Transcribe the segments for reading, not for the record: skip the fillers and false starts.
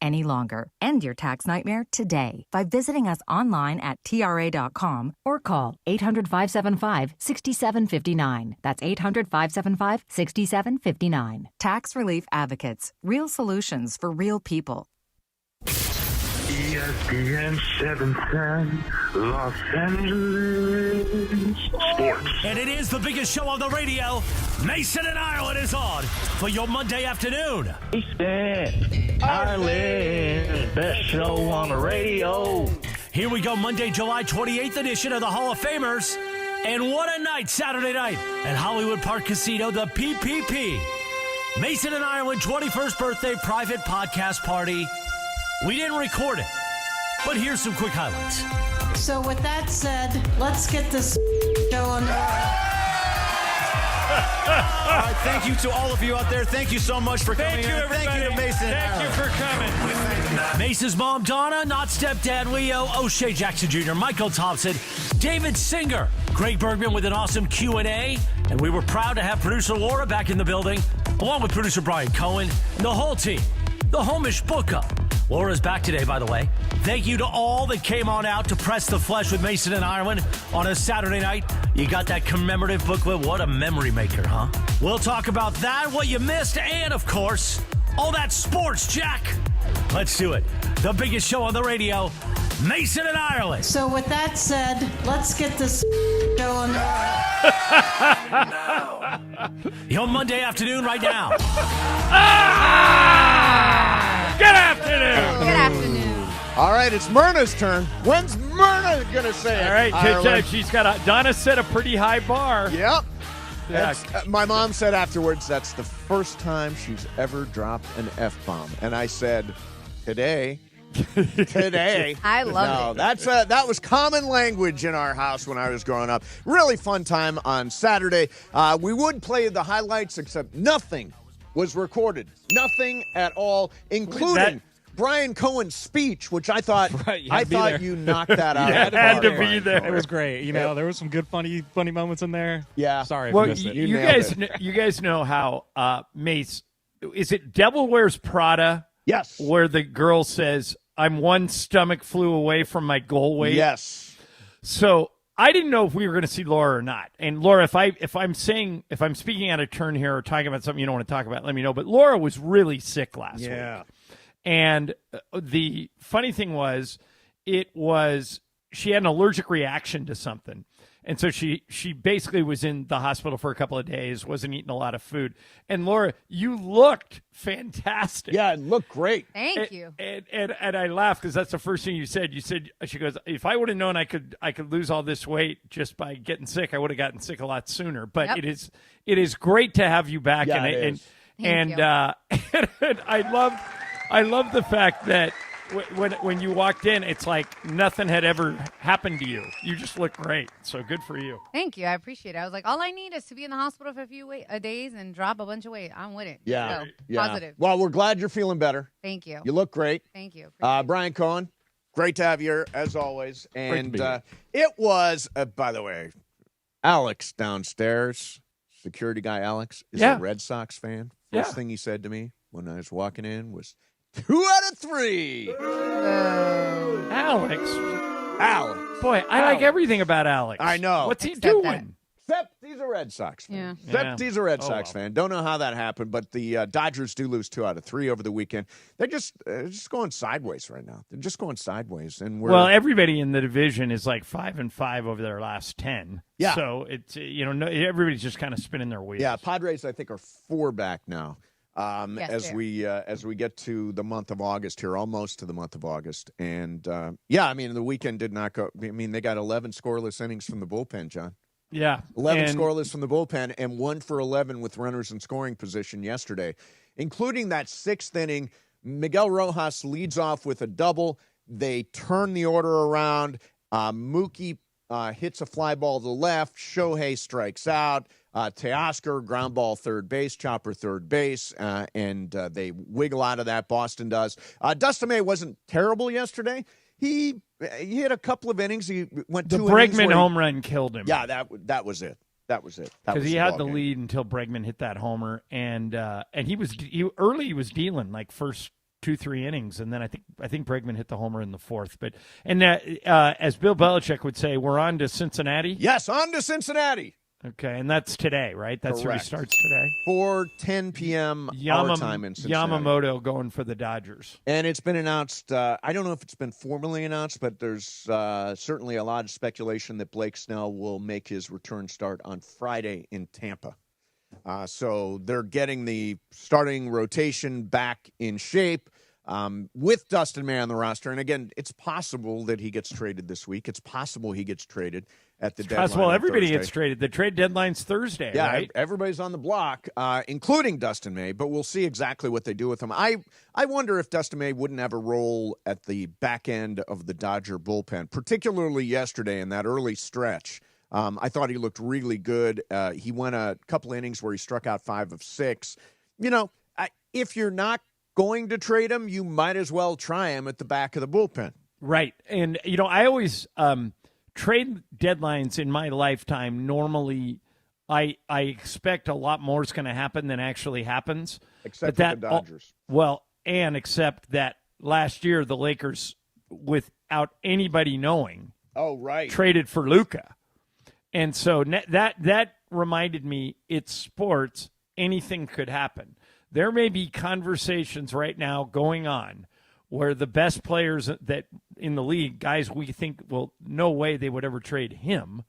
any longer. End your tax nightmare today by visiting us online at TRA.com or call 800-575-6759. That's 800-575-6759. Tax Relief Advocates. Real solutions for real people. ESPN 710, Los Angeles Sports. And it is the biggest show on the radio. Mason and Ireland is on for your Monday afternoon. Mason, Ireland, best show on the radio. Here we go, Monday, July 28th edition of the Hall of Famers. And what a night, Saturday night at Hollywood Park Casino, the PPP. Mason and Ireland 21st birthday private podcast party. We didn't record it, but here's some quick highlights. So with that said, let's get this show on. All right, thank you to all of you out there. Thank you so much for coming. Thank you, everybody. Thank you to Mason. Thank you for coming. Mason's mom, Donna, not stepdad, Leo, O'Shea Jackson Jr., Michael Thompson, David Singer, Greg Bergman with an awesome Q&A, and we were proud to have producer Laura back in the building, along with producer Brian Cohen, and the whole team, the Homish Book Up. Laura's back today, by the way. Thank you to all that came on out to press the flesh with Mason and Ireland on a Saturday night. You got that commemorative booklet. What a memory maker, huh? We'll talk about that, what you missed, and, of course, all that sports, Jack. Let's do it. The biggest show on the radio, Mason and Ireland. So with that said, let's get this show on. Your Monday afternoon right now. Good afternoon. Good afternoon. All right, it's Myrna's turn. When's Myrna going to say it? All right, Ireland? she's got Donna set a pretty high bar. Yep. Yeah. My mom said afterwards that's the first time she's ever dropped an F-bomb. And I said, today. I love it. That was common language in our house when I was growing up. Really fun time on Saturday. We would play the highlights, except nothing was recorded. Nothing at all, including Brian Cohen's speech, which I thought you knocked that out. Yeah, it had to be there. It was great. You know, there was some good, funny moments in there. Yeah. Sorry if Well, I missed it. you guys know how Mace, is it Devil Wears Prada? Yes. Where the girl says, I'm one stomach flu away from my goal weight. Yes. So I didn't know if we were going to see Laura or not. And Laura, if I'm speaking out of turn here or talking about something you don't want to talk about, let me know. But Laura was really sick last week. And the funny thing was, she had an allergic reaction to something. And so she basically was in the hospital for a couple of days, wasn't eating a lot of food. And Laura, you looked fantastic. Yeah, it looked great. Thank you. And I laughed because that's the first thing you said. You said, she goes, if I would have known I could lose all this weight just by getting sick, I would have gotten sick a lot sooner. But Yep. it is great to have you back. Yeah, and Thank you. and I love the fact that when you walked in, it's like nothing had ever happened to you. You just look great. So good for you. Thank you. I appreciate it. I was like, all I need is to be in the hospital for a few days and drop a bunch of weight. I'm with it. Yeah. So, Yeah. positive. Well, we're glad you're feeling better. Thank you. You look great. Thank you. Brian Cohen, great to have you here, as always. And be here. it was, by the way, Alex downstairs, security guy Alex, is a Red Sox fan. First thing he said to me when I was walking in was, 2 out of 3. Alex. Boy, I Alex. like everything about Alex. I know. What's he Except doing? that. Except he's a Red Sox fan. Yeah. Except he's a Red Sox well. fan. Don't know how that happened, but the Dodgers do lose 2 out of 3 over the weekend. They're just going sideways right now. They're just going sideways. And Well, everybody in the division is like 5-5 over their last 10. Yeah. So it's everybody's just kind of spinning their wheels. yeah, Padres I think are 4 back now. Yes, as they are. we get to the month of August here, almost to the month of August, and I mean the weekend did not go. I mean they got 11 scoreless innings from the bullpen, John. Yeah. 11 scoreless from the bullpen, and 1 for 11 with runners in scoring position yesterday, including that 6th inning. Miguel Rojas leads off with a double. They turn the order around. Mookie hits a fly ball to the left. Shohei strikes out. Teoscar, ground ball third base, chopper third base, and they wiggle out of that. Boston does. Dustin May wasn't terrible yesterday. He hit a couple of innings. He went The 2 Bregman innings home run killed him. Yeah, that was it. That was it. Because he had the lead until Bregman hit that homer, and he was dealing like first 2-3 innings, and then I think Bregman hit the homer in the fourth. But as Bill Belichick would say, we're on to Cincinnati. Yes, on to Cincinnati. Okay, and that's today, right? That's where he starts today. 4:10 p.m. our time in Cincinnati. Yamamoto going for the Dodgers. And it's been announced, I don't know if it's been formally announced, but there's certainly a lot of speculation that Blake Snell will make his return start on Friday in Tampa. So they're getting the starting rotation back in shape with Dustin May on the roster. And again, it's possible that he gets traded this week. It's possible he gets traded at the deadline. Well, everybody gets traded. The trade deadline's Thursday, right? Everybody's on the block, including Dustin May, but we'll see exactly what they do with him. I wonder if Dustin May wouldn't have a role at the back end of the Dodger bullpen, particularly yesterday in that early stretch. I thought he looked really good. He went a couple innings where he struck out 5 of 6. If you're not going to trade him, you might as well try him at the back of the bullpen. Right. And, I always trade deadlines in my lifetime. Normally, I expect a lot more is going to happen than actually happens. Except for the Dodgers. Except that last year the Lakers, without anybody knowing, traded for Luka. And so that reminded me, it's sports. Anything could happen. There may be conversations right now going on where the best players that in the league, guys we think, well, no way they would ever trade him,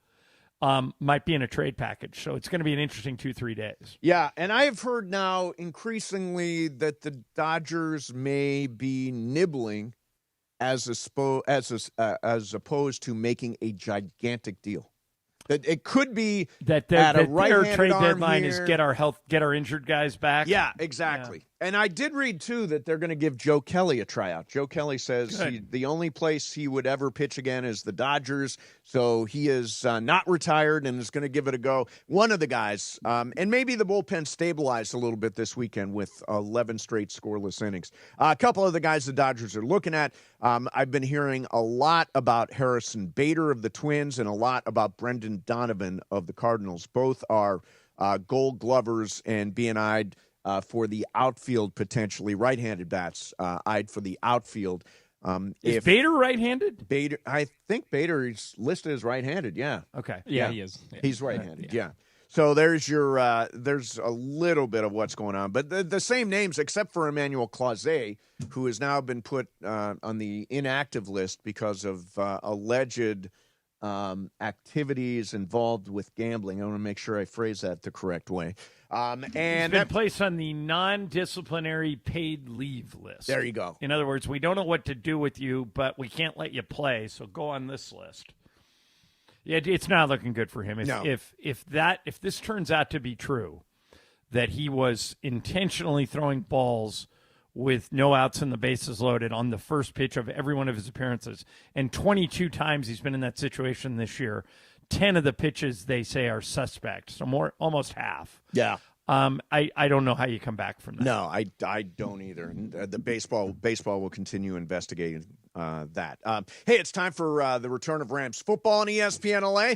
might be in a trade package. So it's going to be an interesting 2-3 days. Yeah, and I've heard now increasingly that the Dodgers may be nibbling as opposed to making a gigantic deal. That it could be that at a their right-handed trade arm deadline here. is get our injured guys back. Yeah, exactly. Yeah. And I did read, too, that they're going to give Joe Kelly a tryout. Joe Kelly says the only place he would ever pitch again is the Dodgers, so he is not retired and is going to give it a go. One of the guys, and maybe the bullpen stabilized a little bit this weekend with 11 straight scoreless innings. A couple of the guys the Dodgers are looking at, I've been hearing a lot about Harrison Bader of the Twins and a lot about Brendan Donovan of the Cardinals. Both are Gold Glovers and being eyed for the outfield, potentially right-handed bats eyed for the outfield. Is Bader right-handed? Bader, I think Bader is listed as right-handed. Yeah. Okay. Yeah, he is. Yeah. He's right-handed. Yeah. So there's there's a little bit of what's going on, but the same names except for Emmanuel Clase, who has now been put on the inactive list because of alleged activities involved with gambling. I want to make sure I phrase that the correct way. And he's been placed on the non-disciplinary paid leave list. There you go. In other words, we don't know what to do with you, but we can't let you play, so go on this list. Yeah, it's not looking good for him. If this turns out to be true, that he was intentionally throwing balls with no outs and the bases loaded on the first pitch of every one of his appearances, and 22 times he's been in that situation this year. 10 of the pitches they say are suspect, so almost half. Yeah. I don't know how you come back from that. No, I don't either. The baseball will continue investigating that. Hey, it's time for the return of Rams football on ESPN LA.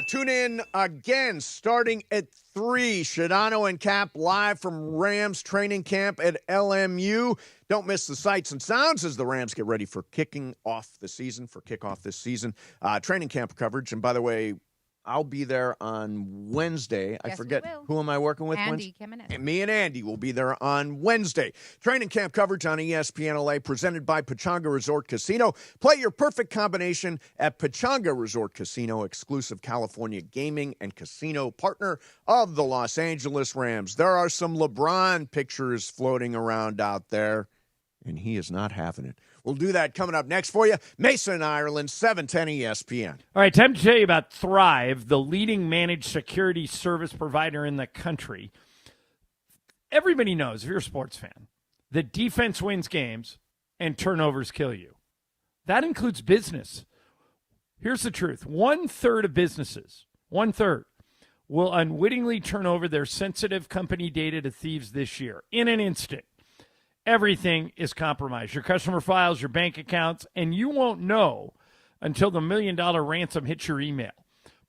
Tune in again starting at 3. Shadano and Cap live from Rams training camp at LMU. Don't miss the sights and sounds as the Rams get ready for kickoff this season. Training camp coverage. And by the way, I'll be there on Wednesday. Yes, I forget, who am I working with? Andy Kamenet. Me and Andy will be there on Wednesday. Training camp coverage on ESPN LA presented by Pechanga Resort Casino. Play your perfect combination at Pechanga Resort Casino, exclusive California gaming and casino partner of the Los Angeles Rams. There are some LeBron pictures floating around out there, and he is not having it. We'll do that coming up next for you. Mason, Ireland, 710 ESPN. All right, time to tell you about Thrive, the leading managed security service provider in the country. Everybody knows, if you're a sports fan, that defense wins games and turnovers kill you. That includes business. Here's the truth. 1/3 of businesses, 1/3, will unwittingly turn over their sensitive company data to thieves this year in an instant. Everything is compromised. Your customer files, your bank accounts, and you won't know until the $1 million ransom hits your email.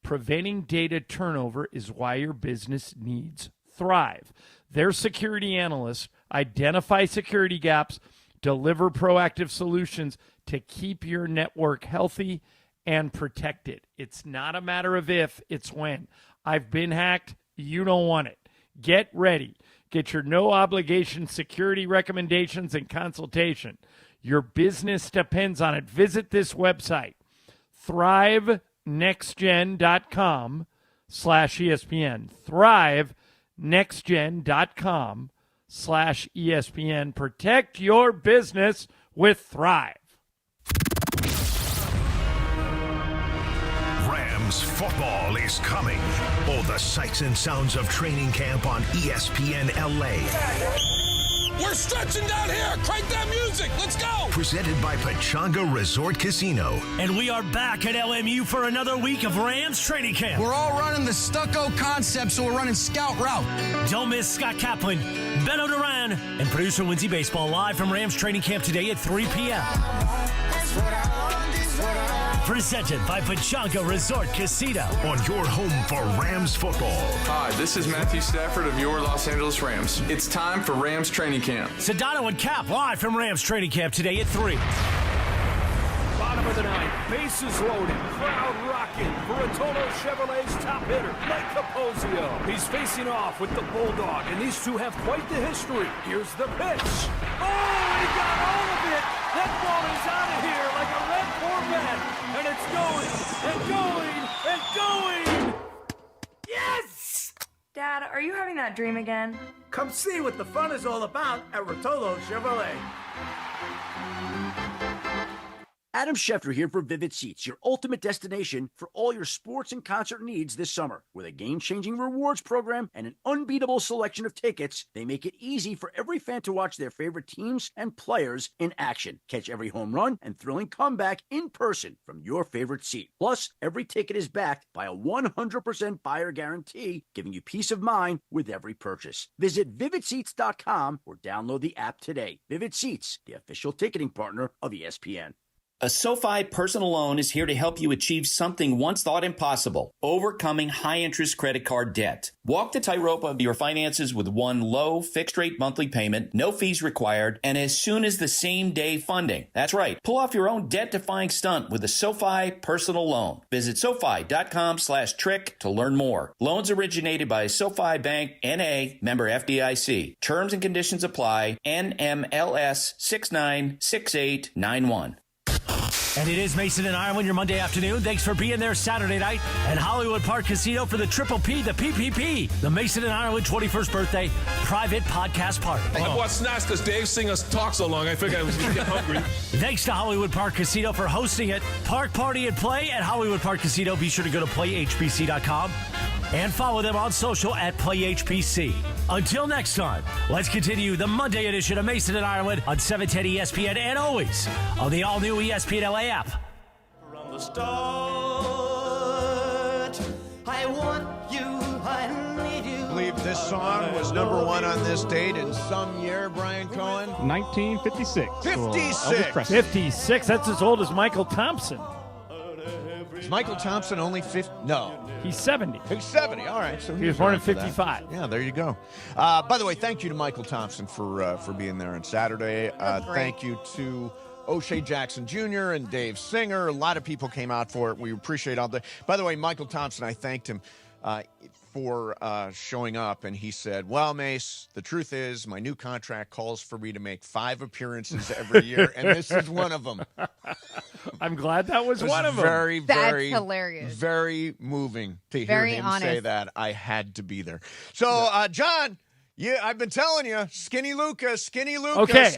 Preventing data turnover is why your business needs Thrive. Their security analysts identify security gaps, deliver proactive solutions to keep your network healthy and protected. It's not a matter of if, it's when. I've been hacked. You don't want it. Get ready. Get your no-obligation security recommendations and consultation. Your business depends on it. Visit this website, thrivenextgen.com/ESPN. thrivenextgen.com/ESPN. Protect your business with Thrive. Rams football is coming. All the sights and sounds of training camp on ESPN LA. We're stretching down here. Crank that music. Let's go. Presented by Pechanga Resort Casino. And we are back at LMU for another week of Rams training camp. We're all running the stucco concept, so we're running scout route. Don't miss Scott Kaplan, Benno Duran, and producer Lindsay Baseball live from Rams training camp today at 3 p.m. Presented by Pechanga Resort Casino. On your home for Rams football. Hi, this is Matthew Stafford of your Los Angeles Rams. It's time for Rams training camp. Sedano and Cap live from Rams training camp today at 3. Bottom of the ninth, bases loaded, crowd rocking. Vertolo Chevrolet's top hitter, Mike Capozio. He's facing off with the Bulldog, and these two have quite the history. Here's the pitch. Oh, he got all of it. That ball is out of here like a red Corvette, and it's going and going and going. Yes! Dad, are you having that dream again? Come see what the fun is all about at Rotolo Chevrolet. Adam Schefter here for Vivid Seats, your ultimate destination for all your sports and concert needs this summer. With a game-changing rewards program and an unbeatable selection of tickets, they make it easy for every fan to watch their favorite teams and players in action. Catch every home run and thrilling comeback in person from your favorite seat. Plus, every ticket is backed by a 100% buyer guarantee, giving you peace of mind with every purchase. Visit VividSeats.com or download the app today. Vivid Seats, the official ticketing partner of ESPN. A SoFi personal loan is here to help you achieve something once thought impossible, overcoming high-interest credit card debt. Walk the tightrope of your finances with one low, fixed-rate monthly payment, no fees required, and as soon as the same-day funding. That's right. Pull off your own debt-defying stunt with a SoFi personal loan. Visit SoFi.com/trick to learn more. Loans originated by SoFi Bank, N.A., member FDIC. Terms and conditions apply. NMLS 696891. And it is Mason and Ireland, your Monday afternoon. Thanks for being there Saturday night at Hollywood Park Casino for the Triple P, the PPP, the Mason and Ireland 21st birthday private podcast party. I bought snacks because Dave sing us talk so long. I figured I was going to get hungry. Thanks to Hollywood Park Casino for hosting it. Park, party, and play at Hollywood Park Casino. Be sure to go to playhpc.com and follow them on social at playhpc. Until next time, let's continue the Monday edition of Mason and Ireland on 710 ESPN and always on the all-new ESPN LA app. From the start, I want you, I need you. I believe this song was number one on this date in some year, Brian Cohen. 1956. 56. 56. That's as old as Michael Thompson. Is Michael Thompson only 50? No. He's 70. He's 70. All right. So he was born in 55. Yeah, there you go. By the way, thank you to Michael Thompson for being there on Saturday. Thank you to O'Shea Jackson Jr. and Dave Singer. A lot of people came out for it. We appreciate all the. By the way, Michael Thompson, I thanked him for showing up, and he said, well, Mace, the truth is my new contract calls for me to make 5 appearances every year, and this is one of them. I'm glad that was one of them. Very, very, That's hilarious. Very moving to Very hear him honest. say that. I had to be there. So, John, I've been telling you, Skinny Luka, Okay, Skinny Luka.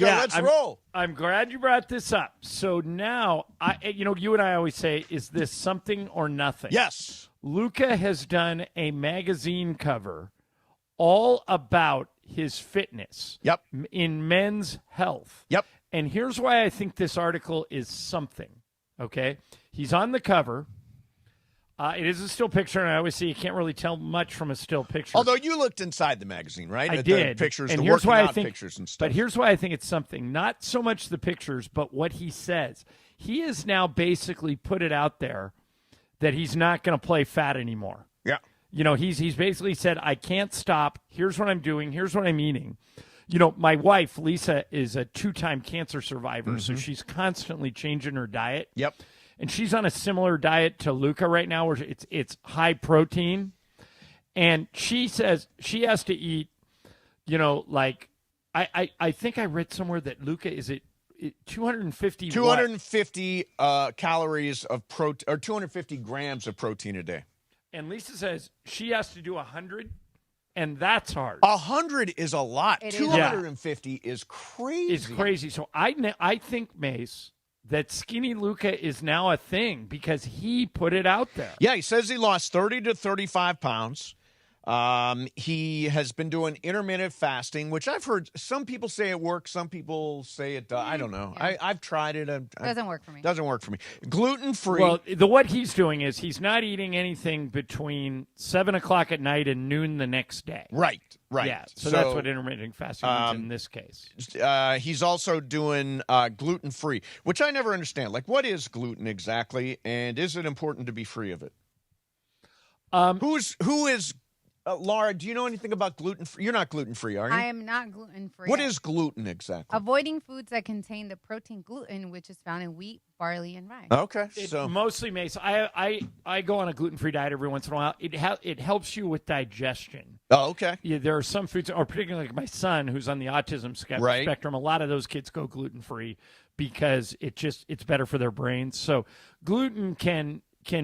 Let's roll. I'm glad you brought this up. So now, you and I always say, is this something or nothing? Yes. Luka has done a magazine cover all about his fitness. Yep. In Men's Health. Yep. And here's why I think this article is something, okay? He's on the cover. It is a still picture, and I always say you can't really tell much from a still picture. Although you looked inside the magazine, right? I At did. The pictures, and the here's working why I out think, pictures and stuff. But here's why I think it's something. Not so much the pictures, but what he says. He has now basically put it out there that he's not going to play fat anymore. Yeah. He's basically said, I can't stop. Here's what I'm doing. Here's what I'm eating. my wife, Lisa, is a 2-time cancer survivor, so she's constantly changing her diet. Yep. And she's on a similar diet to Luka right now, where it's high protein. And she says she has to eat, like I think I read somewhere that Luka is at 250 calories of protein, or 250 grams of protein a day. And Lisa says she has to do 100, and that's hard. 100 is a lot. 250 is crazy. It's crazy. So I think, Mace, that skinny Luka is now a thing because he put it out there. Yeah, he says he lost 30 to 35 pounds. He has been doing intermittent fasting, which I've heard some people say it works. Some people say it does. I don't know. Yeah. I've tried it. Doesn't work for me. Doesn't work for me. Gluten-free. Well, what he's doing is he's not eating anything between 7 o'clock at night and noon the next day. Right. Yeah, so that's what intermittent fasting means in this case. He's also doing gluten-free, which I never understand. Like, what is gluten exactly, and is it important to be free of it? Who is Laura, do you know anything about gluten-free? You're not gluten-free, are you? I am not gluten-free. What is gluten exactly? Avoiding foods that contain the protein gluten, which is found in wheat, barley, and rice. Okay. So mostly, Mace, I go on a gluten-free diet every once in a while. It helps you with digestion. Oh, okay. Yeah, there are some foods, or particularly like my son, who's on the autism spectrum. A lot of those kids go gluten-free because it's better for their brains. So gluten can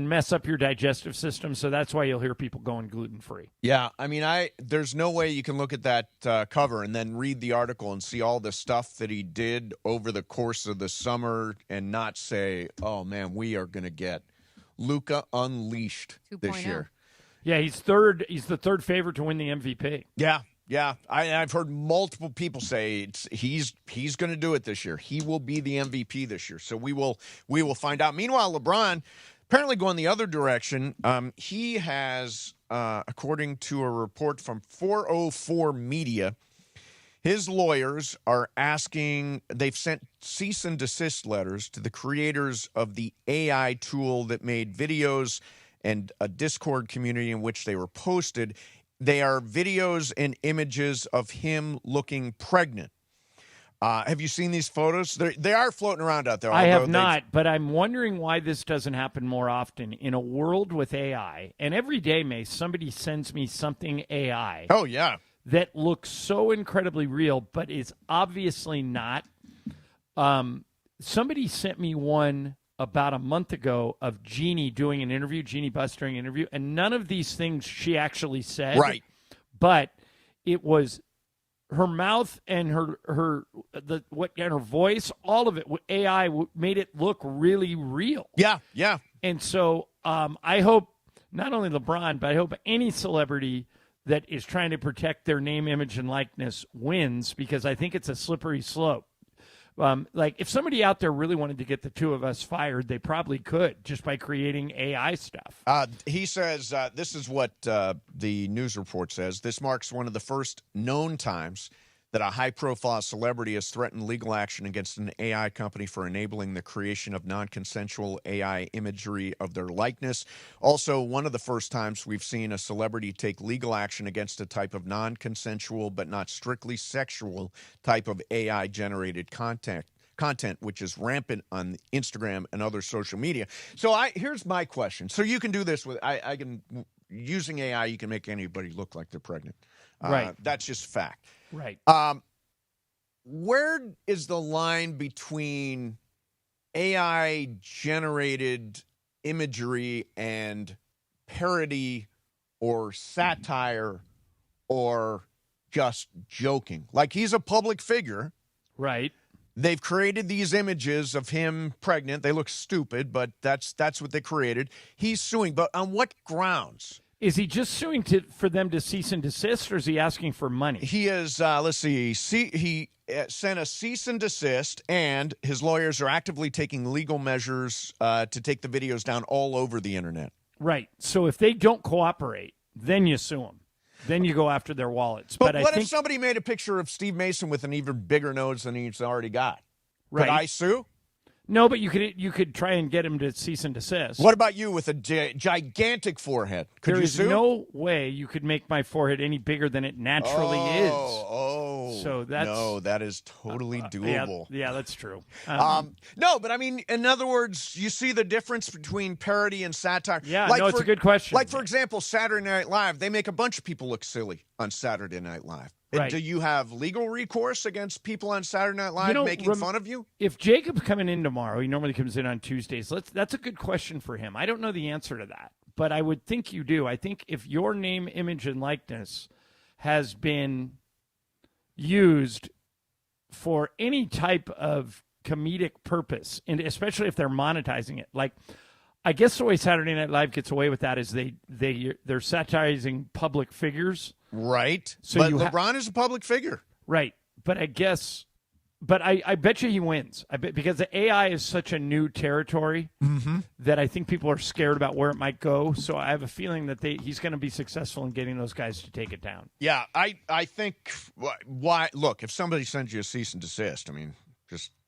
mess up your digestive system, so that's why you'll hear people going gluten-free. Yeah, I mean, there's no way you can look at that cover and then read the article and see all the stuff that he did over the course of the summer and not say, oh, man, we are going to get Luka unleashed this year. Yeah, he's the third favorite to win the MVP. Yeah. I've heard multiple people say he's going to do it this year. He will be the MVP this year, so we will find out. Meanwhile, LeBron apparently going the other direction. He has, according to a report from 404 Media, his lawyers are asking, they've sent cease and desist letters to the creators of the AI tool that made videos and a Discord community in which they were posted. They are videos and images of him looking pregnant. Have you seen these photos? They are floating around out there. I have not, but I'm wondering why this doesn't happen more often in a world with AI. And every day, Mace, somebody sends me something AI. Oh, yeah. That looks so incredibly real, but is obviously not. Somebody sent me one about a month ago of Jeannie doing an interview, Jeannie Buss doing an interview, and none of these things she actually said. Right. But it was her mouth and her voice, all of it, AI made it look really real. Yeah. And so I hope not only LeBron, but I hope any celebrity that is trying to protect their name, image, and likeness wins, because I think it's a slippery slope. Like, if somebody out there really wanted to get the two of us fired, they probably could just by creating AI stuff. He says, this is what the news report says. This marks one of the first known times that a high-profile celebrity has threatened legal action against an AI company for enabling the creation of non-consensual AI imagery of their likeness. Also, one of the first times we've seen a celebrity take legal action against a type of non-consensual but not strictly sexual type of AI-generated content, which is rampant on Instagram and other social media. So here's my question. So you can do this with using AI, you can make anybody look like they're pregnant. Right. That's just fact. Right. Where is the line between AI-generated imagery and parody or satire or just joking? Like, he's a public figure. Right. They've created these images of him pregnant. They look stupid, but that's what they created. He's suing, but on what grounds? Is he just suing for them to cease and desist, or is he asking for money? He is, let's see, he sent a cease and desist, and his lawyers are actively taking legal measures to take the videos down all over the internet. Right. So if they don't cooperate, then you sue them. Then you go after their wallets. But what if somebody made a picture of Steve Mason with an even bigger nose than he's already got? Right. Could I sue? No, but you could try and get him to cease and desist. What about you with a gigantic forehead? Could There you is sue? no way you could make my forehead any bigger than it naturally is. Oh, so that is totally doable. Yeah, that's true. No, but I mean, in other words, you see the difference between parody and satire. Yeah, it's a good question. Like, for example, Saturday Night Live, they make a bunch of people look silly on Saturday Night Live. Right. Do you have legal recourse against people on Saturday Night Live making fun of you? If Jacob's coming in tomorrow, he normally comes in on Tuesdays. That's a good question for him. I don't know the answer to that, but I would think you do. I think if your name, image, and likeness has been used for any type of comedic purpose, and especially if they're monetizing it, like I guess the way Saturday Night Live gets away with that is they're satirizing public figures. Right. So but LeBron is a public figure. Right. But I bet you he wins. I bet because the AI is such a new territory that I think people are scared about where it might go. So I have a feeling that he's going to be successful in getting those guys to take it down. Yeah, I think why look, if somebody sends you a cease and desist, I mean,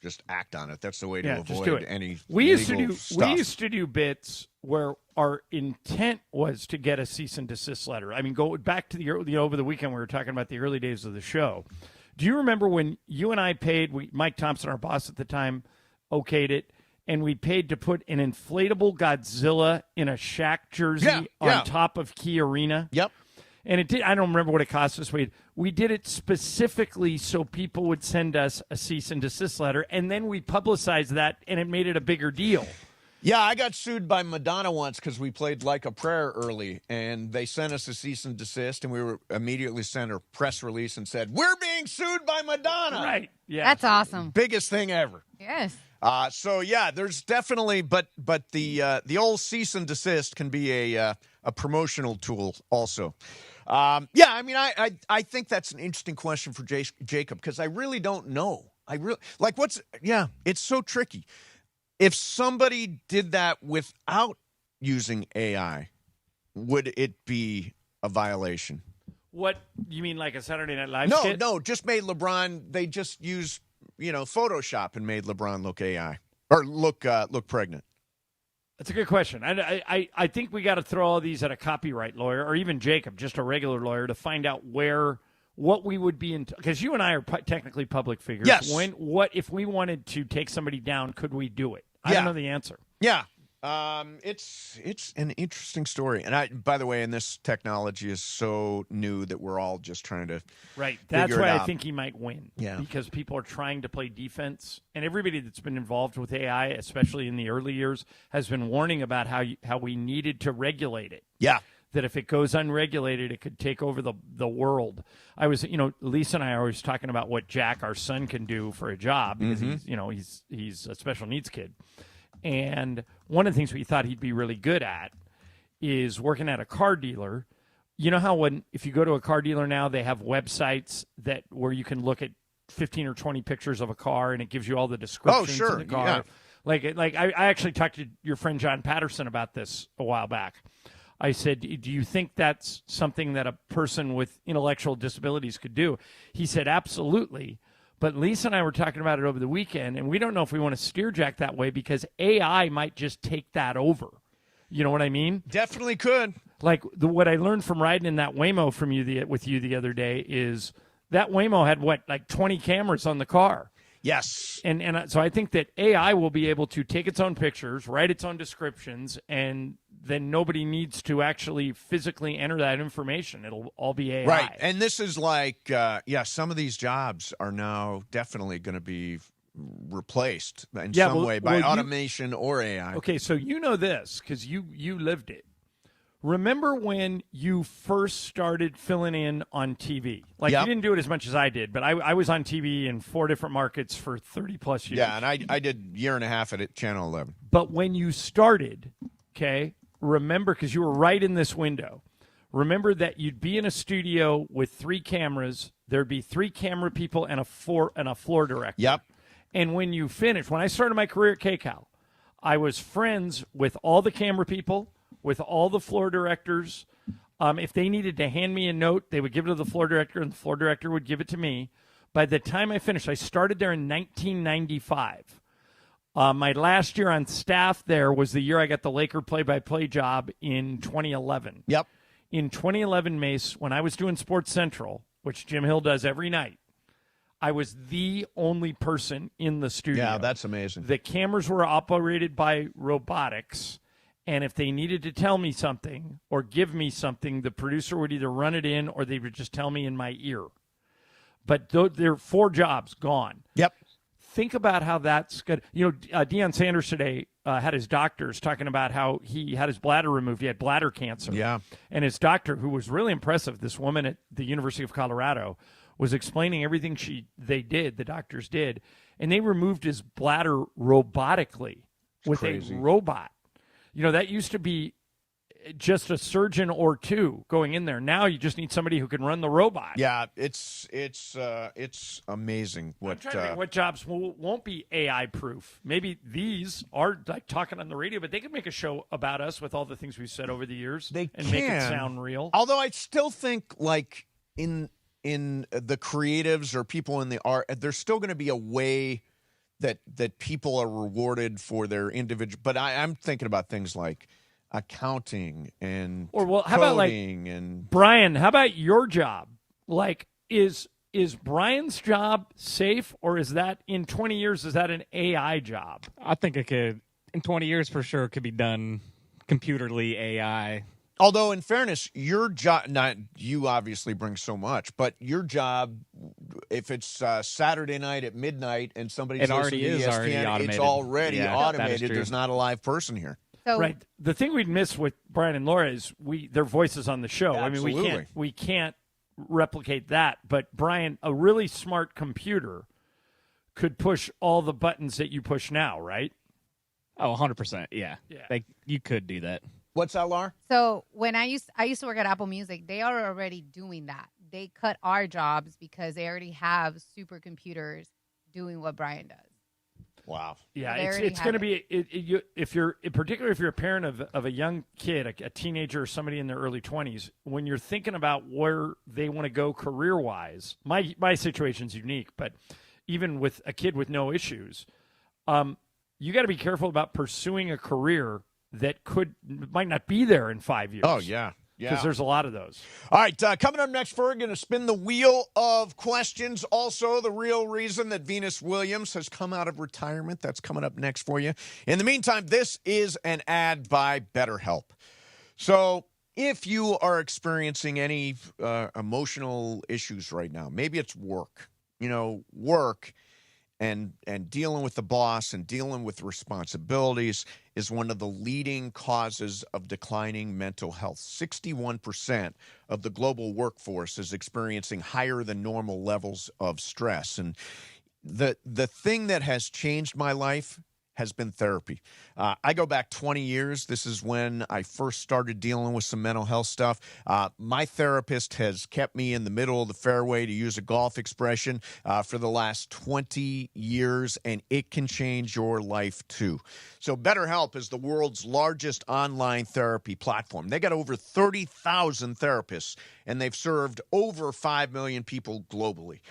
just act on it. That's the way to avoid any We used to do bits where our intent was to get a cease and desist letter. I mean, go back to over the weekend we were talking about the early days of the show. Do you remember when you and I paid, Mike Thompson, our boss at the time, okayed it, and we paid to put an inflatable Godzilla in a Shaq jersey on top of Key Arena? Yep. And it did. I don't remember what it cost us. We did it specifically so people would send us a cease and desist letter, and then we publicized that, and it made it a bigger deal. Yeah, I got sued by Madonna once because we played Like a Prayer early, and they sent us a cease and desist, and we were immediately sent a press release and said, "We're being sued by Madonna." Right. Yeah. That's awesome. Biggest thing ever. Yes. So yeah, there's definitely, but the old cease and desist can be a promotional tool also. I mean, I think that's an interesting question for Jacob because I really don't know. It's so tricky. If somebody did that without using AI, would it be a violation? What you mean, like a Saturday Night Live? No, just made LeBron. They just used Photoshop and made LeBron look AI or look pregnant. That's a good question. I think we got to throw all these at a copyright lawyer or even Jacob, just a regular lawyer, to find out what we would be in, because you and I are technically public figures. Yes. If we wanted to take somebody down, could we do it? I don't know the answer. Yeah. It's an interesting story. And by the way, and this technology is so new that we're all just trying to That's why I think he might win. Yeah. Because people are trying to play defense, and everybody that's been involved with AI, especially in the early years, has been warning about how we needed to regulate it. Yeah. That if it goes unregulated, it could take over the world. I was, Lisa and I are always talking about what Jack, our son, can do for a job because he's a special needs kid. And one of the things we thought he'd be really good at is working at a car dealer. You know how if you go to a car dealer now, they have websites where you can look at 15 or 20 pictures of a car and it gives you all the descriptions of the car. Yeah. Like I actually talked to your friend John Patterson about this a while back. I said, do you think that's something that a person with intellectual disabilities could do? He said, absolutely. But Lisa and I were talking about it over the weekend, and we don't know if we want to steer Jack that way because AI might just take that over. You know what I mean? Definitely could. Like what I learned from riding in that Waymo with you the other day is that Waymo had 20 cameras on the car. Yes. And so I think that AI will be able to take its own pictures, write its own descriptions, and then nobody needs to actually physically enter that information. It'll all be AI. Right. And this is some of these jobs are now definitely going to be replaced in some way by automation or AI. Okay, so you know this because you lived it. Remember when you first started filling in on TV? You didn't do it as much as I did, but I was on TV in 4 different markets for 30-plus years. Yeah, and I did a year and a half at Channel 11. But when you started, okay, remember, because you were right in this window, remember that you'd be in a studio with 3 cameras. There'd be 3 camera people and a floor director. Yep. And when you finished, when I started my career at KCAL, I was friends with all the camera people, with all the floor directors. If they needed to hand me a note, they would give it to the floor director, and the floor director would give it to me. By the time I finished, I started there in 1995. My last year on staff there was the year I got the Laker play-by-play job in 2011. Yep. In 2011, Mace, when I was doing Sports Central, which Jim Hill does every night, I was the only person in the studio. Yeah, that's amazing. The cameras were operated by robotics, and if they needed to tell me something or give me something, the producer would either run it in or they would just tell me in my ear. But there are 4 jobs gone. Yep. Think about how that's good. Deion Sanders today had his doctors talking about how he had his bladder removed. He had bladder cancer. Yeah. And his doctor, who was really impressive, this woman at the University of Colorado, was explaining everything the doctors did, and they removed his bladder robotically with crazy. a robot. That used to be just a surgeon or two going in there. Now you just need somebody who can run the robot. Yeah, it's amazing what I'm trying to think what jobs won't be AI proof. Maybe these are like talking on the radio, but they could make a show about us with all the things we've said over the years make it sound real. Although I still think like in the creatives or people in the art, there's still going to be a way that people are rewarded for their individual. But I'm thinking about things like accounting and how coding about like and Brian? How about your job? Like, is Brian's job safe, or is that in 20 years? Is that an AI job? I think it could, in 20 years for sure, could be done computerly AI. Although, in fairness, your job, not you obviously bring so much, but your job, if it's Saturday night at midnight and somebody's listening to ESPN, it's already automated. There's not a live person here. Right. The thing we'd miss with Brian and Laura is their voices on the show. Absolutely. I mean, we can't replicate that. But Brian, a really smart computer could push all the buttons that you push now, right? Oh, 100%. Yeah. You could do that. What's that, Laura? So when I used to work at Apple Music, they are already doing that. They cut our jobs because they already have supercomputers doing what Brian does. Wow. Yeah, it's going to be particularly if you're a parent of a young kid, a teenager or somebody in their early 20s, when you're thinking about where they want to go career-wise. My situation's unique, but even with a kid with no issues, you got to be careful about pursuing a career that might not be there in 5 years. Oh, yeah. Because there's a lot of those. All right, coming up next, we're going to spin the wheel of questions. Also, the real reason that Venus Williams has come out of retirement. That's coming up next for you. In the meantime, this is an ad by BetterHelp. So if you are experiencing any emotional issues right now, maybe it's work. Work and dealing with the boss and dealing with responsibilities is one of the leading causes of declining mental health. 61% of the global workforce is experiencing higher than normal levels of stress. And the thing that has changed my life has been therapy. I go back 20 years. This is when I first started dealing with some mental health stuff. My therapist has kept me in the middle of the fairway, to use a golf expression, for the last 20 years, and it can change your life too. So BetterHelp is the world's largest online therapy platform. They got over 30,000 therapists, and they've served over 5 million people globally.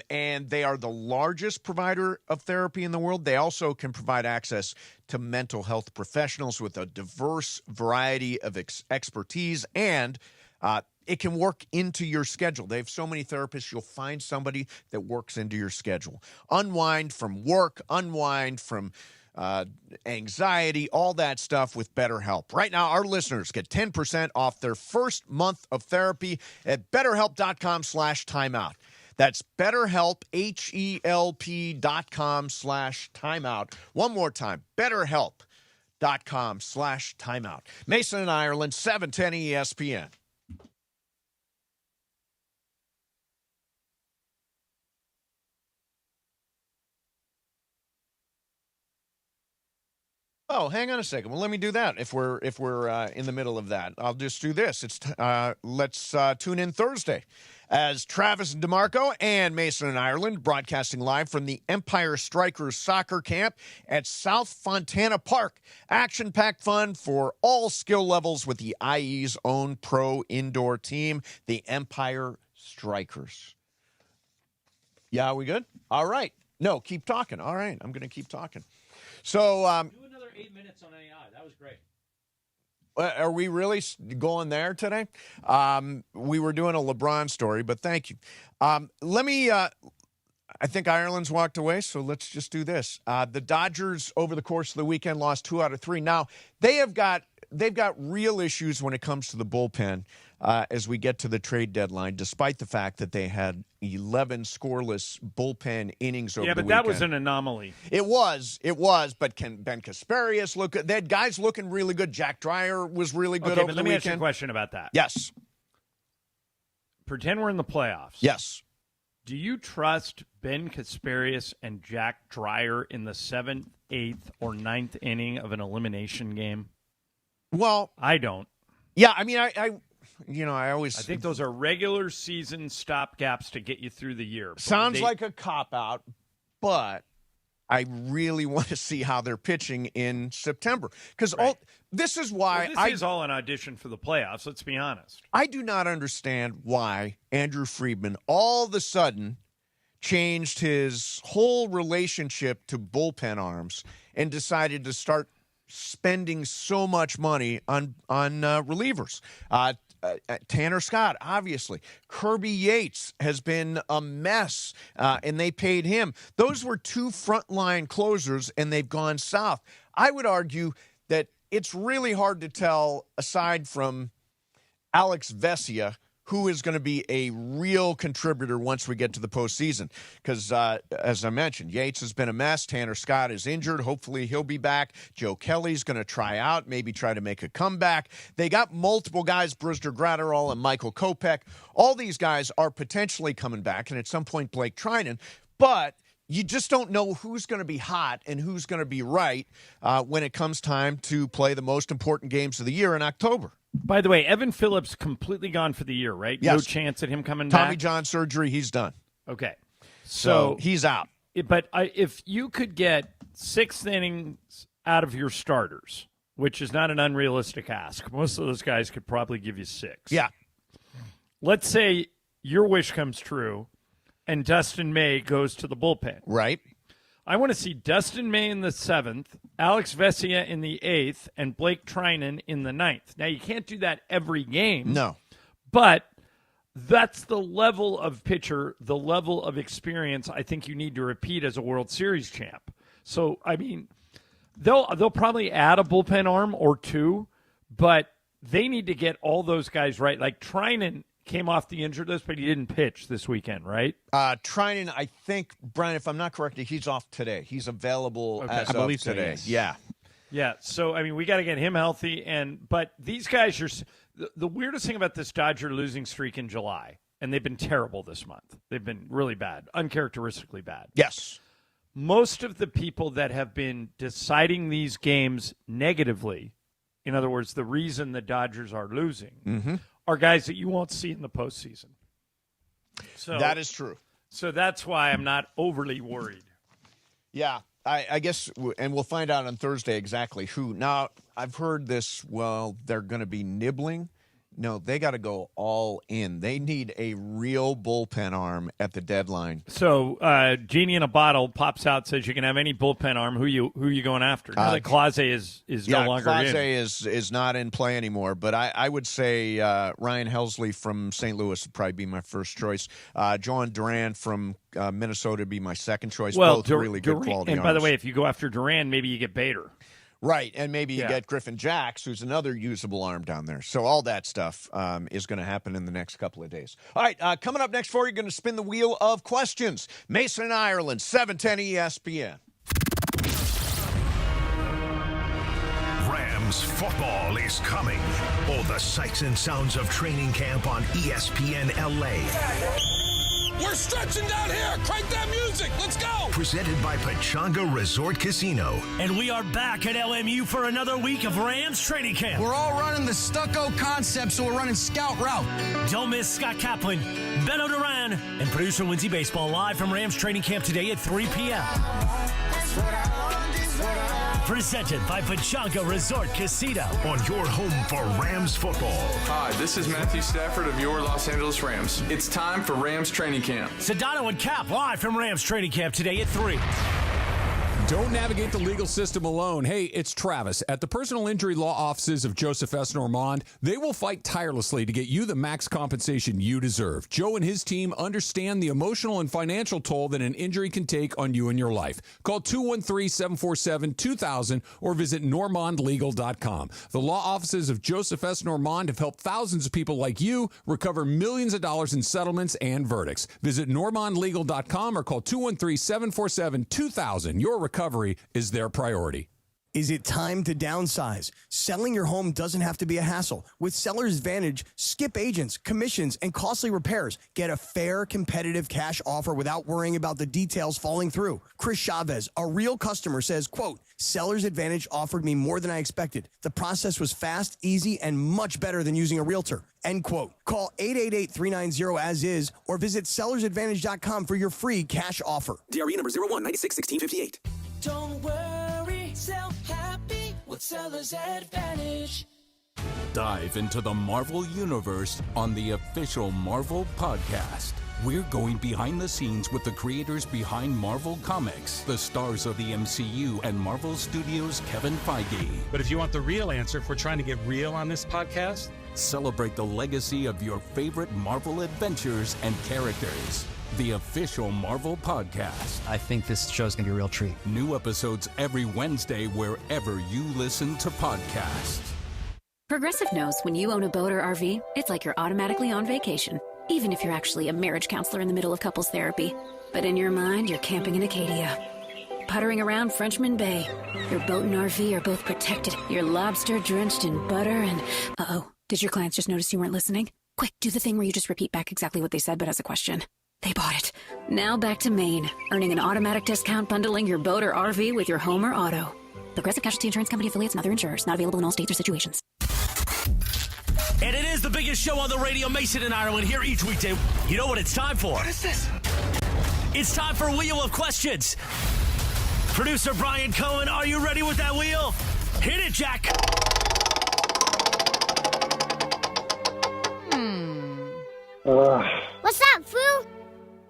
And they are the largest provider of therapy in the world. They also can provide access to mental health professionals with a diverse variety of expertise, and it can work into your schedule. They have so many therapists, you'll find somebody that works into your schedule. Unwind from work, unwind from anxiety, all that stuff with BetterHelp. Right now, our listeners get 10% off their first month of therapy at BetterHelp.com/timeout. That's BetterHelp, HELP.com/timeout. One more time, BetterHelp.com/timeout. Mason and Ireland, 710 ESPN. Oh, hang on a second. Well, let me do that. If we're in the middle of that, I'll just do this. Let's tune in Thursday as Travis DeMarco and Mason and Ireland broadcasting live from the Empire Strikers soccer camp at South Fontana Park. Action-packed fun for all skill levels with the IE's own pro indoor team, the Empire Strikers. Yeah, are we good? All right. No, keep talking. All right, I'm going to keep talking. So do another 8 minutes on AI. That was great. Are we really going there today? We were doing a LeBron story, but thank you. Let me. I think Ireland's walked away, so let's just do this. The Dodgers, over the course of the weekend, lost 2 out of 3. Now they've got real issues when it comes to the bullpen as we get to the trade deadline, despite the fact that they had 11 scoreless bullpen innings over the weekend. Yeah, but that was an anomaly. It was. But Ben Kasparius they had guys looking really good. Jack Dreyer was really good over the weekend. Let me ask you a question about that. Yes. Pretend we're in the playoffs. Yes. Do you trust Ben Kasparius and Jack Dreyer in the 7th, 8th, or 9th inning of an elimination game? Well, I don't. Yeah, I mean, I think those are regular season stopgaps to get you through the year. Sounds like a cop-out, but I really want to see how they're pitching in September. Because this is why this is all an audition for the playoffs, let's be honest. I do not understand why Andrew Friedman all of a sudden changed his whole relationship to bullpen arms and decided to start spending so much money on relievers. Tanner Scott, obviously. Kirby Yates has been a mess, and they paid him. Those were 2 frontline closers, and they've gone south. I would argue that it's really hard to tell, aside from Alex Vesia, who is going to be a real contributor once we get to the postseason. Because, as I mentioned, Yates has been a mess. Tanner Scott is injured. Hopefully he'll be back. Joe Kelly's going to try out, maybe try to make a comeback. They got multiple guys, Brusdar Graterol and Michael Kopech. All these guys are potentially coming back, and at some point Blake Trinan. But you just don't know who's going to be hot and who's going to be right when it comes time to play the most important games of the year in October. By the way, Evan Phillips completely gone for the year, right? Yes. No chance at him coming back? Tommy John surgery, he's done. Okay. So he's out. But if you could get 6 innings out of your starters, which is not an unrealistic ask, most of those guys could probably give you 6. Yeah. Let's say your wish comes true and Dustin May goes to the bullpen. Right. I want to see Dustin May in the 7th, Alex Vesia in the 8th, and Blake Trinan in the 9th. Now, you can't do that every game. No. But that's the level of pitcher, the level of experience I think you need to repeat as a World Series champ. So, I mean, they'll probably add a bullpen arm or 2, but they need to get all those guys right. Like Trinan came off the injured list, but he didn't pitch this weekend, right? Trinan, I think, Brian, if I'm not correct, he's off today. He's available as I believe of today. So, yes. Yeah. Yeah, so, I mean, we got to get him healthy. But these guys are – the weirdest thing about this Dodger losing streak in July, and they've been terrible this month. They've been really bad, uncharacteristically bad. Yes. Most of the people that have been deciding these games negatively, in other words, the reason the Dodgers are losing, are guys that you won't see in the postseason. So that is true. So that's why I'm not overly worried. Yeah, I guess, and we'll find out on Thursday exactly who. Now, I've heard this, they're going to be nibbling. No, they got to go all in. They need a real bullpen arm at the deadline. So, Genie in a bottle pops out, says you can have any bullpen arm. Who you going after? Now that Clase is no longer in. Clase is not in play anymore. But I would say Ryan Helsley from St. Louis would probably be my first choice. John Duran from Minnesota would be my second choice. Well, both really good quality and arms. By the way, if you go after Duran, maybe you get Bader. Right, and maybe you get Griffin Jacks, who's another usable arm down there. So all that stuff is going to happen in the next couple of days. All right, coming up next for you, you're going to spin the wheel of questions. Mason and Ireland, 710 ESPN. Rams football is coming. All the sights and sounds of training camp on ESPN LA. We're stretching down here. Crank that music. Let's go. Presented by Pechanga Resort Casino. And we are back at LMU for another week of Rams training camp. We're all running the stucco concept, so we're running scout route. Don't miss Scott Kaplan, Benno Duran, and producer Lindsay Baseball live from Rams training camp today at 3 p.m. presented by Pechanga Resort Casino. On your home for Rams football. Hi, this is Matthew Stafford of your Los Angeles Rams. It's time for Rams training camp. Sedano and Cap live from Rams training camp today at 3. Don't navigate the legal system alone. Hey, it's Travis. At the personal injury law offices of Joseph S. Normand, they will fight tirelessly to get you the max compensation you deserve. Joe and his team understand the emotional and financial toll that an injury can take on you and your life. Call 213-747-2000 or visit normandlegal.com. The law offices of Joseph S. Normand have helped thousands of people like you recover millions of dollars in settlements and verdicts. Visit normandlegal.com or call 213-747-2000. Your recovery is their priority. Is it time to downsize? Selling your home doesn't have to be a hassle. With Seller's Advantage, skip agents, commissions, and costly repairs. Get a fair, competitive cash offer without worrying about the details falling through. Chris Chavez, a real customer, says, quote, Seller's Advantage offered me more than I expected. The process was fast, easy, and much better than using a realtor. End quote. Call 888-390-AS-IS or visit sellersadvantage.com for your free cash offer. DRE number 01961658. Don't worry, sell happy with Seller's Advantage. Dive into the Marvel Universe on the official Marvel Podcast. We're going behind the scenes with the creators behind Marvel Comics, the stars of the MCU, and Marvel Studios' Kevin Feige. But if you want the real answer, if we're trying to get real on this podcast, celebrate the legacy of your favorite Marvel adventures and characters. The official Marvel Podcast. I think this show's going to be a real treat. New episodes every Wednesday wherever you listen to podcasts. Progressive knows when you own a boat or RV, it's like you're automatically on vacation, even if you're actually a marriage counselor in the middle of couples therapy. But in your mind, you're camping in Acadia, puttering around Frenchman Bay. Your boat and RV are both protected. You're lobster drenched in butter and... Uh-oh, did your clients just notice you weren't listening? Quick, do the thing where you just repeat back exactly what they said but as a question. They bought it. Now back to Maine, earning an automatic discount bundling your boat or RV with your home or auto. Progressive Casualty Insurance Company affiliates and other insurers. Not available in all states or situations. And it is the biggest show on the radio, Mason and Ireland, here each weekday. You know what it's time for? What is this? It's time for Wheel of Questions. Producer Brian Cohen, are you ready with that wheel? Hit it, Jack. What's up, fool?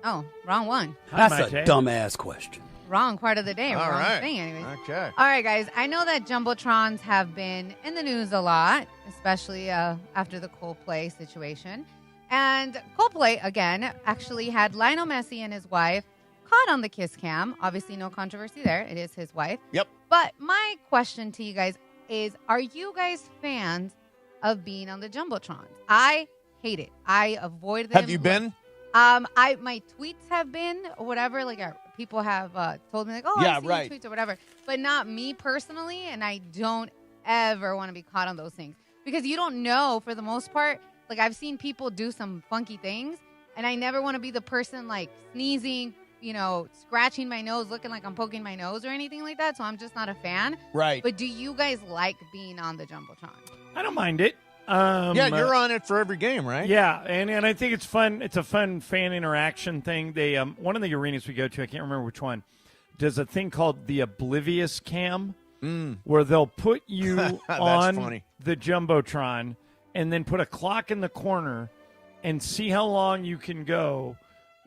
Oh, wrong one. That's a dumbass question. Wrong part of the day. All wrong right. thing, anyways. Okay. All right, guys. I know that Jumbotrons have been in the news a lot, especially after the Coldplay situation. And Coldplay, again, actually had Lionel Messi and his wife caught on the kiss cam. Obviously, no controversy there. It is his wife. Yep. But my question to you guys is, are you guys fans of being on the Jumbotrons? I hate it. I avoid them. Have you been? My tweets have been or whatever. Like people have told me like, oh, yeah, I see right. your tweets or whatever, but not me personally. And I don't ever want to be caught on those things because you don't know for the most part. Like I've seen people do some funky things, and I never want to be the person like sneezing, scratching my nose, looking like I'm poking my nose or anything like that. So I'm just not a fan. Right. But do you guys like being on the Jumbotron? I don't mind it. Yeah, you're on it for every game, right? Yeah, and I think it's fun. It's a fun fan interaction thing. They one of the arenas we go to, I can't remember which one, does a thing called the Oblivious Cam, where they'll put you on the Jumbotron and then put a clock in the corner and see how long you can go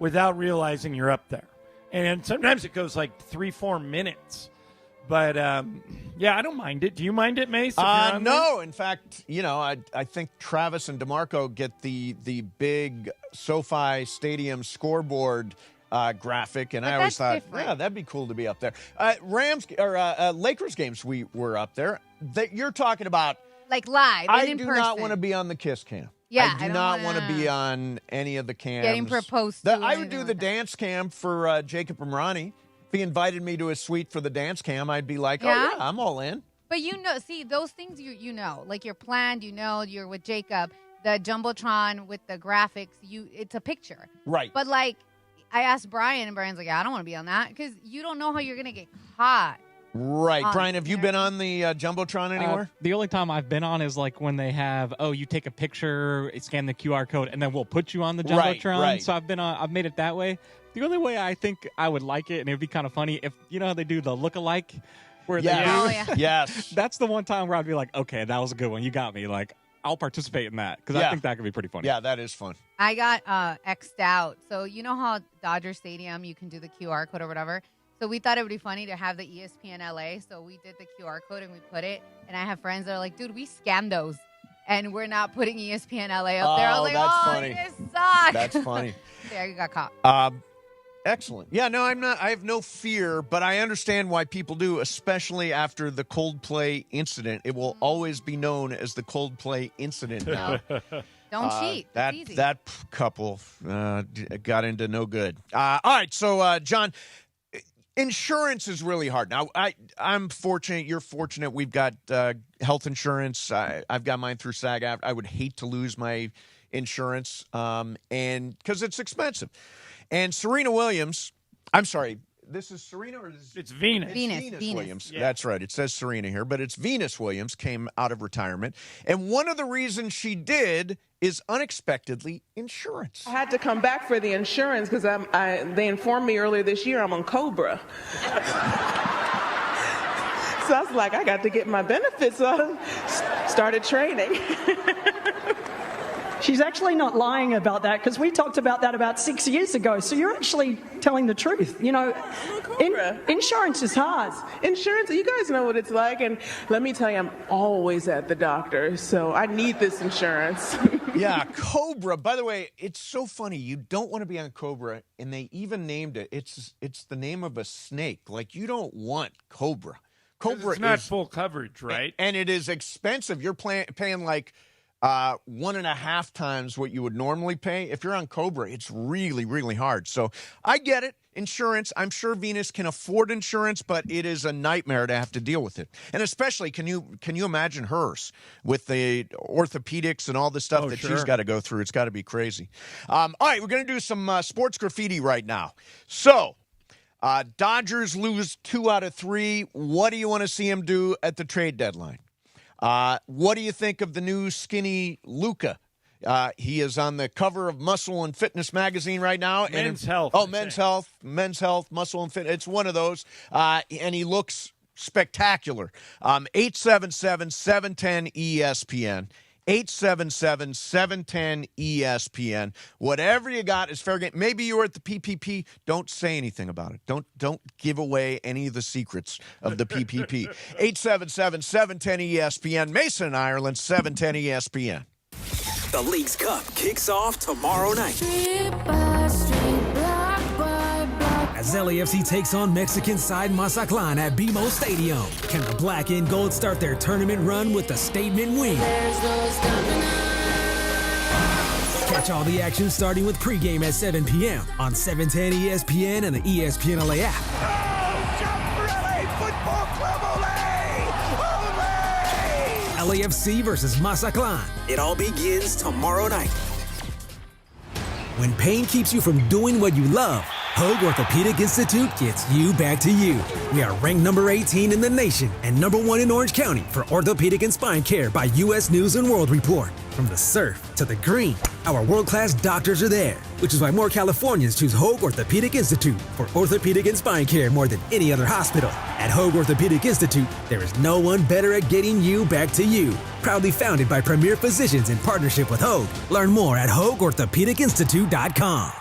without realizing you're up there. And sometimes it goes like 3-4 minutes. But, yeah, I don't mind it. Do you mind it, Mace? No. In fact, I think Travis and DeMarco get the big SoFi Stadium scoreboard graphic, and I always thought, different. Yeah, that'd be cool to be up there. Lakers games, we were up there. You're talking about like live. I in do person. not want to be on the kiss cam. Yeah, I do not want to be on any of the cams. Getting proposed to. I would do the dance cam for Jacob Imrani. If he invited me to his suite for the dance cam, I'd be like, oh, yeah, I'm all in. But see, those things like you're planned, you're with Jacob, the Jumbotron with the graphics, it's a picture. Right. But like, I asked Brian, and Brian's like, yeah, I don't want to be on that because you don't know how you're going to get caught. Right. Brian, have you been on the Jumbotron anywhere? The only time I've been on is like when they have, you take a picture, scan the QR code, and then we'll put you on the Jumbotron. Right. So I've made it that way. The only way I think I would like it, and it would be kind of funny, if you know how they do the look-alike, Yes. That's the one time where I'd be like, okay, that was a good one. You got me. Like, I'll participate in that because I think that could be pretty funny. Yeah, that is fun. I got X'd out. So you know how Dodger Stadium, you can do the QR code or whatever? So we thought it would be funny to have the ESPN LA. So we did the QR code and we put it. And I have friends that are like, dude, we scammed those. And we're not putting ESPN LA up there. I was like, that's funny. This sucks. That's funny. There, you got caught. Excellent. Yeah, no, I'm not. I have no fear, but I understand why people do, especially after the Coldplay incident. It will always be known as the Coldplay incident now. Don't cheat. It's easy. That couple got into no good. All right, so John, insurance is really hard. Now, I'm fortunate. You're fortunate. We've got health insurance. I've got mine through SAG. I would hate to lose my insurance, and because it's expensive. And Serena Williams, I'm sorry, this is Serena or it's Venus? Venus Williams. Yeah. That's right. It says Serena here, but it's Venus Williams came out of retirement. And one of the reasons she did is unexpectedly insurance. I had to come back for the insurance because they informed me earlier this year I'm on Cobra. So I was like, I got to get my benefits on. Started training. She's actually not lying about that because we talked about that about 6 years ago. So you're actually telling the truth. You know, insurance is hard. Insurance, you guys know what it's like. And let me tell you, I'm always at the doctor. So I need this insurance. Yeah, Cobra. By the way, it's so funny. You don't want to be on Cobra. And they even named it. It's the name of a snake. Like, you don't want Cobra. Cobra it's not full coverage, right? And it is expensive. You're paying like 1.5 times what you would normally pay. If you're on Cobra, it's really, really hard. So I get it. Insurance. I'm sure Venus can afford insurance, but it is a nightmare to have to deal with it. And especially, can you imagine hers with the orthopedics and all the stuff that she's got to go through? It's got to be crazy. All right, we're going to do some sports graffiti right now. So Dodgers lose 2 out of 3. What do you want to see them do at the trade deadline? What do you think of the new skinny Luka? He is on the cover of Muscle and Fitness magazine right now. Men's Health. Oh, Men's Health, Muscle and Fitness. It's one of those. And he looks spectacular. 877-710-ESPN. 877-710-ESPN. Whatever you got is fair game. Maybe you were at the PPP. Don't say anything about it. Don't give away any of the secrets of the PPP. 877-710-ESPN. Mason in Ireland, 710-ESPN. The League's Cup kicks off tomorrow night. As LAFC takes on Mexican side Mazatlán at BMO Stadium. Can the black and gold start their tournament run with a statement win? Catch all the action starting with pregame at 7 p.m. on 710 ESPN and the ESPN LA app. LAFC versus Mazatlán. It all begins tomorrow night. When pain keeps you from doing what you love, Hoag Orthopedic Institute gets you back to you. We are ranked number 18 in the nation and number 1 in Orange County for orthopedic and spine care by U.S. News and World Report. From the surf to the green, our world-class doctors are there, which is why more Californians choose Hoag Orthopedic Institute for orthopedic and spine care more than any other hospital. At Hoag Orthopedic Institute, there is no one better at getting you back to you. Proudly founded by premier physicians in partnership with Hoag. Learn more at HoagOrthopedicInstitute.com.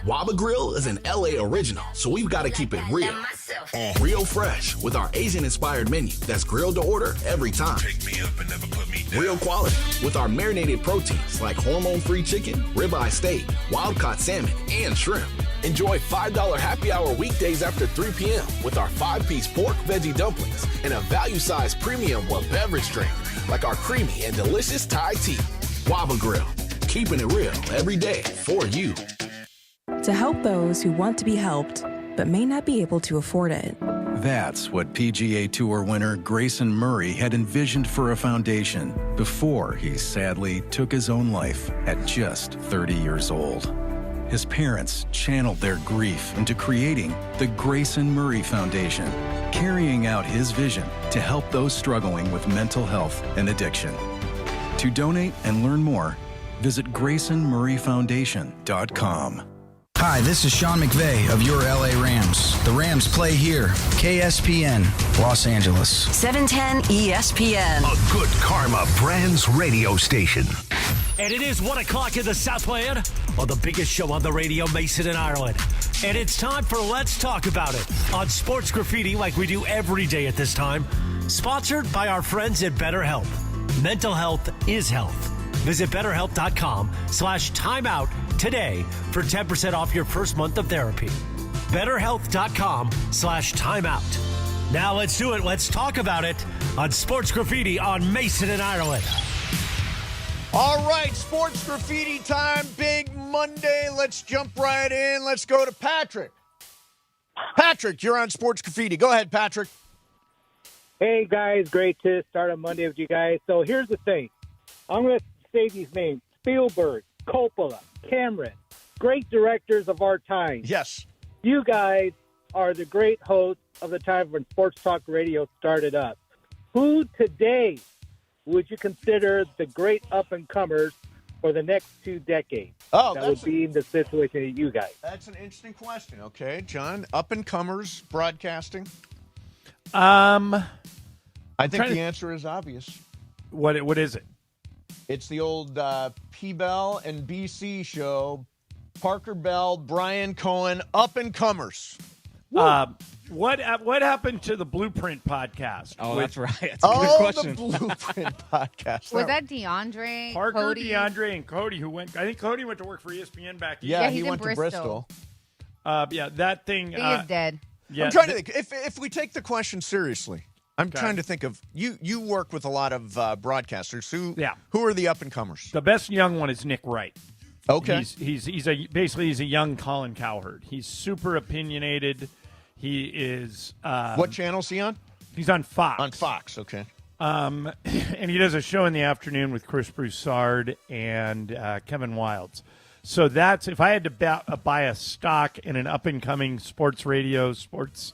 Waba Grill is an LA original, so we've got to keep it real. Real fresh with our Asian-inspired menu that's grilled to order every time. Pick me up and never put me down. Real quality with our marinated proteins like hormone-free chicken, ribeye steak, wild-caught salmon, and shrimp. Enjoy $5 happy hour weekdays after 3 p.m. with our 5-piece pork veggie dumplings and a value-sized premium beverage drink like our creamy and delicious Thai tea. Waba Grill, keeping it real every day for you. To help those who want to be helped, but may not be able to afford it. That's what PGA Tour winner Grayson Murray had envisioned for a foundation before he sadly took his own life at just 30 years old. His parents channeled their grief into creating the Grayson Murray Foundation, carrying out his vision to help those struggling with mental health and addiction. To donate and learn more, visit GraysonMurrayFoundation.com. Hi, this is Sean McVay of your LA Rams. The Rams play here. KSPN, Los Angeles. 710 ESPN. A good karma brands radio station. And it is 1 o'clock in the Southland on the biggest show on the radio, Mason and Ireland. And it's time for Let's Talk About It on Sports Graffiti, like we do every day at this time. Sponsored by our friends at BetterHelp. Mental health is health. Visit BetterHelp.com/timeout today for 10% off your first month of therapy. BetterHelp.com/timeout. Now let's do it. Let's talk about it on Sports Graffiti on Mason and Ireland. All right, Sports Graffiti time. Big Monday. Let's jump right in. Let's go to Patrick. Patrick, you're on Sports Graffiti. Go ahead, Patrick. Hey, guys. Great to start on Monday with you guys. So here's the thing. I'm going to say these names. Spielberg, Coppola, Cameron, great directors of our time. Yes. You guys are the great hosts of the time when Sports Talk Radio started up. Who today would you consider the great up-and-comers for the next 2 decades? Oh, that would be in the situation of you guys. That's an interesting question. Okay, John, up-and-comers broadcasting. I think the answer is obvious. What is it? It's the old P-Bell and BC show. Parker Bell, Brian Cohen, up-and-comers. What happened to the Blueprint podcast? Oh, that's right. That's a good question. The Blueprint podcast. Was that DeAndre, Parker, Cody? DeAndre, and Cody, who went. I think Cody went to work for ESPN back. Yeah, he's he in went to Bristol. Yeah, that thing. He is dead. Yeah, I'm trying to think. If we take the question seriously, I'm trying to think of you. You work with a lot of broadcasters. Who are the up-and-comers? The best young one is Nick Wright. Okay, he's a young Colin Cowherd. He's super opinionated. He is. What channel is he on? He's on Fox. On Fox, okay. And he does a show in the afternoon with Chris Broussard and Kevin Wildes. So that's, if I had to buy a stock in an up-and-coming sports radio, sports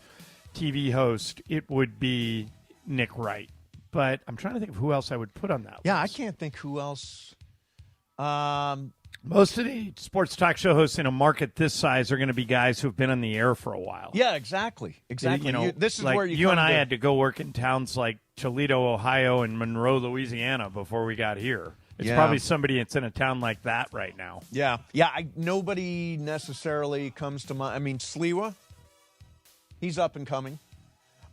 TV host, it would be Nick Wright. But I'm trying to think of who else I would put on that Yeah, list. I can't think who else. Most of the sports talk show hosts in a market this size are going to be guys who've been on the air for a while. Yeah, exactly. You know, this is like where you and I had to go work in towns like Toledo, Ohio, and Monroe, Louisiana before we got here. It's probably somebody that's in a town like that right now. Yeah. Nobody necessarily comes to mind. I mean, Sliwa, he's up and coming.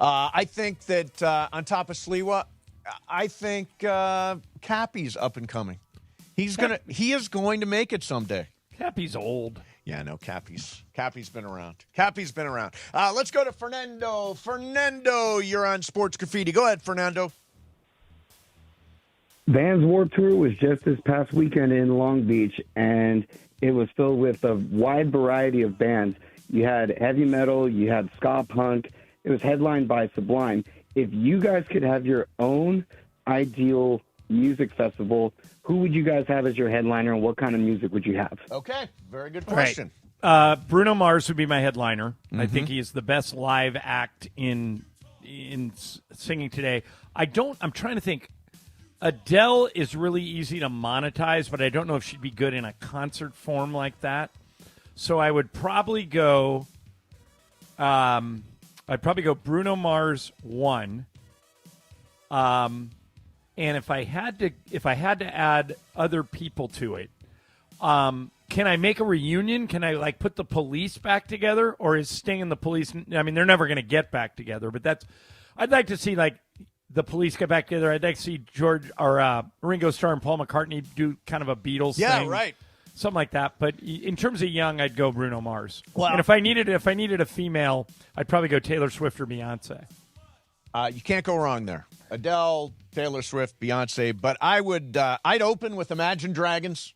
I think that on top of Sliwa, I think Cappy's up and coming. He is going to make it someday. Cappy's old. Yeah, no, Cappy's been around. Let's go to Fernando. Fernando, you're on Sports Graffiti. Go ahead, Fernando. Vans Warped Tour was just this past weekend in Long Beach, and it was filled with a wide variety of bands. You had heavy metal, you had ska punk. It was headlined by Sublime. If you guys could have your own ideal music festival, who would you guys have as your headliner, and what kind of music would you have? Okay, very good question. Right. Bruno Mars would be my headliner. Mm-hmm. I think he is the best live act in singing today. I'm trying to think. Adele is really easy to monetize, but I don't know if she'd be good in a concert form like that. So I would probably go. Bruno Mars 1. And if I had to add other people to it, can I make a reunion? Can I put the Police back together, or is Sting and the Police? I mean, they're never going to get back together, but I'd like to see the Police get back together. I'd like to see Ringo Starr and Paul McCartney do kind of a Beatles thing. Yeah, right. Something like that. But in terms of young, I'd go Bruno Mars. Wow. And if I needed a female, I'd probably go Taylor Swift or Beyonce. You can't go wrong there. Adele, Taylor Swift, Beyonce. But I'd open with Imagine Dragons.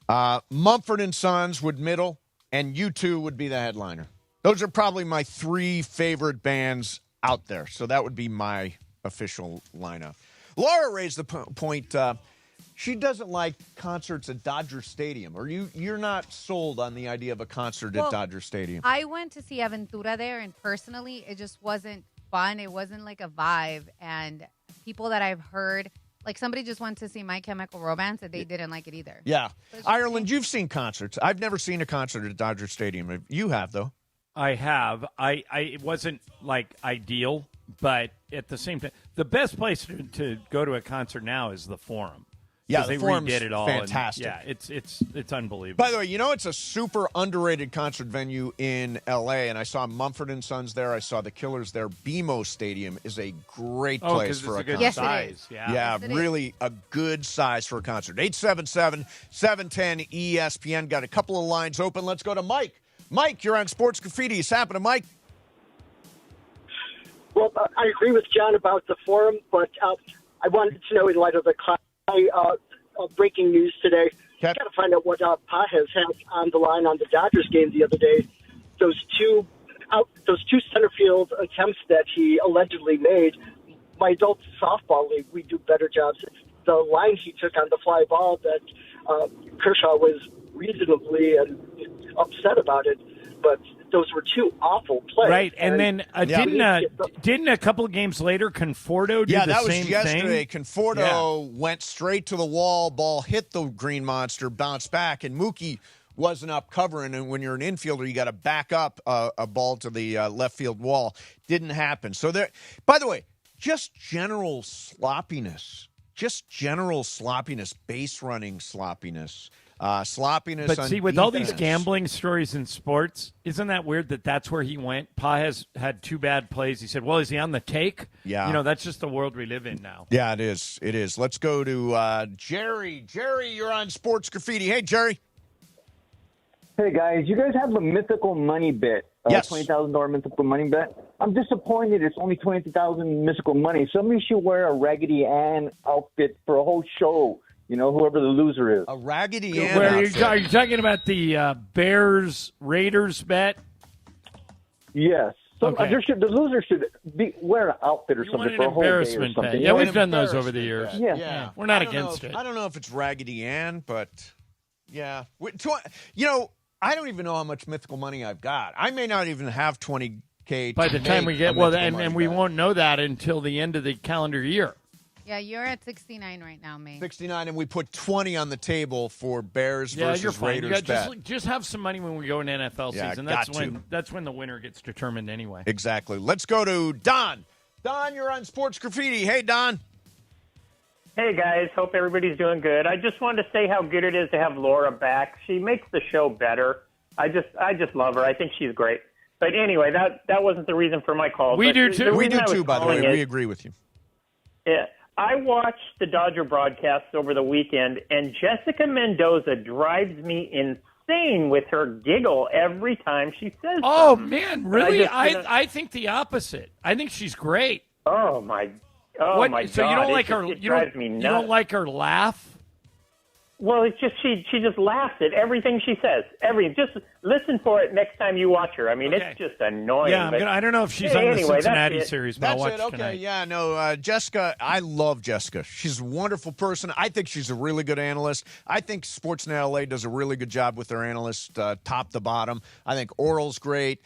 Mumford & Sons would middle, and U2 would be the headliner. Those are probably my 3 favorite bands out there. So that would be my official lineup. Laura raised the point. She doesn't like concerts at Dodger Stadium. Or you're not sold on the idea of a concert at Dodger Stadium. I went to see Aventura there, and personally, it just wasn't fun. It wasn't like a vibe. And people that I've heard Like somebody just went to see My Chemical Romance and they didn't like it either. Yeah. Ireland, you've seen concerts. I've never seen a concert at Dodger Stadium. You have, though. I have. It wasn't like ideal, but at the same time, the best place to go to a concert now is the Forum. Yeah, they the Forum's redid it all. fantastic. It's unbelievable. By the way, it's a super underrated concert venue in L.A., and I saw Mumford & Sons there. I saw the Killers there. BMO Stadium is a great place for a concert. Yes, it is. Yeah, Yes, it really a good size for a concert. 877-710-ESPN. Got a couple of lines open. Let's go to Mike. Mike, you're on Sports Graffiti. What's happening, Mike? Well, I agree with John about the Forum, but I wanted to know in light of the breaking news today, got to find out what Pages has on the line on the Dodgers game the other day. Those two center field attempts that he allegedly made. My adult softball league, we do better jobs. The line he took on the fly ball that Kershaw was reasonably upset about it, but those were two awful plays. Right, and then didn't a couple of games later Conforto do the same thing? Yeah, that was yesterday. Conforto went straight to the wall, ball hit the green monster, bounced back, and Mookie wasn't up covering, and when you're an infielder, you got to back up a ball to the left field wall. Didn't happen. So there. By the way, just general sloppiness, base running sloppiness. Sloppiness. But see, with all these gambling stories in sports, isn't that weird that that's where he went? Pages had two bad plays. He said, well, is he on the take? Yeah. That's just the world we live in now. Yeah, it is. It is. Let's go to Jerry. Jerry, you're on Sports Graffiti. Hey, Jerry. Hey, guys. You guys have a mythical money bet. Yes. $20,000 mythical money bet. I'm disappointed it's only $20,000 mythical money. Somebody should wear a Raggedy Ann outfit for a whole show. Whoever the loser is. A Raggedy Ann Are you talking about the Bears-Raiders bet? Yes. Okay. The loser should wear an outfit or something for a whole day or something. Bet. Yeah, we've done those over the years. Yeah. We're not against it. I don't know if it's Raggedy Ann, but yeah. I don't even know how much mythical money I've got. I may not even have $20K. By the time we get and we won't know that until the end of the calendar year. Yeah, you're at 69 right now, May. 69, and we put 20 on the table for Bears versus you're fine. Raiders bet. Just have some money when we go in NFL season. That's when the winner gets determined anyway. Exactly. Let's go to Don. Don, you're on Sports Graffiti. Hey, Don. Hey, guys. Hope everybody's doing good. I just wanted to say how good it is to have Laura back. She makes the show better. I just love her. I think she's great. But anyway, that wasn't the reason for my call. We do too. We do too, by the way. We agree with you. Yeah. I watched the Dodger broadcasts over the weekend, and Jessica Mendoza drives me insane with her giggle every time she says Oh, something. man, really? I think the opposite. I think she's great. Oh, my God. So you don't like her? It drives me nuts. You don't like her laugh? Well, it's just she just laughs at everything she says. Just listen for it next time you watch her. I mean, it's just annoying. Yeah, I don't know if she's on the Cincinnati series, but I'll watch it. Okay, tonight. yeah, no, Jessica, I love Jessica. She's a wonderful person. I think she's a really good analyst. I think Sportsnet LA does a really good job with their analysts, top to bottom. I think Oral's great.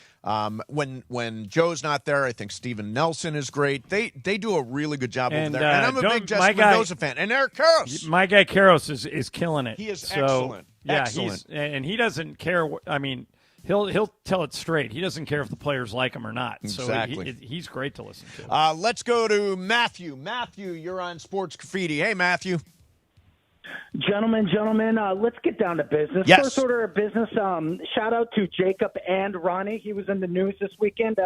When Joe's not there, I think Steven Nelson is great. They do a really good job over there. And I'm a big Jessica Mendoza fan. And Eric Karros. My guy Karros is killing it. He is excellent. Yeah, excellent. And he doesn't care. I mean, he'll tell it straight. He doesn't care if the players like him or not. Exactly. So he's great to listen to. Let's go to Matthew. Matthew, you're on Sports Graffiti. Hey, Matthew. Gentlemen, let's get down to business. Yes. First order of business, shout out to Jacob and Ronnie. He was in the news this weekend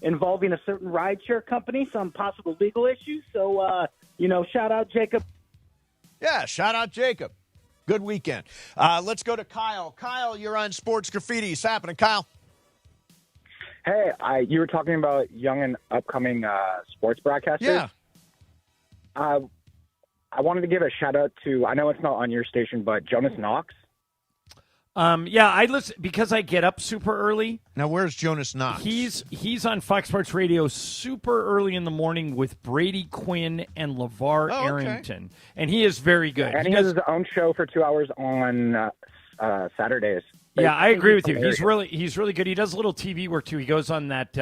involving a certain rideshare company, some possible legal issues. So, shout out Jacob. Yeah, shout out Jacob. Good weekend. Let's go to Kyle. Kyle, you're on Sports Graffiti. What's happening, Kyle? Hey, you were talking about young and upcoming sports broadcasters. Yeah. I wanted to give a shout out to, I know it's not on your station, but Jonas Knox. I listen because I get up super early. Now, where's Jonas Knox? He's on Fox Sports Radio super early in the morning with Brady Quinn and LeVar Arrington, and he is very good. And he has his own show for 2 hours on Saturdays. Yeah, I agree with you. He's really good. He does a little TV work too. He goes on that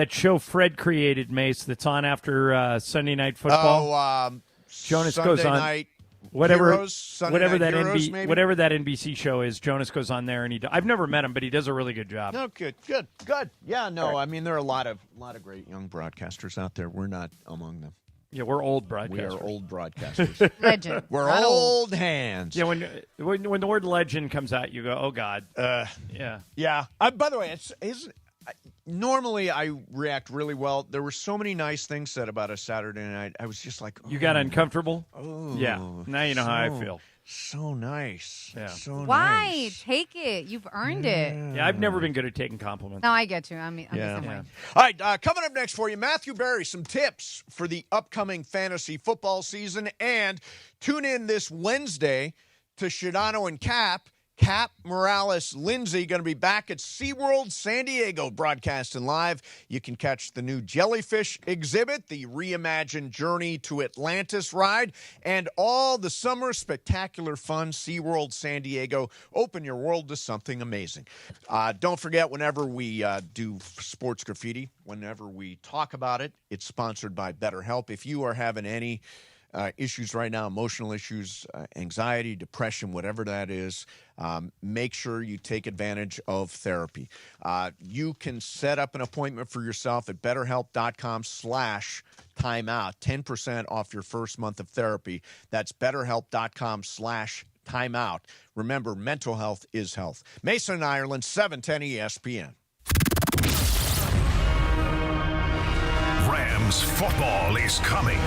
show Fred created, Mace, that's on after Sunday Night Football. Jonas Sunday goes on night. whatever Heroes, Sunday whatever Night that Heroes, maybe? whatever that NBC show is. Jonas goes on there and I've never met him, but he does a really good job. No, good. Yeah, no, I mean there are a lot of great young broadcasters out there. We're not among them. Yeah, we're old broadcasters. We are old broadcasters. Legend. We're old hands. Yeah, when the word legend comes out, you go, oh God. Yeah. Yeah. By the way, normally I react really well. There were so many nice things said about us Saturday night. I was just like, You got uncomfortable? Oh. Yeah. Now you know how I feel. So nice. Yeah. So Why? nice. Take it. You've earned it. Yeah, I've never been good at taking compliments. No, I get you. I'm the same way. All right, coming up next for you, Matthew Berry, some tips for the upcoming fantasy football season. And tune in this Wednesday to Shadano and Cap. Cap, Morales, Lindsay going to be back at SeaWorld San Diego broadcasting live. You can catch the new jellyfish exhibit, the reimagined Journey to Atlantis ride, and all the summer spectacular fun. SeaWorld San Diego. Open your world to something amazing. Don't forget, whenever we do sports graffiti, whenever we talk about it, it's sponsored by BetterHelp. If you are having any issues right now, emotional issues, anxiety, depression, whatever that is, make sure you take advantage of therapy. You can set up an appointment for yourself at BetterHelp.com/timeout. 10% off your first month of therapy. That's BetterHelp.com/timeout. Remember, mental health is health. Mason, Ireland, 710 ESPN. Rams football is coming.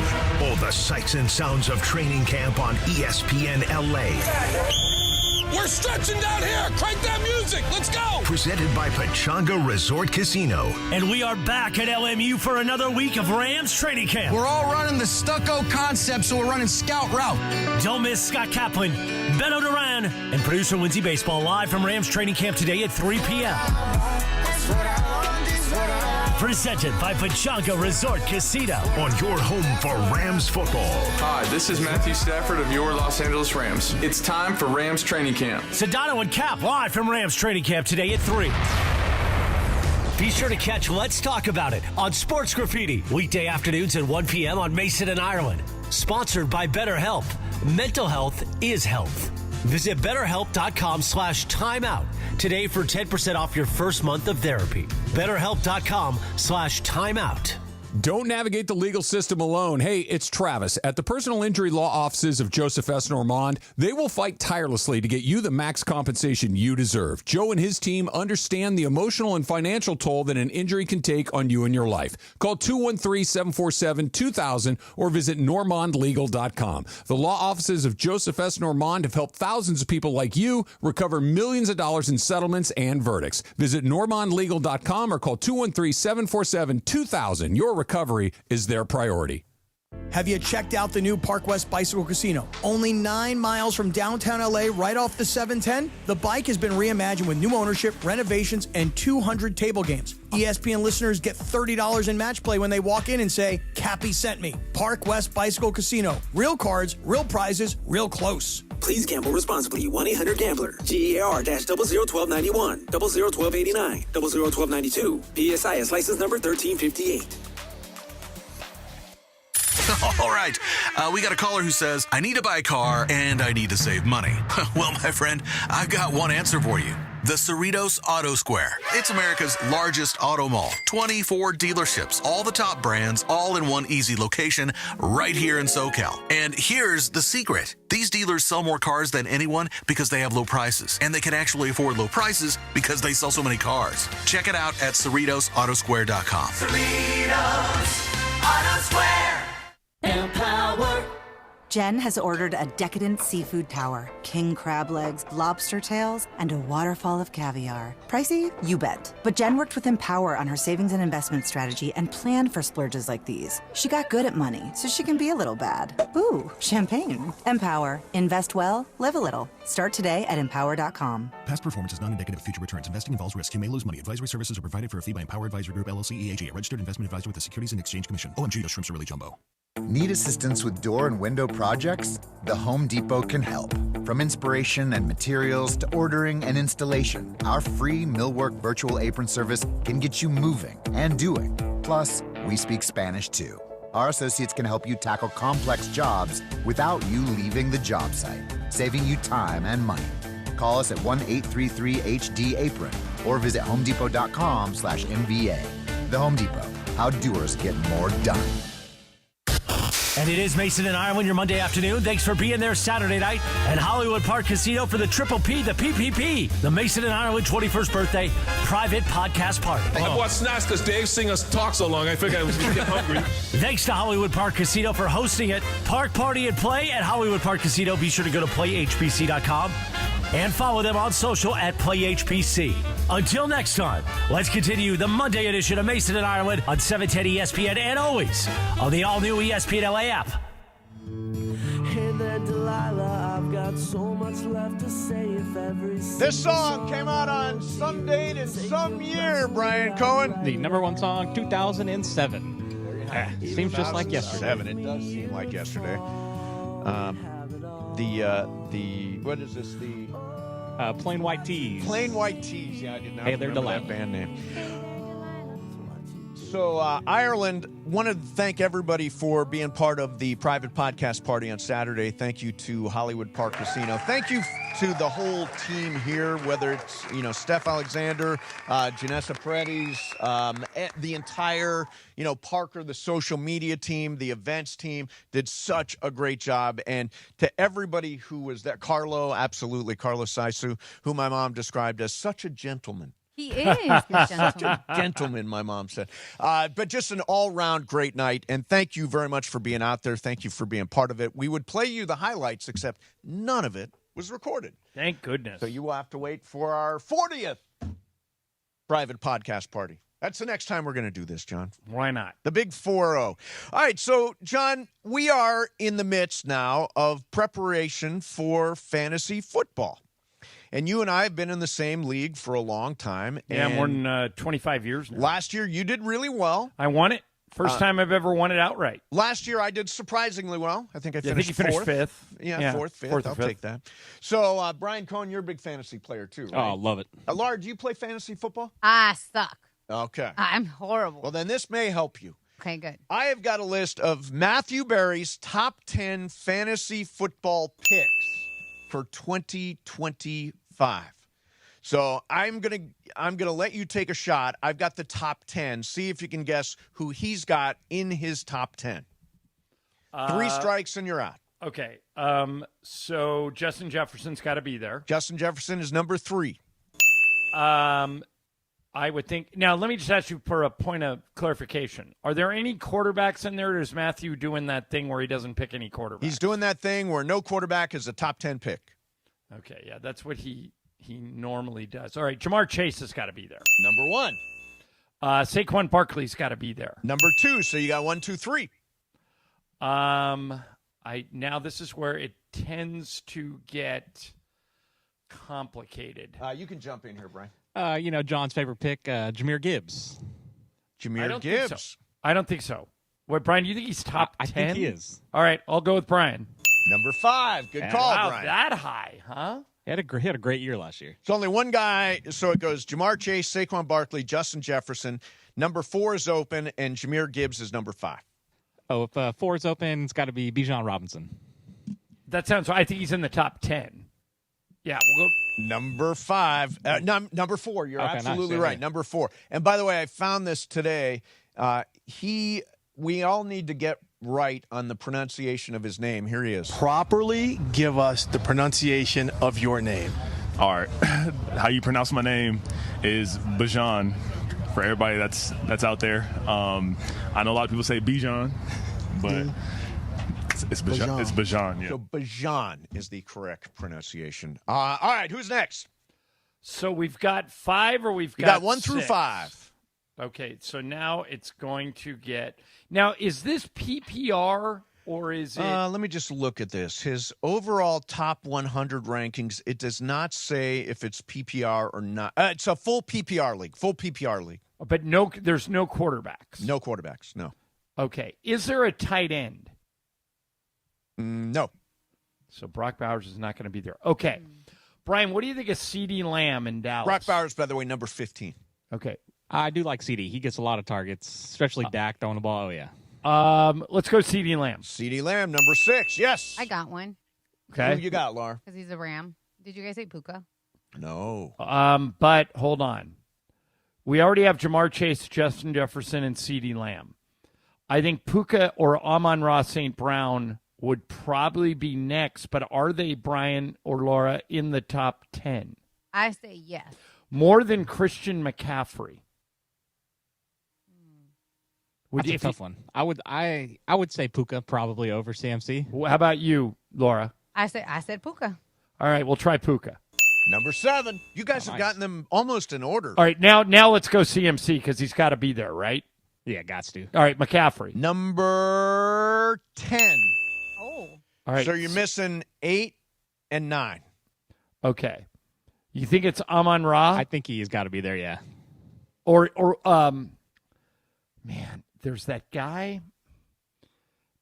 All the sights and sounds of training camp on ESPN LA. We're stretching down here. Crank that music. Let's go. Presented by Pechanga Resort Casino. And we are back at LMU for another week of Rams training camp. We're all running the stucco concept, so we're running scout route. Don't miss Scott Kaplan, Beto Duran, and producer Lindsay Baseball live from Rams training camp today at 3 p.m. Presented by Pechanga Resort Casino. On your home for Rams football. Hi, this is Matthew Stafford of your Los Angeles Rams. It's time for Rams training camp. Sedano and Cap live from Rams training camp today at 3. Be sure to catch Let's Talk About It on Sports Graffiti. Weekday afternoons at 1 p.m. on Mason and Ireland. Sponsored by BetterHelp. Mental health is health. Visit BetterHelp.com/timeout today for 10% off your first month of therapy. BetterHelp.com/timeout. Don't navigate the legal system alone. Hey, it's Travis. At the personal injury law offices of Joseph S. Normand, they will fight tirelessly to get you the max compensation you deserve. Joe and his team understand the emotional and financial toll that an injury can take on you and your life. Call 213-747-2000 or visit normandlegal.com. The law offices of Joseph S. Normand have helped thousands of people like you recover millions of dollars in settlements and verdicts. Visit normandlegal.com or call 213-747-2000. Your recovery is their priority. Have you checked out the new Park West Bicycle Casino? Only 9 miles from downtown LA, right off the 710. The bike has been reimagined with new ownership, renovations, and 200 table games. ESPN listeners get $30 in match play when they walk in and say, Cappy sent me. Park West Bicycle Casino. Real cards, real prizes, real close. Please gamble responsibly. 1-800-GAMBLER. GER-0021291, 001289, 001292. PSIS license number 1358. All right, we got a caller who says, I need to buy a car and I need to save money. Well, my friend, I've got one answer for you. The Cerritos Auto Square. It's America's largest auto mall. 24 dealerships, all the top brands, all in one easy location right here in SoCal. And here's the secret. These dealers sell more cars than anyone because they have low prices. And they can actually afford low prices because they sell so many cars. Check it out at CerritosAutosquare.com. Cerritos Auto Square. Empower. Jen has ordered a decadent seafood tower, king crab legs, lobster tails, and a waterfall of caviar. Pricey? You bet. But Jen worked with Empower on her savings and investment strategy and planned for splurges like these. She got good at money, so she can be a little bad. Ooh, champagne. Empower. Invest well, live a little. Start today at empower.com. Past performance is not indicative of future returns. Investing involves risk. You may lose money. Advisory services are provided for a fee by Empower Advisory Group, LLC, EAG, a registered investment advisor with the Securities and Exchange Commission. OMG, those shrimps are really jumbo. Need assistance with door and window projects? The Home Depot can help. From inspiration and materials to ordering and installation, our free Millwork virtual apron service can get you moving and doing. Plus, we speak Spanish too. Our associates can help you tackle complex jobs without you leaving the job site, saving you time and money. Call us at 1-833-HD-APRON or visit homedepot.com/MBA. The Home Depot, how doers get more done. And it is Mason and Ireland, your Monday afternoon. Thanks for being there Saturday night at Hollywood Park Casino for the Triple P, the PPP, the Mason and Ireland 21st birthday private podcast party. I bought snacks because Dave sing us talk so long. I figured I was going to get hungry. Thanks to Hollywood Park Casino for hosting it. Park Party and Play at Hollywood Park Casino. Be sure to go to playhpc.com and follow them on social at PlayHPC. Until next time, let's continue the Monday edition of Mason and Ireland on 710 ESPN and always on the all-new ESPN LA app. Hey there, Delilah, I've got so much left to say if every This song came out on some date in some year, Brian Cohen. The number one song, 2007. Seems just like yesterday. It does seem like yesterday. What is this? The Plain White Tees. Plain White Tees. Yeah, I did not they're remember that band name. So, Ireland, wanted to thank everybody for being part of the private podcast party on Saturday. Thank you to Hollywood Park Casino. Thank you to the whole team here, whether it's, Steph Alexander, Janessa Paredes, the entire, Parker, the social media team, the events team did such a great job. And to everybody who was there, Carlos Saisu, who my mom described as such a gentleman. He is such a gentleman, my mom said. But just an all-round great night, and thank you very much for being out there. Thank you for being part of it. We would play you the highlights, except none of it was recorded. Thank goodness. So you will have to wait for our 40th private podcast party. That's the next time we're going to do this, John. Why not? The big 4-0. All right, so, John, we are in the midst now of preparation for fantasy football. And you and I have been in the same league for a long time. Yeah, more than 25 years now. Last year, you did really well. I won it. First time I've ever won it outright. Last year, I did surprisingly well. I think I finished fourth. Fifth. Yeah, fourth, fifth. I'll take that. So, Brian Cohen, you're a big fantasy player, too, right? Oh, love it. Laura, do you play fantasy football? I suck. Okay. I'm horrible. Well, then this may help you. Okay, good. I have got a list of Matthew Berry's top 10 fantasy football picks for 2025. So I'm gonna let you take a shot. I've got the top 10. See if you can guess who he's got in his top 10. 3 strikes and you're out. Okay. So Justin Jefferson's got to be there. Justin Jefferson is number 3. I would think. Now, let me just ask you for a point of clarification. Are there any quarterbacks in there, or is Matthew doing that thing where he doesn't pick any quarterbacks? He's doing that thing where no quarterback is a top 10 pick. Okay, yeah, that's what he normally does. All right, Jamar Chase has got to be there. Number 1. Saquon Barkley's got to be there. Number 2. So you got 1, 2, 3. Now this is where it tends to get complicated. You can jump in here, Brian. John's favorite pick, Jahmyr Gibbs. Jahmyr Gibbs. I don't think so. What, Brian, do you think he's top 10? I think he is. All right, I'll go with Brian. Number 5. Good call, wow, Brian. That high, huh? He had a great year last year. It's only one guy, so it goes Jamar Chase, Saquon Barkley, Justin Jefferson. Number 4 is open, and Jahmyr Gibbs is number 5. Oh, if 4 is open, it's got to be Bijan Robinson. That sounds right. I think he's in the top 10. Yeah, we'll go. Number 5. Number 4. You're absolutely nice. right. Yeah. Number 4. And by the way, I found this today. We all need to get right on the pronunciation of his name. Here he is. Properly give us the pronunciation of your name. All right. How you pronounce my name is Bijan. For everybody that's out there, I know a lot of people say Bijan, but it's Bijan. It's Bijan. Yeah. So Bijan is the correct pronunciation. All right, who's next? So we've got 5, or we've got 1 through 5. Okay, so now it's going to get. Now, is this PPR or is it? Let me just look at this. His overall top 100 rankings. It does not say if it's PPR or not. It's a full PPR league. But there's no quarterbacks. No quarterbacks. No. Okay. Is there a tight end? No. So Brock Bowers is not going to be there. Okay. Brian, what do you think of CeeDee Lamb in Dallas? Brock Bowers, by the way, number 15. Okay. I do like CD. He gets a lot of targets, especially Dak throwing the ball. Oh, yeah. Let's go CeeDee Lamb. CeeDee Lamb, number 6. Yes. I got one. Okay. Who you got, Laura? Because he's a Ram. Did you guys say Puka? No. But hold on. We already have Jamar Chase, Justin Jefferson, and CeeDee Lamb. I think Puka or Amon-Ra St. Brown would probably be next, but are they, Brian or Laura, in the top 10? I say yes. More than Christian McCaffrey. That's a tough one. I would say Puka probably over CMC. How about you, Laura? I said Puka. All right, we'll try Puka. Number 7. You guys have gotten them almost in order. All right, now let's go CMC because he's got to be there, right? Yeah, gots to. All right, McCaffrey. Number 10. Oh. All right. So you're missing 8 and 9. Okay. You think it's Amon-Ra? I think he's got to be there, yeah. Or man, there's that guy,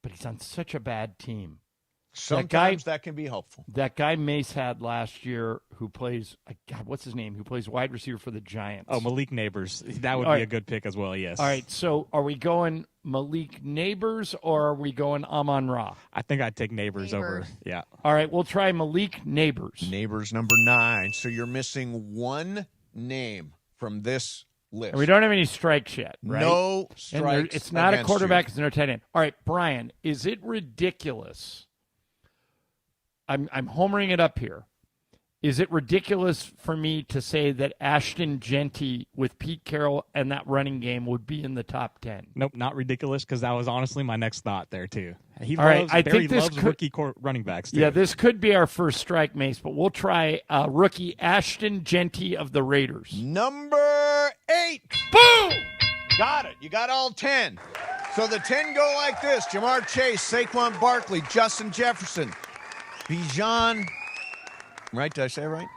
but he's on such a bad team. Sometimes that can be helpful. That guy Mace had last year who plays, God, what's his name? Who plays wide receiver for the Giants. Oh, Malik Neighbors. That would be a good pick as well, yes. All right, so are we going Malik Neighbors or are we going Amon-Ra? I think I'd take Neighbors over. Yeah. All right, we'll try Malik Neighbors. Neighbors, number 9. So you're missing one name from this list. And we don't have any strikes yet, right? No strikes. It's not a against quarterback. you. It's no tight end. All right, Brian, is it ridiculous? I'm homering it up here. Is it ridiculous for me to say that Ashton Genty with Pete Carroll and that running game would be in the top 10? Nope, not ridiculous because that was honestly my next thought there too. Barry Loves rookie running backs too. Yeah, this could be our first strike, Mace, but we'll try rookie Ashton Genty of the Raiders. Number 8. Boom! Got it. You got all 10. So the 10 go like this. Jamar Chase, Saquon Barkley, Justin Jefferson, Bijan, right? Did I say it right?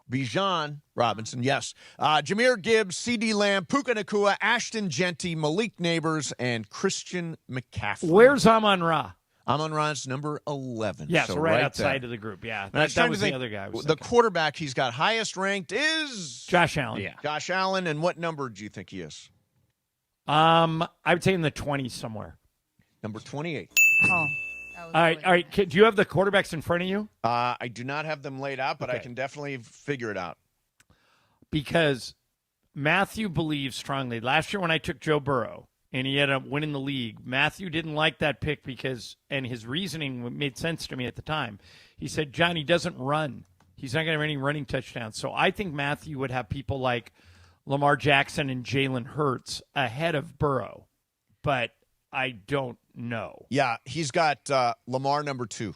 Bijan Robinson, yes. Jahmyr Gibbs, CeeDee Lamb, Puka Nacua, Ashton Genty, Malik Neighbors, and Christian McCaffrey. Where's Amon-Ra? Amon-Ra's number 11. Yeah, so right outside there. of the group, yeah. That was the other guy. The quarterback he's got highest ranked is Josh Allen. Yeah. Josh Allen, and what number do you think he is? I would say in the 20s somewhere. Number 28. Oh. All right. Do you have the quarterbacks in front of you? I do not have them laid out, but Okay. I can definitely figure it out. Because Matthew believes strongly. Last year when I took Joe Burrow and he ended up winning the league, Matthew didn't like that pick and his reasoning made sense to me at the time. He said, Johnny doesn't run. He's not going to have any running touchdowns. So I think Matthew would have people like Lamar Jackson and Jalen Hurts ahead of Burrow. But I don't know. Yeah, he's got Lamar number 2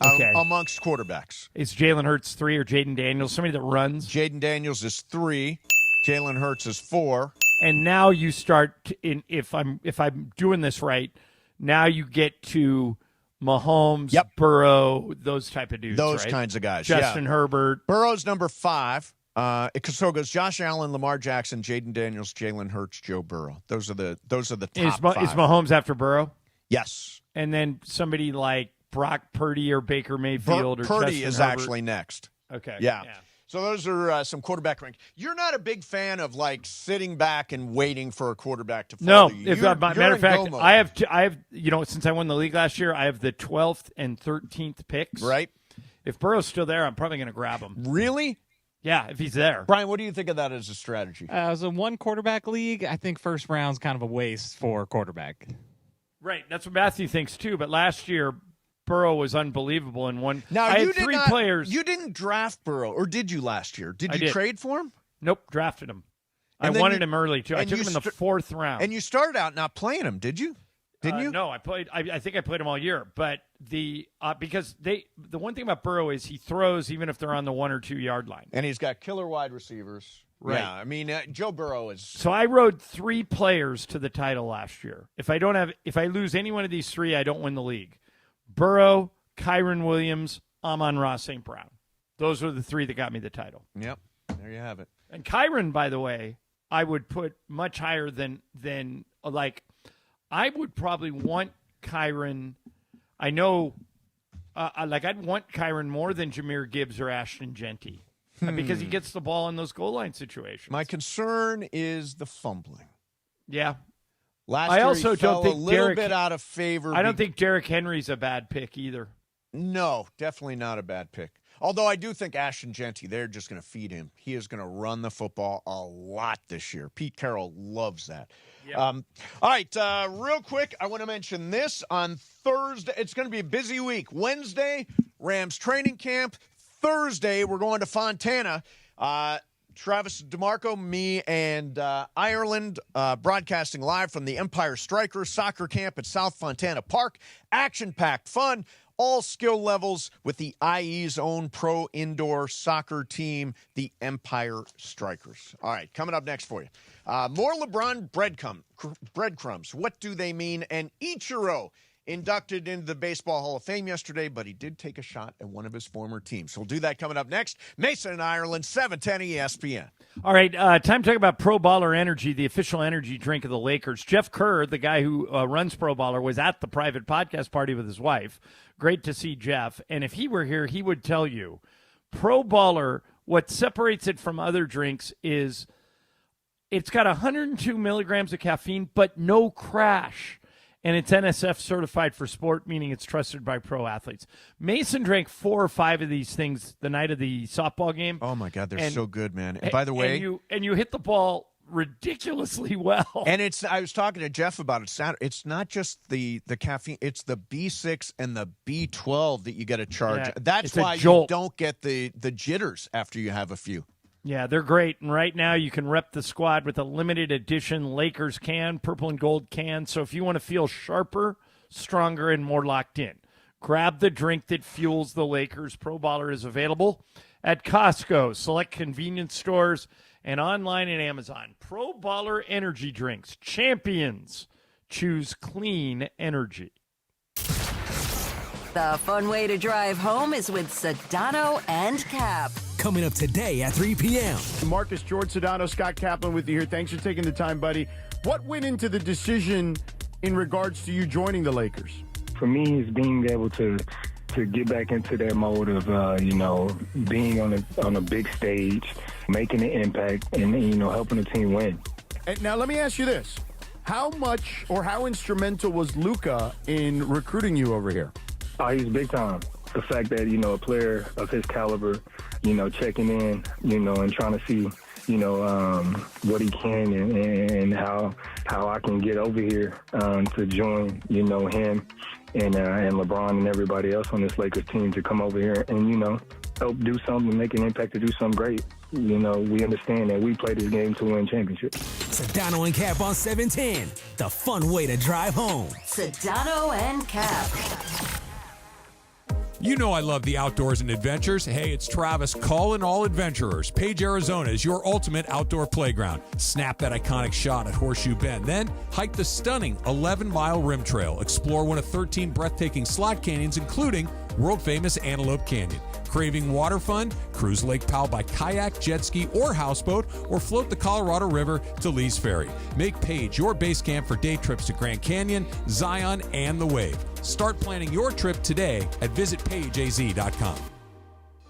Okay. amongst quarterbacks. Is Jalen Hurts 3 or Jaden Daniels somebody that runs? Jaden Daniels is 3. Jalen Hurts is 4. And now you start if I'm doing this right, now you get to Mahomes, Burrow, those type of dudes. Those right? kinds of guys. Justin Herbert. Burrow's number 5. So it goes Josh Allen, Lamar Jackson, Jaden Daniels, Jalen Hurts, Joe Burrow. Those are the top 5. Is Mahomes after Burrow? Yes. And then somebody like Brock Purdy or Baker Mayfield or Purdy Justin is Herbert. actually next. Okay. Yeah. So those are some quarterback rankings. You're not a big fan of like sitting back and waiting for a quarterback to follow No, you. matter of fact, I have since I won the league last year, I have the 12th and 13th picks. Right. If Burrow's still there, I'm probably going to grab him. Really? Yeah, if he's there. Brian, what do you think of that as a strategy? As a one quarterback league, I think first round's kind of a waste for quarterback. Right, that's what Matthew thinks too. But last year, Burrow was unbelievable in one. Now, I had 3 players. You didn't draft Burrow, or did you last year? Did I you did. trade for him? Nope, drafted him. And I then wanted him early too. I took him in the 4th round. And you started out not playing him, did you? Didn't you? No, I played. I think I played him all year. But because the one thing about Burrow is he throws even if they're on the 1 or 2 yard line, and he's got killer wide receivers. Right. Yeah, I mean Joe Burrow is. So I rode 3 players to the title last year. If I lose any one of these 3, I don't win the league. Burrow, Kyron Williams, Amon-Ra St. Brown. Those were the 3 that got me the title. Yep. There you have it. And Kyron, by the way, I would put much higher than like I would probably want Kyron. I know, I'd want Kyron more than Jahmyr Gibbs or Ashton Genty because he gets the ball in those goal line situations. My concern is the fumbling. Yeah. Last I year also he fell don't think a little Derrick, bit out of favor. I don't think Derrick Henry's a bad pick either. No, definitely not a bad pick. Although I do think Ashton Genty, they're just going to feed him. He is going to run the football a lot this year. Pete Carroll loves that. Yep. All right, real quick, I want to mention this on Thursday. It's going to be a busy week. Wednesday, Rams training camp. Thursday, we're going to Fontana. Travis DeMarco, me, and Ireland broadcasting live from the Empire Strikers soccer camp at South Fontana Park. Action-packed fun. All skill levels with the IE's own pro indoor soccer team, the Empire Strikers. All right, coming up next for you. More LeBron breadcrumbs. What do they mean? And Ichiro inducted into the Baseball Hall of Fame yesterday, but he did take a shot at one of his former teams. So we'll do that coming up next. Mason and Ireland, 710 ESPN. All right, time to talk about Pro Baller Energy, the official energy drink of the Lakers. Jeff Kerr, the guy who runs Pro Baller, was at the private podcast party with his wife. Great to see Jeff. And if he were here, he would tell you, Pro Baller, what separates it from other drinks is it's got 102 milligrams of caffeine, but no crash. And it's NSF certified for sport, meaning it's trusted by pro athletes. Mason drank 4 or 5 of these things the night of the softball game. Oh, my God, they're so good, man. And by the way... And you hit the ball ridiculously well. And I was talking to Jeff about it Saturday. It's not just the caffeine. It's the B6 and the B12 that you get a charge. Yeah, that's why you don't get the jitters after you have a few. Yeah, they're great. And right now you can rep the squad with a limited edition Lakers can, purple and gold can. So if you want to feel sharper, stronger, and more locked in, grab the drink that fuels the Lakers. Pro Baller is available at Costco, select convenience stores, and online at Amazon. Pro Baller energy drinks. Champions choose clean energy. The fun way to drive home is with Sedano and Cap. Coming up today at 3 p.m. Marcus, George Sedano, Scott Kaplan with you here. Thanks for taking the time, buddy. What went into the decision in regards to you joining the Lakers? For me, it's being able to get back into that mode of, being on a big stage, making an impact, and, helping the team win. And now, let me ask you this. How much or how instrumental was Luka in recruiting you over here? Oh, he's big time. The fact that, a player of his caliber, checking in, and trying to see, what he can and how I can get over here to join, him and LeBron and everybody else on this Lakers team to come over here and, help do something, make an impact, to do something great. We understand that we play this game to win championships. Sedano and Cap on 710, the fun way to drive home. Sedano and Cap. You know I love the outdoors and adventures. Hey, it's Travis calling all adventurers. Page, Arizona is your ultimate outdoor playground. Snap that iconic shot at Horseshoe Bend. Then hike the stunning 11-mile rim trail. Explore one of 13 breathtaking slot canyons, including world-famous Antelope Canyon. Craving water fun? Cruise Lake Powell by kayak, jet ski, or houseboat, or float the Colorado River to Lee's Ferry. Make Page your base camp for day trips to Grand Canyon, Zion, and the Wave. Start planning your trip today at visitpageaz.com.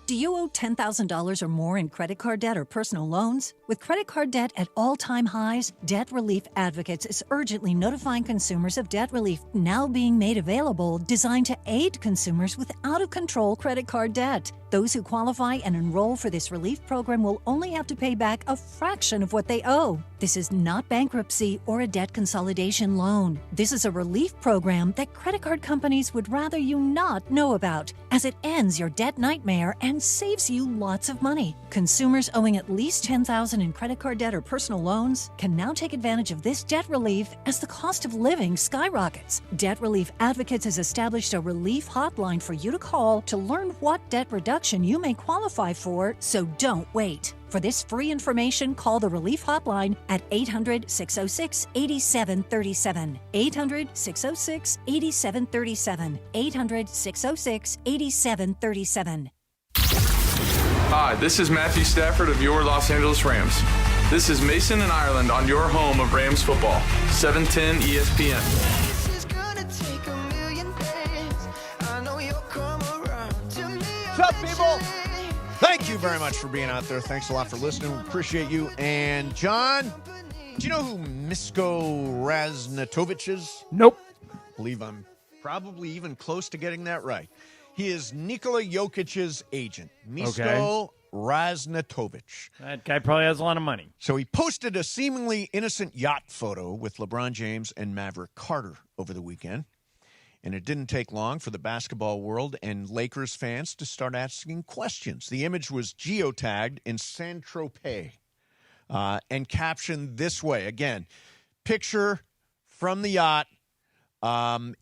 Do you owe $10,000 or more in credit card debt or personal loans? With credit card debt at all-time highs, Debt Relief Advocates is urgently notifying consumers of debt relief now being made available, designed to aid consumers with out-of-control credit card debt. Those who qualify and enroll for this relief program will only have to pay back a fraction of what they owe. This is not bankruptcy or a debt consolidation loan. This is a relief program that credit card companies would rather you not know about, as it ends your debt nightmare and saves you lots of money. Consumers owing at least $10,000 in credit card debt or personal loans can now take advantage of this debt relief as the cost of living skyrockets. Debt Relief Advocates has established a relief hotline for you to call to learn what debt reduction you may qualify for, so don't wait. For this free information, call the Relief Hotline at 800-606-8737. 800-606-8737. 800-606-8737. Hi, this is Matthew Stafford of your Los Angeles Rams. This is Mason and Ireland on your home of Rams football, 710 ESPN. What's up, people? Thank you very much for being out there. Thanks a lot for listening. We appreciate you. And John, Do you know who Misko Raznatovic is? Nope. I believe I'm probably even close to getting that right. He is Nikola Jokic's agent, Misko Raznatovic. That guy probably has a lot of money. So he posted a seemingly innocent yacht photo with LeBron James and Maverick Carter over the weekend. And it didn't take long for the basketball world and Lakers fans to start asking questions. The image was geotagged in Saint-Tropez and captioned this way. Again, picture from the yacht.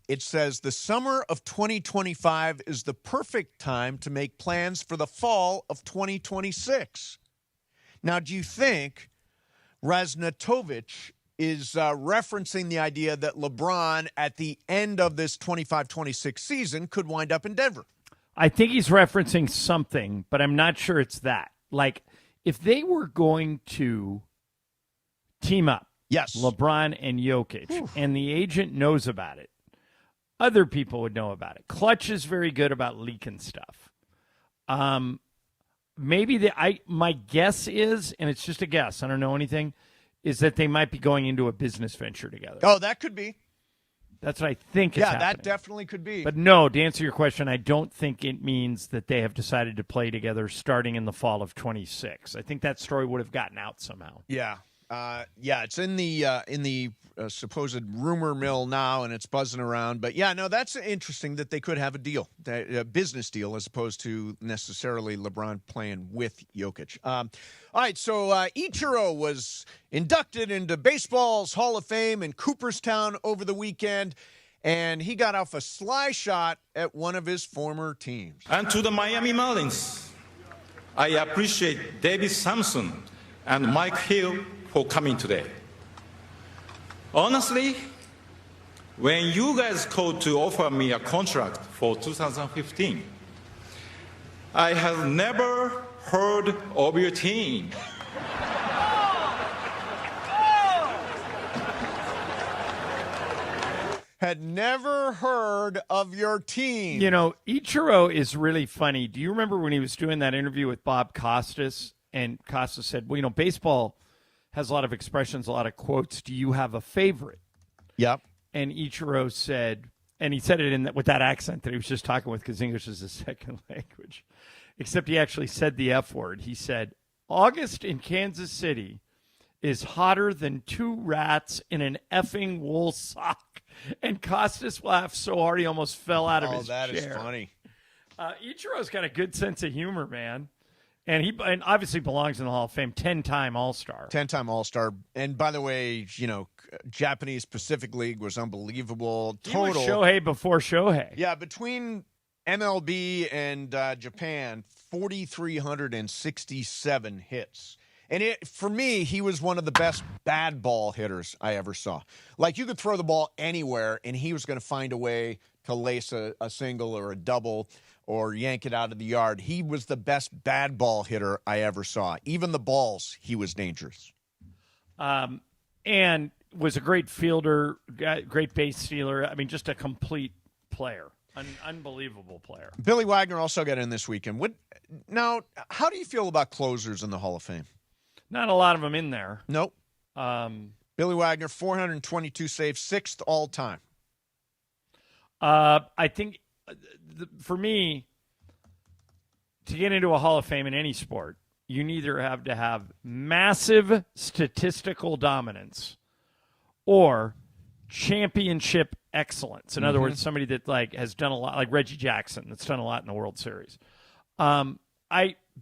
It says, the summer of 2025 is the perfect time to make plans for the fall of 2026. Now, do you think Raznatovic is referencing the idea that LeBron at the end of this 25-26 season could wind up in Denver? I think he's referencing something, but I'm not sure it's that. Like, if they were going to team up, yes, LeBron and Jokic, and the agent knows about it, other people would know about it. Clutch is very good about leaking stuff. Maybe my guess is, and it's just a guess, I don't know anything, is that they might be going into a business venture together. Oh, that could be. That's what I think is happening. Yeah, that definitely could be. But no, to answer your question, I don't think it means that they have decided to play together starting in the fall of 26. I think that story would have gotten out somehow. Yeah. It's in the supposed rumor mill now, and it's buzzing around. But, yeah, no, that's interesting that they could have a deal, a business deal, as opposed to necessarily LeBron playing with Jokic. All right, so Ichiro was inducted into baseball's Hall of Fame in Cooperstown over the weekend, and he got off a sly shot at one of his former teams. And to the Miami Marlins, I appreciate David Sampson and Mike Hill for coming today. Honestly, when you guys called to offer me a contract for 2015, I have never heard of your team. Had never heard of your team. You know, Ichiro is really funny. Do you remember when he was doing that interview with Bob Costas? And Costas said, well, you know, baseball has a lot of expressions, a lot of quotes. Do you have a favorite? Yep. And Ichiro said, and he said it with that accent that he was just talking with because English is his second language, except he actually said the F word. He said, August in Kansas City is hotter than two rats in an effing wool sock. And Costas laughed so hard he almost fell out of his chair. Oh, that is funny. Ichiro's got a good sense of humor, man. And he obviously belongs in the Hall of Fame, 10-time All-Star. 10-time All-Star. And by the way, you know, Japanese Pacific League was unbelievable. He was Shohei before Shohei. Yeah, between MLB and Japan, 4,367 hits. And for me, he was one of the best bad ball hitters I ever saw. Like, you could throw the ball anywhere, and he was going to find a way to lace a single or a double or yank it out of the yard. He was the best bad ball hitter I ever saw. Even the balls, he was dangerous. And was a great fielder, great base stealer. I mean, just a complete player. An unbelievable player. Billy Wagner also got in this weekend. Now, how do you feel about closers in the Hall of Fame? Not a lot of them in there. Nope. Billy Wagner, 422 saves, 6th all-time. I think, for me, to get into a Hall of Fame in any sport, you either have to have massive statistical dominance or championship excellence. In other words, somebody that has done a lot, like Reggie Jackson, that's done a lot in the World Series.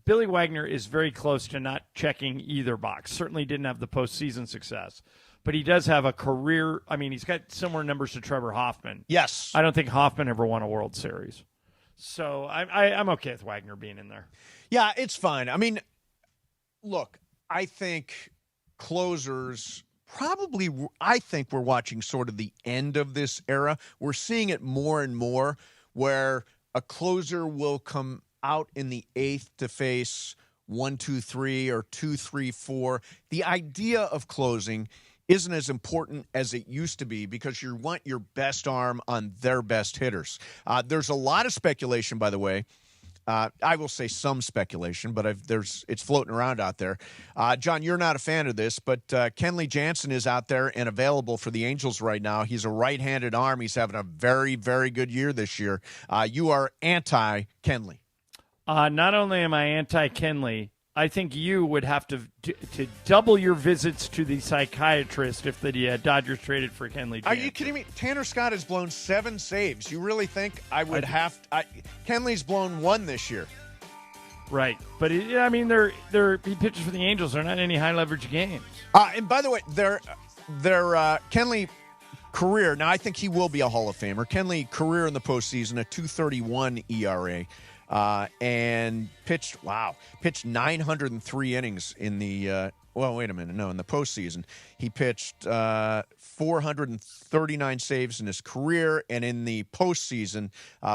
Billy Wagner is very close to not checking either box. Certainly didn't have the postseason success, but he does have a career. I mean, he's got similar numbers to Trevor Hoffman. Yes. I don't think Hoffman ever won a World Series. So I'm okay with Wagner being in there. Yeah, it's fine. I mean, look, I think closers I think we're watching sort of the end of this era. We're seeing it more and more where a closer will come out in the 8th to face 1, 2, 3 or 2, 3, 4. The idea of closing isn't as important as it used to be because you want your best arm on their best hitters. There's a lot of speculation, by the way, I will say some speculation, but it's floating around out there. John, you're not a fan of this, but Kenley Jansen is out there and available for the Angels right now. He's a right-handed arm. He's having a very, very good year this year. You are anti-Kenley. Not only am I anti-Kenley, I think you would have to double your visits to the psychiatrist if the Dodgers traded for Kenley Jansen. Are you kidding me? Tanner Scott has blown 7 saves. You really think I would have Kenley's blown 1 this year. Right. But, he pitches for the Angels. They're not any high-leverage games. And by the way, their Kenley career, now I think he will be a Hall of Famer. Kenley career in the postseason, a 2.31 ERA. And pitched 903 innings in the in the postseason. He pitched 439 saves in his career, and in the postseason,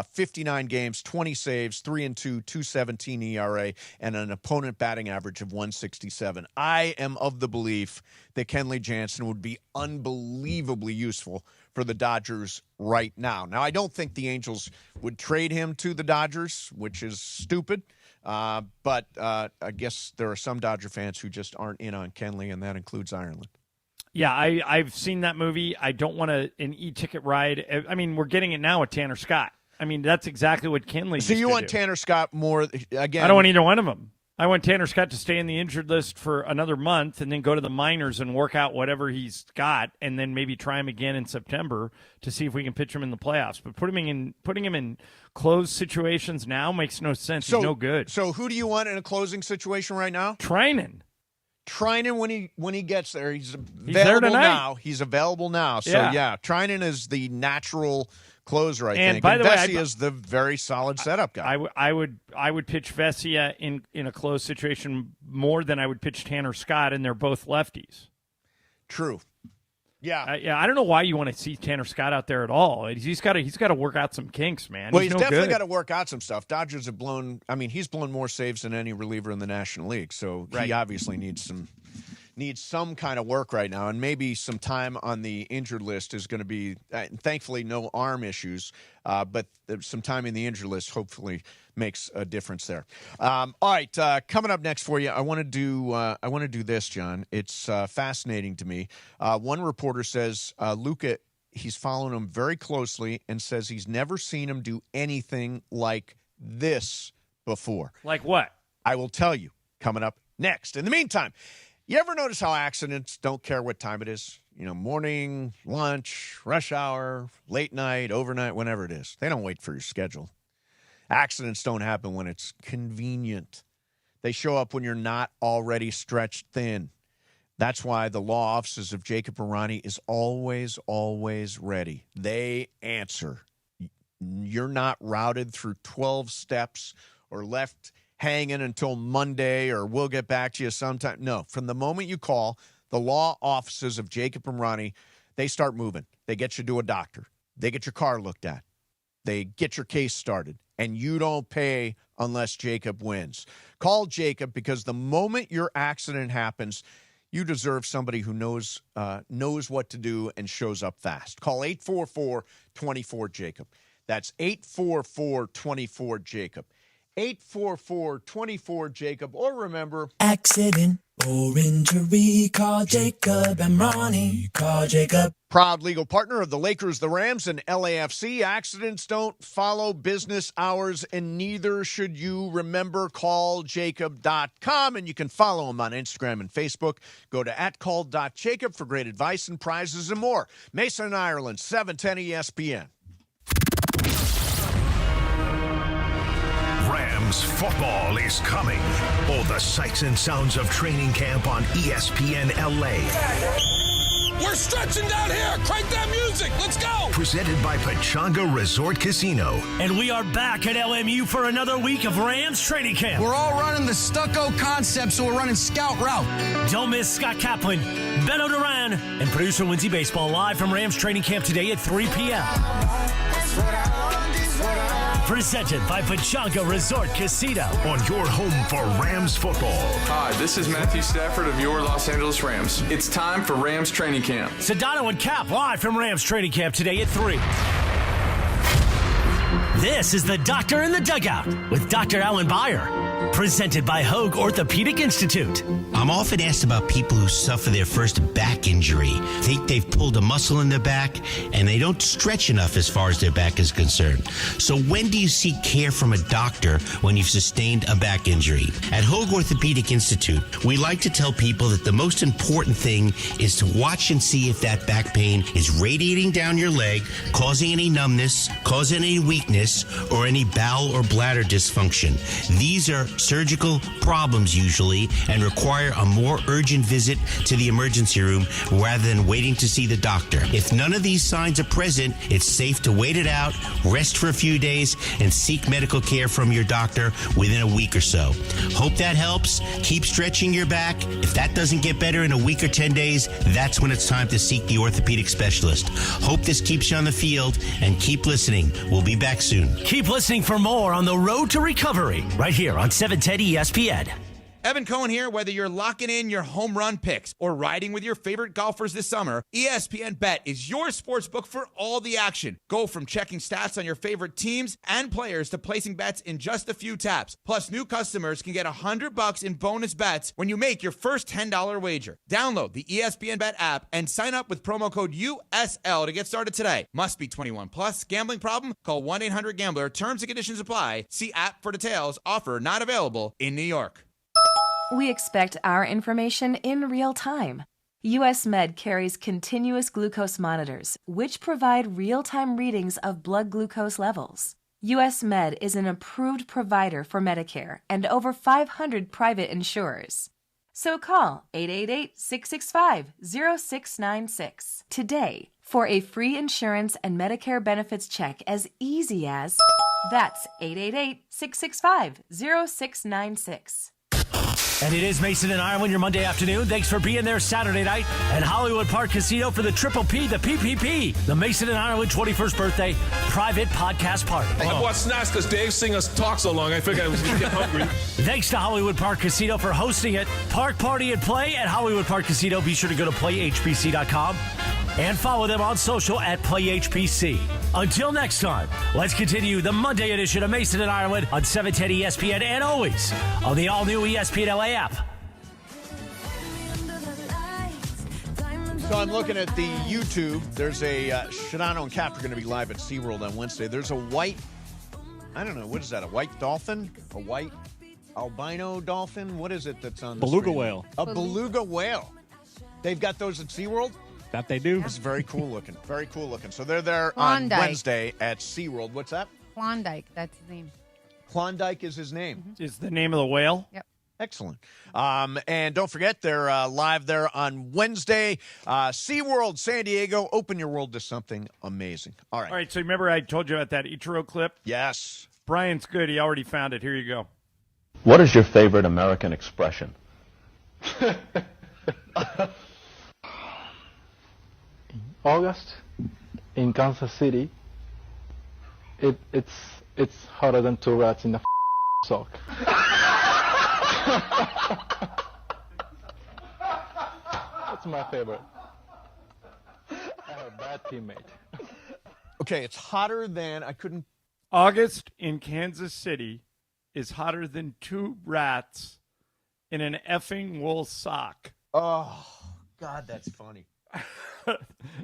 59 games, 20 saves, 3-2, 2.17 ERA, and an opponent batting average of 167. I am of the belief that Kenley Jansen would be unbelievably useful for the Dodgers right now. Now, I don't think the Angels would trade him to the Dodgers, which is stupid. But I guess there are some Dodger fans who just aren't in on Kenley, and that includes Ireland. Yeah, I've seen that movie. I don't want an e-ticket ride. I mean, we're getting it now with Tanner Scott. I mean, that's exactly what Kenley used So you to want do. Tanner Scott more, again? I don't want either one of them. I want Tanner Scott to stay in the injured list for another month and then go to the minors and work out whatever he's got and then maybe try him again in September to see if we can pitch him in the playoffs. But putting him in closed situations now makes no sense. He's no good. So who do you want in a closing situation right now? Treinen when he gets there, he's available there tonight. now. He's available now. So yeah, Treinen is the natural closer, I think. By the way, Vesey is the very solid setup guy. I would pitch Vesia in a closed situation more than I would pitch Tanner Scott, and they're both lefties. True. Yeah. I don't know why you want to see Tanner Scott out there at all. He's got to work out some kinks, man. Well, he's no definitely good. got to work out some stuff. Dodgers have he's blown more saves than any reliever in the National League, so he obviously needs some kind of work right now, and maybe some time on the injured list is going to be, thankfully, no arm issues, but some time in the injured list hopefully makes a difference there. All right, coming up next for you, I want to do this, John. It's fascinating to me. One reporter says Luka, he's following him very closely and says he's never seen him do anything like this before. Like what? I will tell you coming up next. In the meantime, you ever notice how accidents don't care what time it is? You know, morning, lunch, rush hour, late night, overnight, whenever it is. They don't wait for your schedule. Accidents don't happen when it's convenient. They show up when you're not already stretched thin. That's why the law offices of Jacob Arani is always, always ready. They answer. You're not routed through 12 steps or left hanging until Monday or we'll get back to you sometime. No, from the moment you call, the law offices of Jacob Arani, they start moving. They get you to a doctor. They get your car looked at. They get your case started. And you don't pay unless Jacob wins. Call Jacob because the moment your accident happens, you deserve somebody who knows what to do and shows up fast. Call 844-24-JACOB. That's 844-24-JACOB. 844-24-JACOB. Or remember, accident or injury, call Jacob and Ronnie. Call Jacob. Proud legal partner of the Lakers, the Rams, and LAFC. Accidents don't follow business hours, and neither should you. Remember, calljacob.com, and you can follow him on Instagram and Facebook. Go to @call.jacob for great advice and prizes and more. Mason and Ireland, 710 ESPN. Rams football is coming. All the sights and sounds of training camp on ESPN LA. We're stretching down here. Crank that music. Let's go. Presented by Pechanga Resort Casino. And we are back at LMU for another week of Rams training camp. We're all running the stucco concept, so we're running scout route. Don't miss Scott Kaplan, Benno Duran, and producer Lindsay Baseball live from Rams training camp today at 3 p.m. Presented by Pechanga Resort Casino. On your home for Rams football. Hi, this is Matthew Stafford of your Los Angeles Rams. It's time for Rams training camp. Sedano and Cap live from Rams training camp today at 3. This is the Doctor in the Dugout with Dr. Alan Byer, presented by Hoag Orthopedic Institute. I'm often asked about people who suffer their first back injury, think they've pulled a muscle in their back, and they don't stretch enough as far as their back is concerned. So when do you seek care from a doctor when you've sustained a back injury? At Hoag Orthopedic Institute, we like to tell people that the most important thing is to watch and see if that back pain is radiating down your leg, causing any numbness, causing any weakness, or any bowel or bladder dysfunction. These are surgical problems usually and require a more urgent visit to the emergency room rather than waiting to see the doctor. If none of these signs are present, it's safe to wait it out, rest for a few days, and seek medical care from your doctor within a week or so. Hope that helps. Keep stretching your back. If that doesn't get better in a week or 10 days, that's when it's time to seek the orthopedic specialist. Hope this keeps you on the field, and keep listening. We'll be back soon. Keep listening for more on the road to recovery right here on 710 ESPN. Evan Cohen here. Whether you're locking in your home run picks or riding with your favorite golfers this summer, ESPN Bet is your sports book for all the action. Go from checking stats on your favorite teams and players to placing bets in just a few taps. Plus, new customers can get $100 in bonus bets when you make your first $10 wager. Download the ESPN Bet app and sign up with promo code USL to get started today. Must be 21 plus. Gambling problem? Call 1-800-GAMBLER. Terms and conditions apply. See app for details. Offer not available in New York. We expect our information in real time. US Med carries continuous glucose monitors, which provide real-time readings of blood glucose levels. US Med is an approved provider for Medicare and over 500 private insurers. So call 888-665-0696 today for a free insurance and Medicare benefits check as easy as... That's 888-665-0696. And it is Mason and Ireland, your Monday afternoon. Thanks for being there Saturday night at Hollywood Park Casino for the Triple P, the PPP, the Mason and Ireland 21st birthday private podcast party. I bought snacks because Dave Singer talked so long. I figured I was going to get hungry. Thanks to Hollywood Park Casino for hosting it. Park Party and Play at Hollywood Park Casino. Be sure to go to playhpc.com and follow them on social at PlayHPC. Until next time, let's continue the Monday edition of Mason and Ireland on 710 ESPN and always on the all-new ESPN LA app. So I'm looking at the YouTube. There's a Shadano and Cap are going to be live at SeaWorld on Wednesday. There's a white, I don't know, what is that, a white dolphin? A white albino dolphin? What is it that's on the Beluga screen? whale. A beluga whale. They've got those at SeaWorld? That they do. It's very cool looking. Very cool looking. So they're there Klondike. on Wednesday at SeaWorld. What's that? Klondike, that's his name. Klondike is his name. Mm-hmm. Is the name of the whale? Yep. Excellent. And don't forget, they're live there on Wednesday. SeaWorld San Diego. Open your world to something amazing. All right. All right, so remember I told you about that Ichiro clip? Yes. Brian's good. He already found it. Here you go. What is your favorite American expression? August in Kansas City, it's hotter than two rats in a sock. That's my favorite. I have a bad teammate. Okay, it's hotter than August in Kansas City is hotter than two rats in an effing wool sock. Oh, God, that's funny.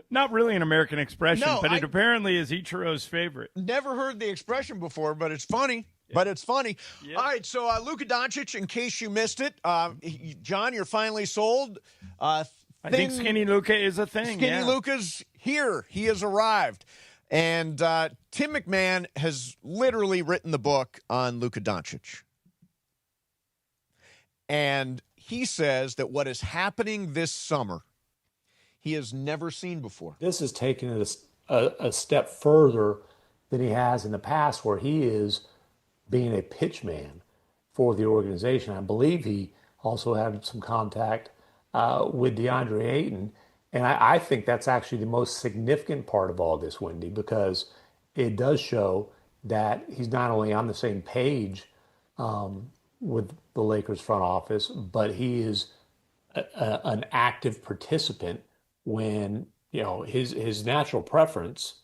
Not really an American expression, No, but it apparently is Ichiro's favorite. Never heard the expression before, but it's funny. Yeah. But it's funny. Yep. All right, so Luka Doncic, in case you missed it, John, you're finally sold. I think Skinny Luka is a thing. Skinny Luka's here. He has arrived. And Tim McMahon has literally written the book on Luka Doncic. And he says that what is happening this summer, he has never seen before. This is taking it a step further than he has in the past, where he is being a pitch man for the organization. I believe he also had some contact with DeAndre Ayton. And I think that's actually the most significant part of all this, Wendy, because it does show that he's not only on the same page with the Lakers front office, but he is an active participant when, you know, his natural preference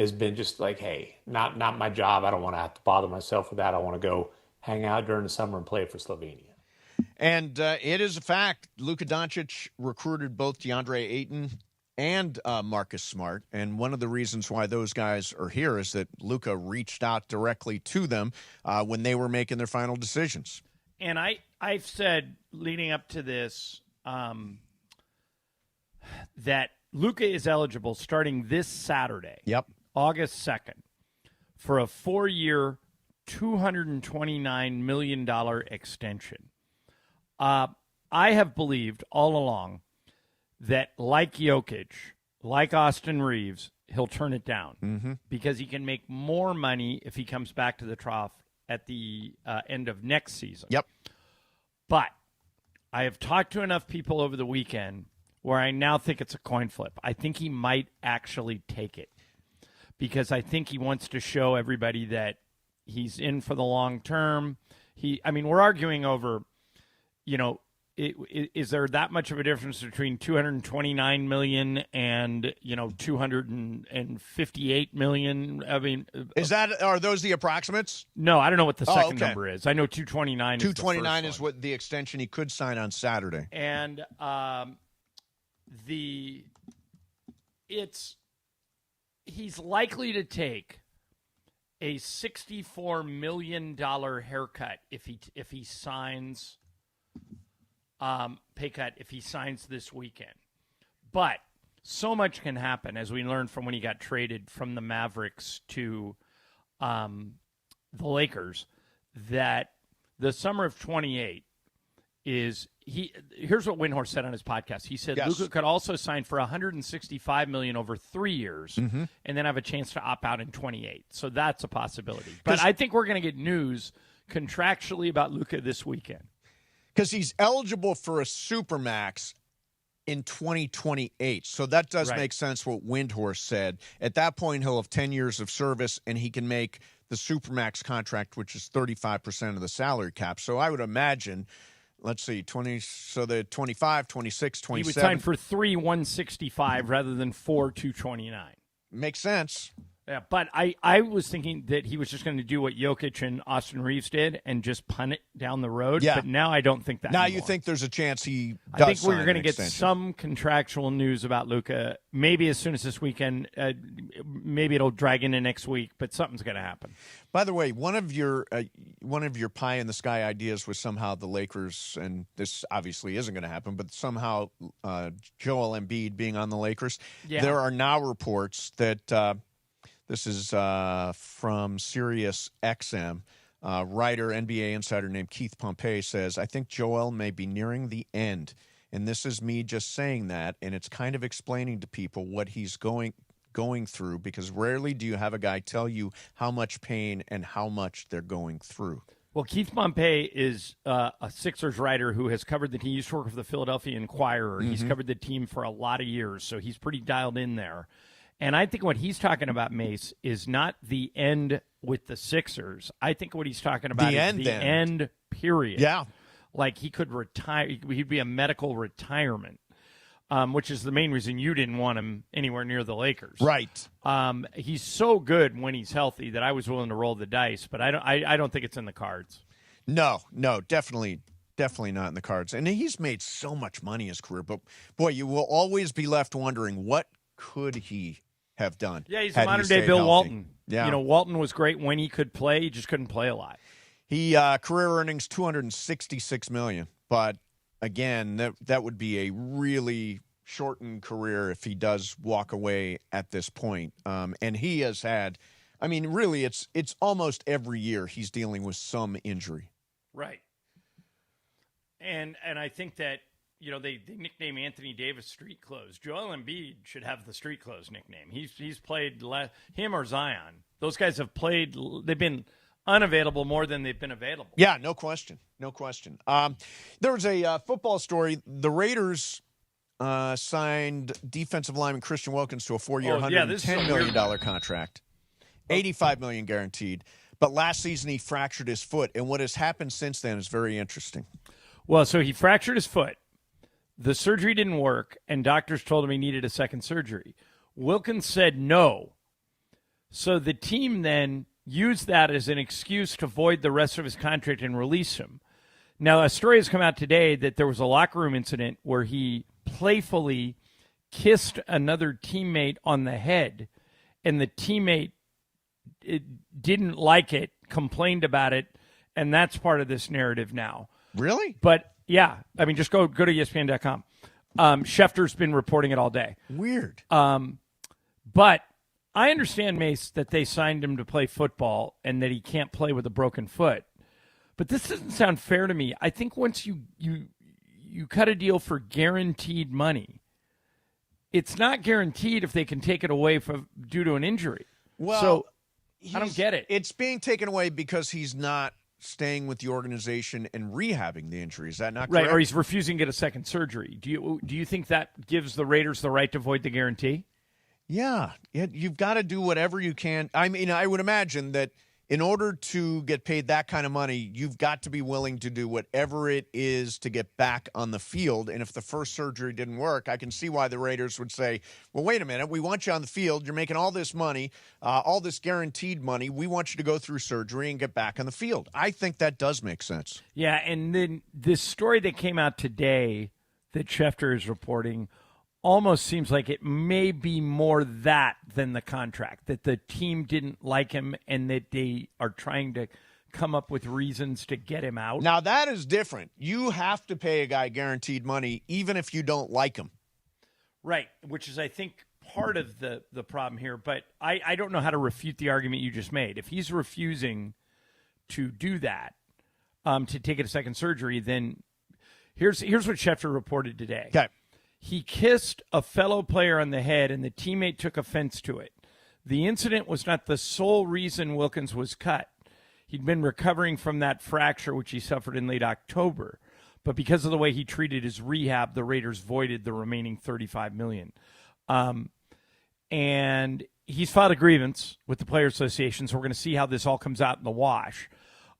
has been just like, hey, not my job. I don't want to have to bother myself with that. I want to go hang out during the summer and play for Slovenia. And it is a fact. Luka Doncic recruited both DeAndre Ayton and Marcus Smart. And one of the reasons why those guys are here is that Luka reached out directly to them when they were making their final decisions. And I've said leading up to this that Luka is eligible starting this Saturday, August 2nd, for a 4-year, $229 million extension. I have believed all along that, like Jokić, like Austin Reeves, he'll turn it down because he can make more money if he comes back to the trough at the end of next season. But I have talked to enough people over the weekend where I now think it's a coin flip. I think he might actually take it because I think he wants to show everybody that he's in for the long term. We're arguing over, is there that much of a difference between $229 million and, $258 million? Are those the approximates? No, I don't know what the second number is. I know 229 is 229 is what the extension he could sign on Saturday. And he's likely to take a $64 million haircut if he signs pay cut if he signs this weekend. But so much can happen, as we learned from when he got traded from the Mavericks to the Lakers, that the summer of 28 is here's what Windhorst said on his podcast. He said Luka could also sign for $165 million over 3 years and then have a chance to opt out in 28. So that's a possibility. But I think we're going to get news contractually about Luka this weekend. Because he's eligible for a Supermax in 2028. So that does make sense what Windhorst said. At that point, he'll have 10 years of service, and he can make the Supermax contract, which is 35% of the salary cap. So I would imagine, let's see, the 25, 26, 27. He would sign for 165 rather than 229. Makes sense. Yeah, but I was thinking that he was just going to do what Jokić and Austin Reeves did and just punt it down the road. Yeah. But now I don't think that Now anymore. You think there's a chance he does. I think we're going to get some contractual news about Luka, maybe as soon as this weekend. Maybe it'll drag into next week, but something's going to happen. By the way, one of your pie in the sky ideas was somehow the Lakers, and this obviously isn't going to happen, but somehow Joel Embiid being on the Lakers. Yeah. There are now reports that this is from Sirius XM. Writer, NBA insider named Keith Pompey says, I think Joel may be nearing the end. And this is me just saying that, and it's kind of explaining to people what he's going through, because rarely do you have a guy tell you how much pain and how much they're going through. Well, Keith Pompey is a Sixers writer who has covered the team. He used to work for the Philadelphia Inquirer. He's covered the team for a lot of years, so he's pretty dialed in there. And I think what he's talking about, Mace, is not the end with the Sixers. I think what he's talking about is the end, period. Yeah. Like he could retire. He'd be a medical retirement, which is the main reason you didn't want him anywhere near the Lakers. Right. He's so good when he's healthy that I was willing to roll the dice, but I don't think it's in the cards. No, definitely not in the cards. And he's made so much money in his career. But, boy, you will always be left wondering, what could he have done? Yeah, he's a modern-day Bill Walton. Yeah. Walton was great when he could play. He just couldn't play a lot. He career earnings $266 million. But, again, that would be a really shortened career if he does walk away at this point. And he has had – I mean, really, it's almost every year he's dealing with some injury. Right. And I think that, they nickname Anthony Davis street clothes. Joel Embiid should have the street clothes nickname. He's played him or Zion. Those guys have played. They've been unavailable more than they've been available. Yeah, no question. There was a football story. The Raiders signed defensive lineman Christian Wilkins to a 4-year, $110 million contract, $85 million guaranteed. But last season he fractured his foot, and what has happened since then is very interesting. Well, so he fractured his foot. The surgery didn't work, and doctors told him he needed a second surgery. Wilkins said no, So the team then used that as an excuse to void the rest of his contract and release him. Now, a story has come out today that there was a locker room incident where he playfully kissed another teammate on the head, and the teammate didn't like it, complained about it, and that's part of this narrative now. Really? But, yeah, I mean, just go to ESPN.com. Schefter's been reporting it all day. Weird. But I understand, Mace, that they signed him to play football and that he can't play with a broken foot. But this doesn't sound fair to me. I think once you cut a deal for guaranteed money, it's not guaranteed if they can take it away due to an injury. Well, so I don't get it. It's being taken away because he's not staying with the organization and rehabbing the injury. Is that not correct? Right, or he's refusing to get a second surgery. Do you think that gives the Raiders the right to void the guarantee? Yeah, you've got to do whatever you can. I mean, I would imagine that in order to get paid that kind of money, you've got to be willing to do whatever it is to get back on the field. And if the first surgery didn't work, I can see why the Raiders would say, well, wait a minute, we want you on the field. You're making all this money, all this guaranteed money. We want you to go through surgery and get back on the field. I think that does make sense. Yeah, and then this story that came out today that Schefter is reporting almost seems like it may be more that than the contract, that the team didn't like him and that they are trying to come up with reasons to get him out. Now, that is different. You have to pay a guy guaranteed money even if you don't like him. Right, which is, I think, part of the problem here. But I don't know how to refute the argument you just made. If he's refusing to do that, to take it a second surgery, then here's what Schefter reported today. Okay. He kissed a fellow player on the head, and the teammate took offense to it. The incident was not the sole reason Wilkins was cut. He'd been recovering from that fracture, which he suffered in late October. But because of the way he treated his rehab, the Raiders voided the remaining $35 million. And he's filed a grievance with the Players Association, so we're going to see how this all comes out in the wash.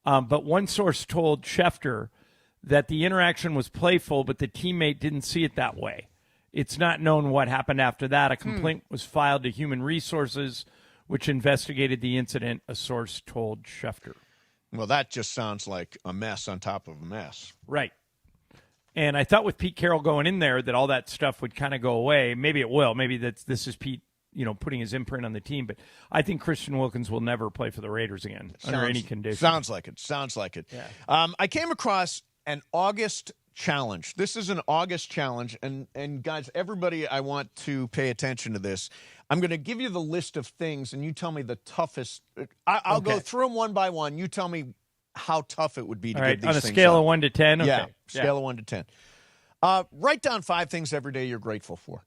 But one source told Schefter that the interaction was playful, but the teammate didn't see it that way. It's not known what happened after that. A complaint was filed to Human Resources, which investigated the incident, a source told Schefter. Well, that just sounds like a mess on top of a mess. Right. And I thought with Pete Carroll going in there that all that stuff would kind of go away. Maybe it will. Maybe this is Pete, putting his imprint on the team. But I think Christian Wilkins will never play for the Raiders again under any condition. Sounds like it. Yeah. I came across an August challenge. This is an August challenge, and guys, everybody, I want to pay attention to this. I'm going to give you the list of things, and you tell me the toughest. I'll go through them one by one. You tell me how tough it would be to get these things on a scale of 1 to 10? Okay. Yeah, scale of 1 to 10. Write down 5 things every day you're grateful for.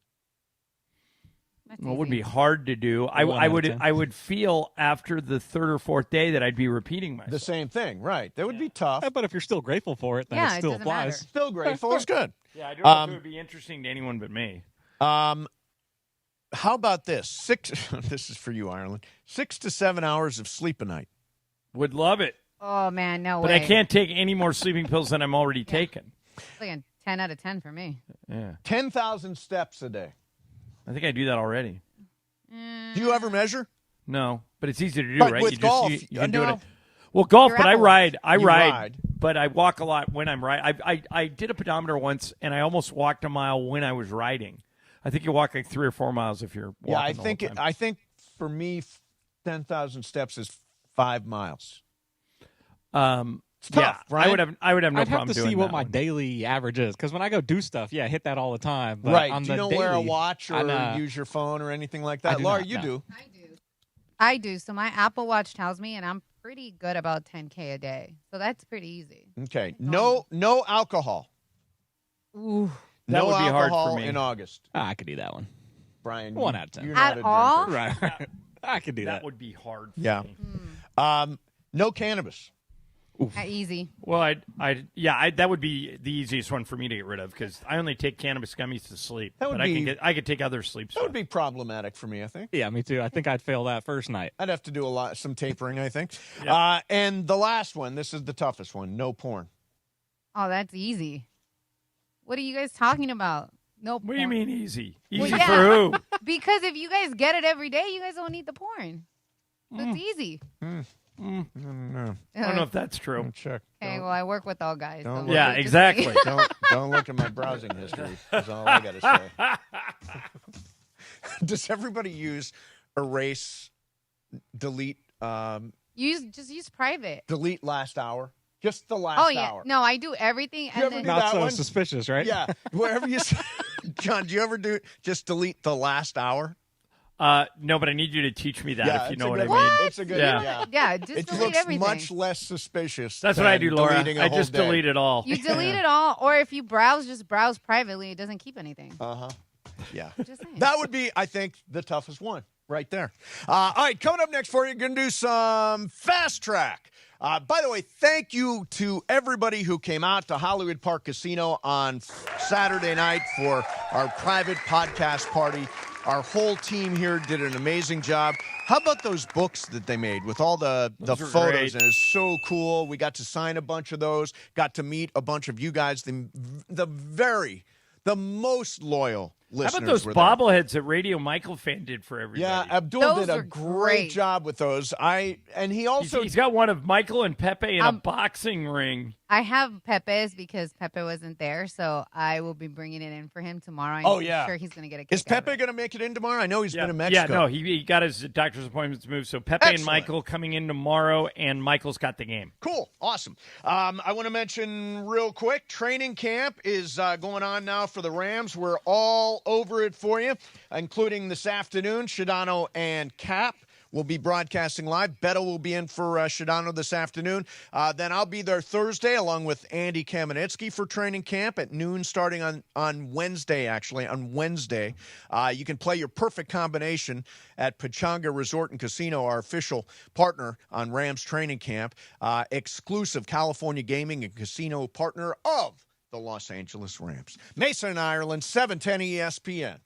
Well, it would be hard to do. I would feel after the third or fourth day that I'd be repeating myself. The same thing, right? That would be tough. But if you're still grateful for it, then it still applies. Matter. Still grateful is good. Yeah, I don't know if it would be interesting to anyone but me. How about this? This is for you, Ireland. 6 to 7 hours of sleep a night. Would love it. Oh, man, no but way. But I can't take any more sleeping pills than I'm already taking. It's like a 10 out of 10 for me. Yeah. 10,000 steps a day. I think I do that already. Do you ever measure? No, but it's easy to do, but right? With golf, you can do it. Well, golf, You're but I ride. I You ride, but I walk a lot when I'm riding. I did a pedometer once, and I almost walked a mile when I was riding. I think you walk like 3 or 4 miles if you're walking. Yeah, I think for me, 10,000 steps is 5 miles. It's tough, yeah, right? I would have no I'd problem have to doing see what that my one. daily average is, because when I go do stuff, I hit that all the time. But Right. on Do you the don't daily, wear a watch or I use your phone or anything like I that? do Laura, not, you no. do. I do. So my Apple Watch tells me, and I'm pretty good about 10K a day. So that's pretty easy. Okay. No alcohol. Ooh. That no would be hard for alcohol me. in August. I could do that one. Brian, 1 out of 10. You're not At a all? drinker. Right. I could do that. That would be hard for Yeah. me. No cannabis. Easy. Well, that would be the easiest one for me to get rid of because I only take cannabis gummies to sleep. That would but be- I could take other sleep That stuff. would be problematic for me, I think. Yeah, me too. I think I'd fail that first night. I'd have to do some tapering, I think. Yeah. And the last one, this is the toughest one, no porn. Oh, that's easy. What are you guys talking about? No porn. What do you mean easy? Well, Easy yeah. for who? Because if you guys get it every day, you guys don't need the porn. So it's easy. I don't know. I don't know if that's true. Check. Okay, well, I work with all guys. So Yeah, we'll just exactly. see. Don't look at my browsing history. That's all I got to say. Does everybody use erase, delete, Just use private. delete last hour? Just the last Oh yeah, hour. no, I do everything. You And ever then do that so one? suspicious, right? Yeah. Wherever you, John, do you ever do just delete the last hour? No, but I need you to teach me that Yeah, if you it's know a what I good mean. one. It's a good one. Yeah. Yeah, just It delete looks everything. much less suspicious. That's what I than do, Laura. deleting a I whole just day. delete it all. You delete it all, or if you browse, just browse privately. It doesn't keep anything. Yeah. Just saying. That would be, I think, the toughest one right there. All right, coming up next for you, going to do some fast track. By the way, thank you to everybody who came out to Hollywood Park Casino on Saturday night for our private podcast party. Our whole team here did an amazing job. How about those books that they made with all the Those are photos? great. And it's so cool. We got to sign a bunch of those, got to meet a bunch of you guys, the most loyal listeners. How about those were there. bobbleheads that Radio Michael fan did for everybody? Yeah, Abdul Those did a are great great. job with those. He also He's got one of Michael and Pepe in a boxing ring. I have Pepe's because Pepe wasn't there, so I will be bringing it in for him tomorrow. I'm sure he's going to get a kick Is Pepe going to make it in tomorrow? I know he's been in Mexico. Yeah, no, he got his doctor's appointments moved. So Pepe and Michael coming in tomorrow, and Michael's got the game. Cool. Awesome. I want to mention real quick, training camp is going on now for the Rams. We're all over it for you, including this afternoon. Shadano and Cap will be broadcasting live. Beto will be in for Shadano this afternoon. Then I'll be there Thursday along with Andy Kamenetsky for training camp at noon starting on Wednesday, actually. On Wednesday. You can play your perfect combination at Pechanga Resort and Casino, our official partner on Rams training camp. Exclusive California gaming and casino partner of the Los Angeles Rams. Mason and Ireland, 710 ESPN.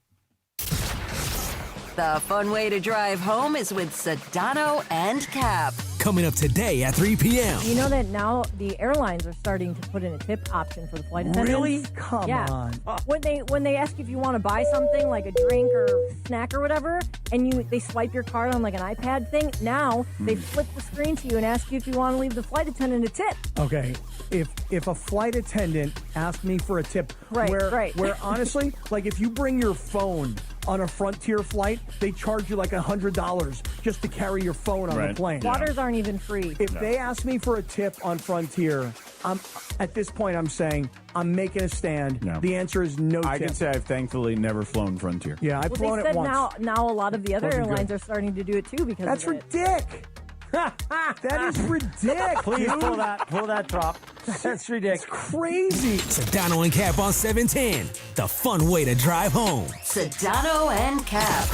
The fun way to drive home is with Sedano and Cap. Coming up today at 3 p.m. You know that now the airlines are starting to put in a tip option for the flight attendants? Really? Come on. When they ask if you want to buy something like a drink or snack or whatever, and they swipe your card on like an iPad thing, now they flip the screen to you and ask you if you want to leave the flight attendant a tip. Okay, if a flight attendant asked me for a tip, Right. where honestly, like if you bring your phone on a Frontier flight, they charge you like $100 just to carry your phone on the plane. Waters aren't even free. If they ask me for a tip on Frontier, at this point I'm saying I'm making a stand. No. The answer is no I tip. can say I've thankfully never flown Frontier. Yeah, I've flown They it said once. now a lot of the other Wasn't airlines good. are starting to do it too because That's of it. ridiculous. That is ridiculous. Please dude. pull that drop. That's ridiculous. It's crazy. Sedano and Cap on 710. The fun way to drive home. Sedano and Cap.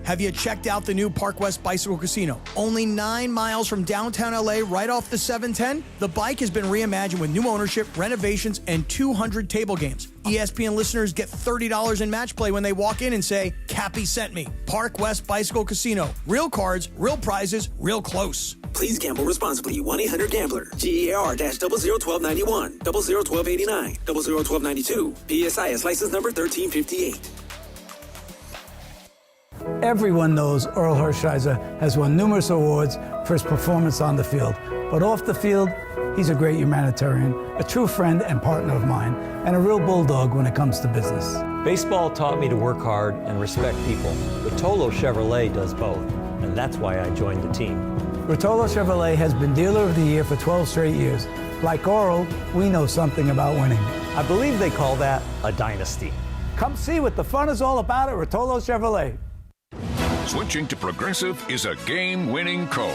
Have you checked out the new Park West Bicycle Casino? Only 9 miles from downtown LA, right off the 710. The bike has been reimagined with new ownership, renovations, and 200 table games. ESPN listeners get $30 in match play when they walk in and say, Cappy sent me. Park West Bicycle Casino. Real cards, real prizes, real close. Please gamble responsibly. 1-800-GAMBLER. GER-0021291. 001289. 001292. PSIS license number 1358. Everyone knows Earl Hershiser has won numerous awards for his performance on the field. But off the field, he's a great humanitarian, a true friend and partner of mine, and a real bulldog when it comes to business. Baseball taught me to work hard and respect people. Rotolo Chevrolet does both, and that's why I joined the team. Rotolo Chevrolet has been Dealer of the Year for 12 straight years. Like Earl, we know something about winning. I believe they call that a dynasty. Come see what the fun is all about at Rotolo Chevrolet. Switching to Progressive is a game-winning call.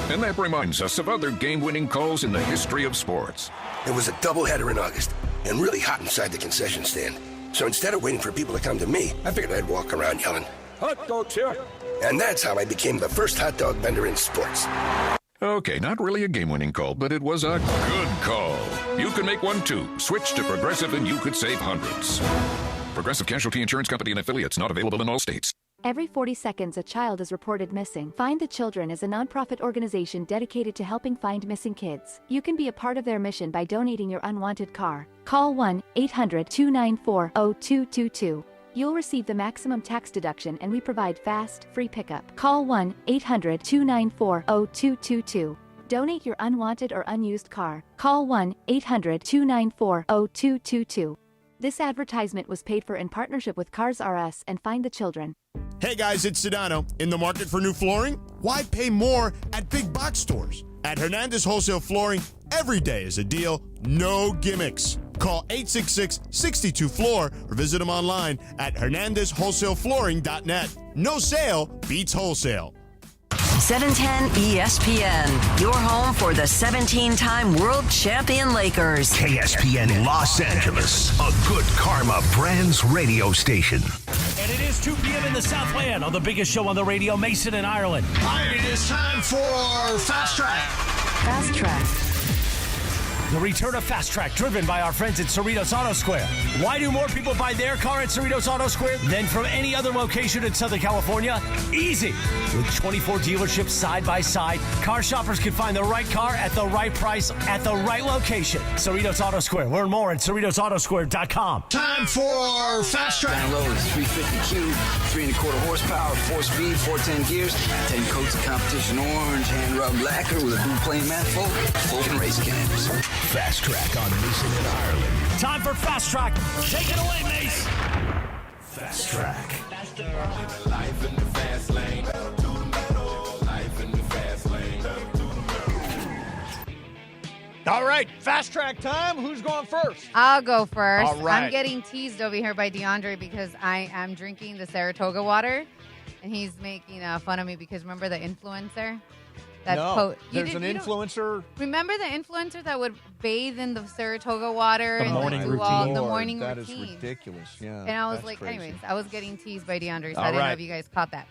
And that reminds us of other game-winning calls in the history of sports. It was a doubleheader in August and really hot inside the concession stand. So instead of waiting for people to come to me, I figured I'd walk around yelling, "Hot dogs here!" And that's how I became the first hot dog vendor in sports. Okay, not really a game-winning call, but it was a good call. You can make one too. Switch to Progressive and you could save hundreds. Progressive Casualty Insurance Company and affiliates, not available in all states. Every 40 seconds, a child is reported missing. Find the Children is a nonprofit organization dedicated to helping find missing kids. You can be a part of their mission by donating your unwanted car. Call 1-800-294-0222. you'll receive the maximum tax deduction, and we provide fast, free pickup. Call 1-800-294-0222. Donate your unwanted or unused car. Call 1-800-294-0222. This advertisement was paid for in partnership with Cars R Us and Find the Children. Hey guys, it's Sedano. In the market for new flooring? Why pay more at big box stores? At Hernandez Wholesale Flooring, every day is a deal, no gimmicks. Call 866-62-FLOOR or visit them online at hernandezwholesaleflooring.net. No sale beats wholesale. 710 ESPN, your home for the 17-time world champion Lakers. KSPN Los Angeles, a Good Karma Brands radio station. And it is 2 p.m. in the Southland on the biggest show on the radio, Mason in Ireland. All right, it is time for Fast Track. Fast Track. The return of Fast Track, driven by our friends at Cerritos Auto Square. Why do more people buy their car at Cerritos Auto Square than from any other location in Southern California? Easy. With 24 dealerships side by side, car shoppers can find the right car at the right price at the right location. Cerritos Auto Square. Learn more at CerritosAutoSquare.com. Time for Fast Track. Down low is 350Q, 3.25 horsepower, 4-speed, 410 gears, 10 coats of competition orange, hand rubbed lacquer with a blue plane manifold, open race cams. Fast Track on Mason in Ireland. Time for Fast Track. Take it away, Mace. Fast Track. Life in the fast lane. Life in the fast lane. All right, Fast Track time. Who's going first? I'll go first. All right. I'm getting teased over here by DeAndre because I am drinking the Saratoga water, and he's making fun of me because remember the influencer? There's an influencer. Remember the influencer that would bathe in the Saratoga water The and morning do routine. all the morning That routine? is ridiculous. Yeah. And I was that's like, crazy. anyways, I was getting teased by DeAndre, so All I didn't know right. if you guys caught that.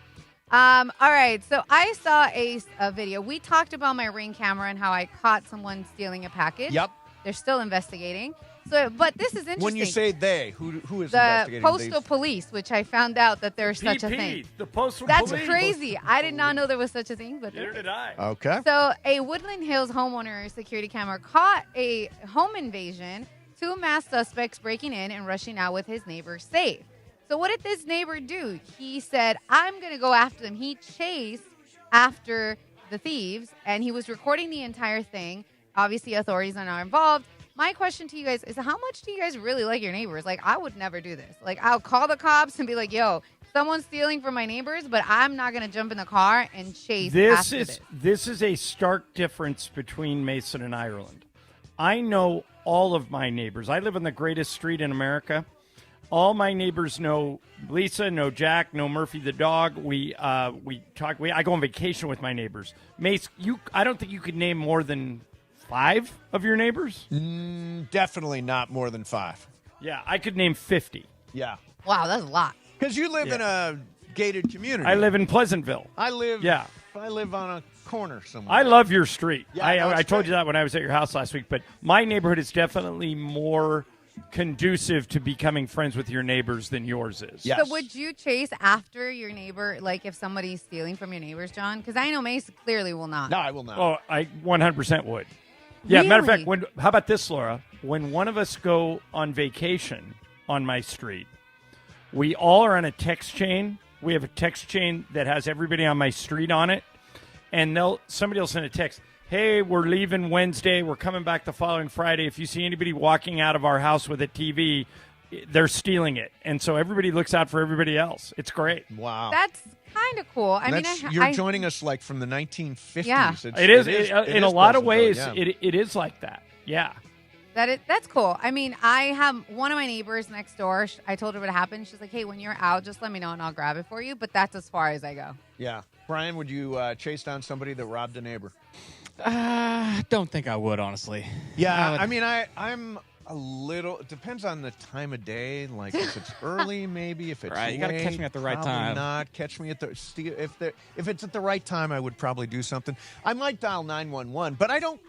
All right, so I saw a video. We talked about my Ring camera and how I caught someone stealing a package. Yep. They're still investigating. So, but this is interesting. When you say they, who is the investigating? postal police, which I found out that there's such a thing. The postal That's police. crazy. I did not know there was such a thing, but Neither did I. Okay. so a Woodland Hills homeowner security camera caught a home invasion, 2 masked suspects breaking in and rushing out with his neighbor's safe. So what did this neighbor do? He said, I'm going to go after them. He chased after the thieves, and he was recording the entire thing. Obviously, authorities are not involved. My question to you guys is, how much do you guys really like your neighbors? Like, I would never do this. Like, I'll call the cops and be like, yo, someone's stealing from my neighbors, but I'm not going to jump in the car and chase after this. This is a stark difference between Mason and Ireland. I know all of my neighbors. I live on the greatest street in America. All my neighbors know Lisa, know Jack, know Murphy the dog. We talk. I go on vacation with my neighbors. Mace, I don't think you could name more than 5 of your neighbors. Definitely not more than 5. Yeah, I could name 50. Yeah. Wow, that's a lot. Because you live in a gated community. I live in Pleasantville. I live on a corner somewhere. I love your street. Yeah, I told you that when I was at your house last week. But my neighborhood is definitely more conducive to becoming friends with your neighbors than yours is. Yes. So would you chase after your neighbor, like if somebody's stealing from your neighbors, John? Because I know Mace clearly will not. No, I will not. Oh, I 100% would. Yeah, Really? matter of fact, how about this, Laura? When one of us go on vacation on my street, we all are on a text chain. We have a text chain that has everybody on my street on it, and somebody will send a text. Hey, we're leaving Wednesday. We're coming back the following Friday. If you see anybody walking out of our house with a TV, they're stealing it. And so everybody looks out for everybody else. It's great. Wow. That's kind of cool. You're joining us like from the 1950s. Yeah. It is in a lot of ways, yeah. it is like that. Yeah. That's cool. I mean, I have one of my neighbors next door. I told her what happened. She's like, hey, when you're out, just let me know and I'll grab it for you. But that's as far as I go. Yeah. Brian, would you chase down somebody that robbed a neighbor? Don't think I would, honestly. Yeah, I mean, I'm a little. It depends on the time of day. Like if it's early, maybe. If it's right, you got to late, catch me at the right probably time. Not catch me at the. If it's at the right time, I would probably do something. I might dial 911, but I don't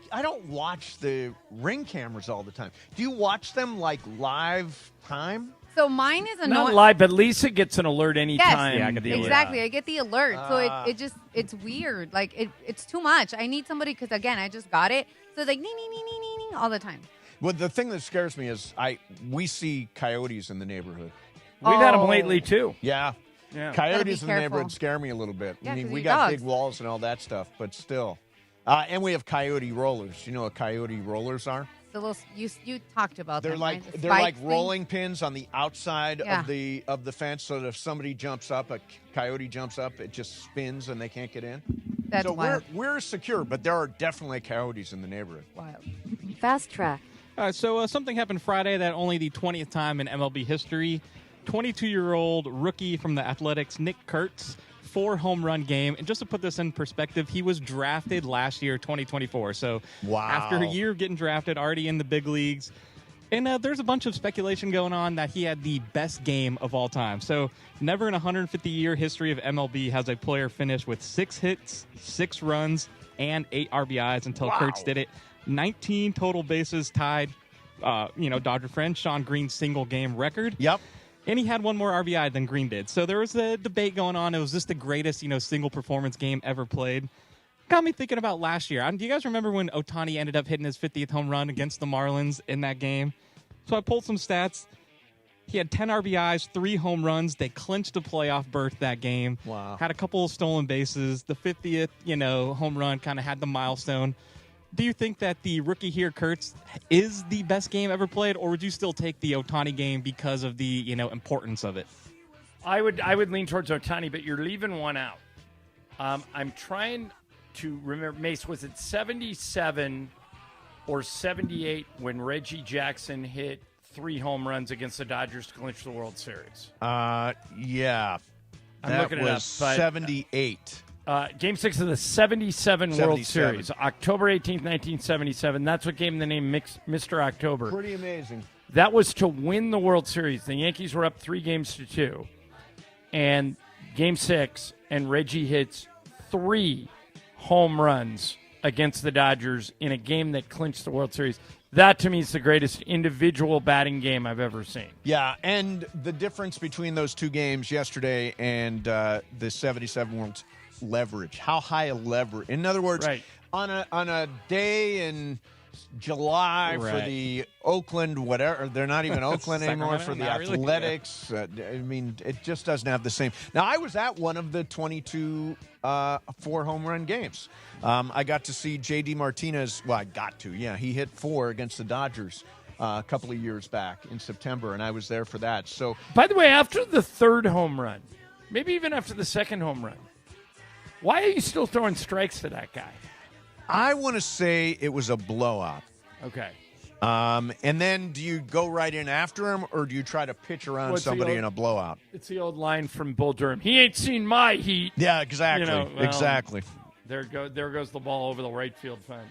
watch the Ring cameras all the time. Do you watch them like live time? So mine is annoying. Not live, but Lisa gets an alert anytime. Yes, Yeah, I get the alert. exactly. I get the alert. So it's weird. Like it's too much. I need somebody because again, I just got it. So it's like all the time. Well, the thing that scares me is we see coyotes in the neighborhood. We've had them lately, too. Yeah. Yeah. Coyotes in the careful. neighborhood scare me a little bit. Yeah, I mean, 'cause we your got dogs. big walls and all that stuff, but still. And we have coyote rollers. You know what coyote rollers are? The little you talked about They're them, like right? The they're like spike thing? rolling pins on the outside Yeah. of the fence, so that if somebody jumps up, a coyote jumps up, it just spins and they can't get in. That's so wild. we're secure, but there are definitely coyotes in the neighborhood. Wild. Fast track. All right, so something happened Friday that only the 20th time in MLB history. 22-year-old rookie from the Athletics, Nick Kurtz, 4-home run game. And just to put this in perspective, he was drafted last year, 2024. So after a year of getting drafted, already in the big leagues. And there's a bunch of speculation going on that he had the best game of all time. So never in a 150-year history of MLB has a player finished with 6 hits, 6 runs, and 8 RBIs until Kurtz did it. 19 total bases tied, Dodger friend Sean Green's single-game record. Yep. And he had 1 more RBI than Green did. So there was a debate going on. It was this the greatest, single performance game ever played? Got me thinking about last year. Do you guys remember when Ohtani ended up hitting his 50th home run against the Marlins in that game? So I pulled some stats. He had 10 RBIs, 3 home runs. They clinched a playoff berth that game. Wow. Had a couple of stolen bases. The 50th, home run kind of had the milestone. Do you think that the rookie here, Kurtz, is the best game ever played, or would you still take the Ohtani game because of the, importance of it? I would lean towards Ohtani, but you're leaving one out. I'm trying to remember, Mace, was it 77 or 78 when Reggie Jackson hit 3 home runs against the Dodgers to clinch the World Series? Yeah. I'm looking it up. But 78. Game 6 of the 77 World Series, October 18th, 1977. That's what gave him the name Mr. October. Pretty amazing. That was to win the World Series. The Yankees were up 3-2. And Game 6, and Reggie hits 3 home runs against the Dodgers in a game that clinched the World Series. That, to me, is the greatest individual batting game I've ever seen. Yeah, and the difference between those 2 games yesterday and the 77 World leverage. How high a leverage? In other words, on a day in July for the Oakland, whatever, they're not even Oakland anymore, for the Athletics. Really. I mean, it just doesn't have the same. Now, I was at one of the 22 4-home run games. I got to see J.D. Martinez. Well, I got to. Yeah, he hit 4 against the Dodgers a couple of years back in September, and I was there for that. So, by the way, after the 3rd home run, maybe even after the 2nd home run, why are you still throwing strikes to that guy? I want to say it was a blowout. Okay. And then do you go right in after him, or do you try to pitch around somebody in a blowout? It's the old line from Bull Durham. He ain't seen my heat. Yeah, exactly. Exactly. There goes the ball over the right field fence.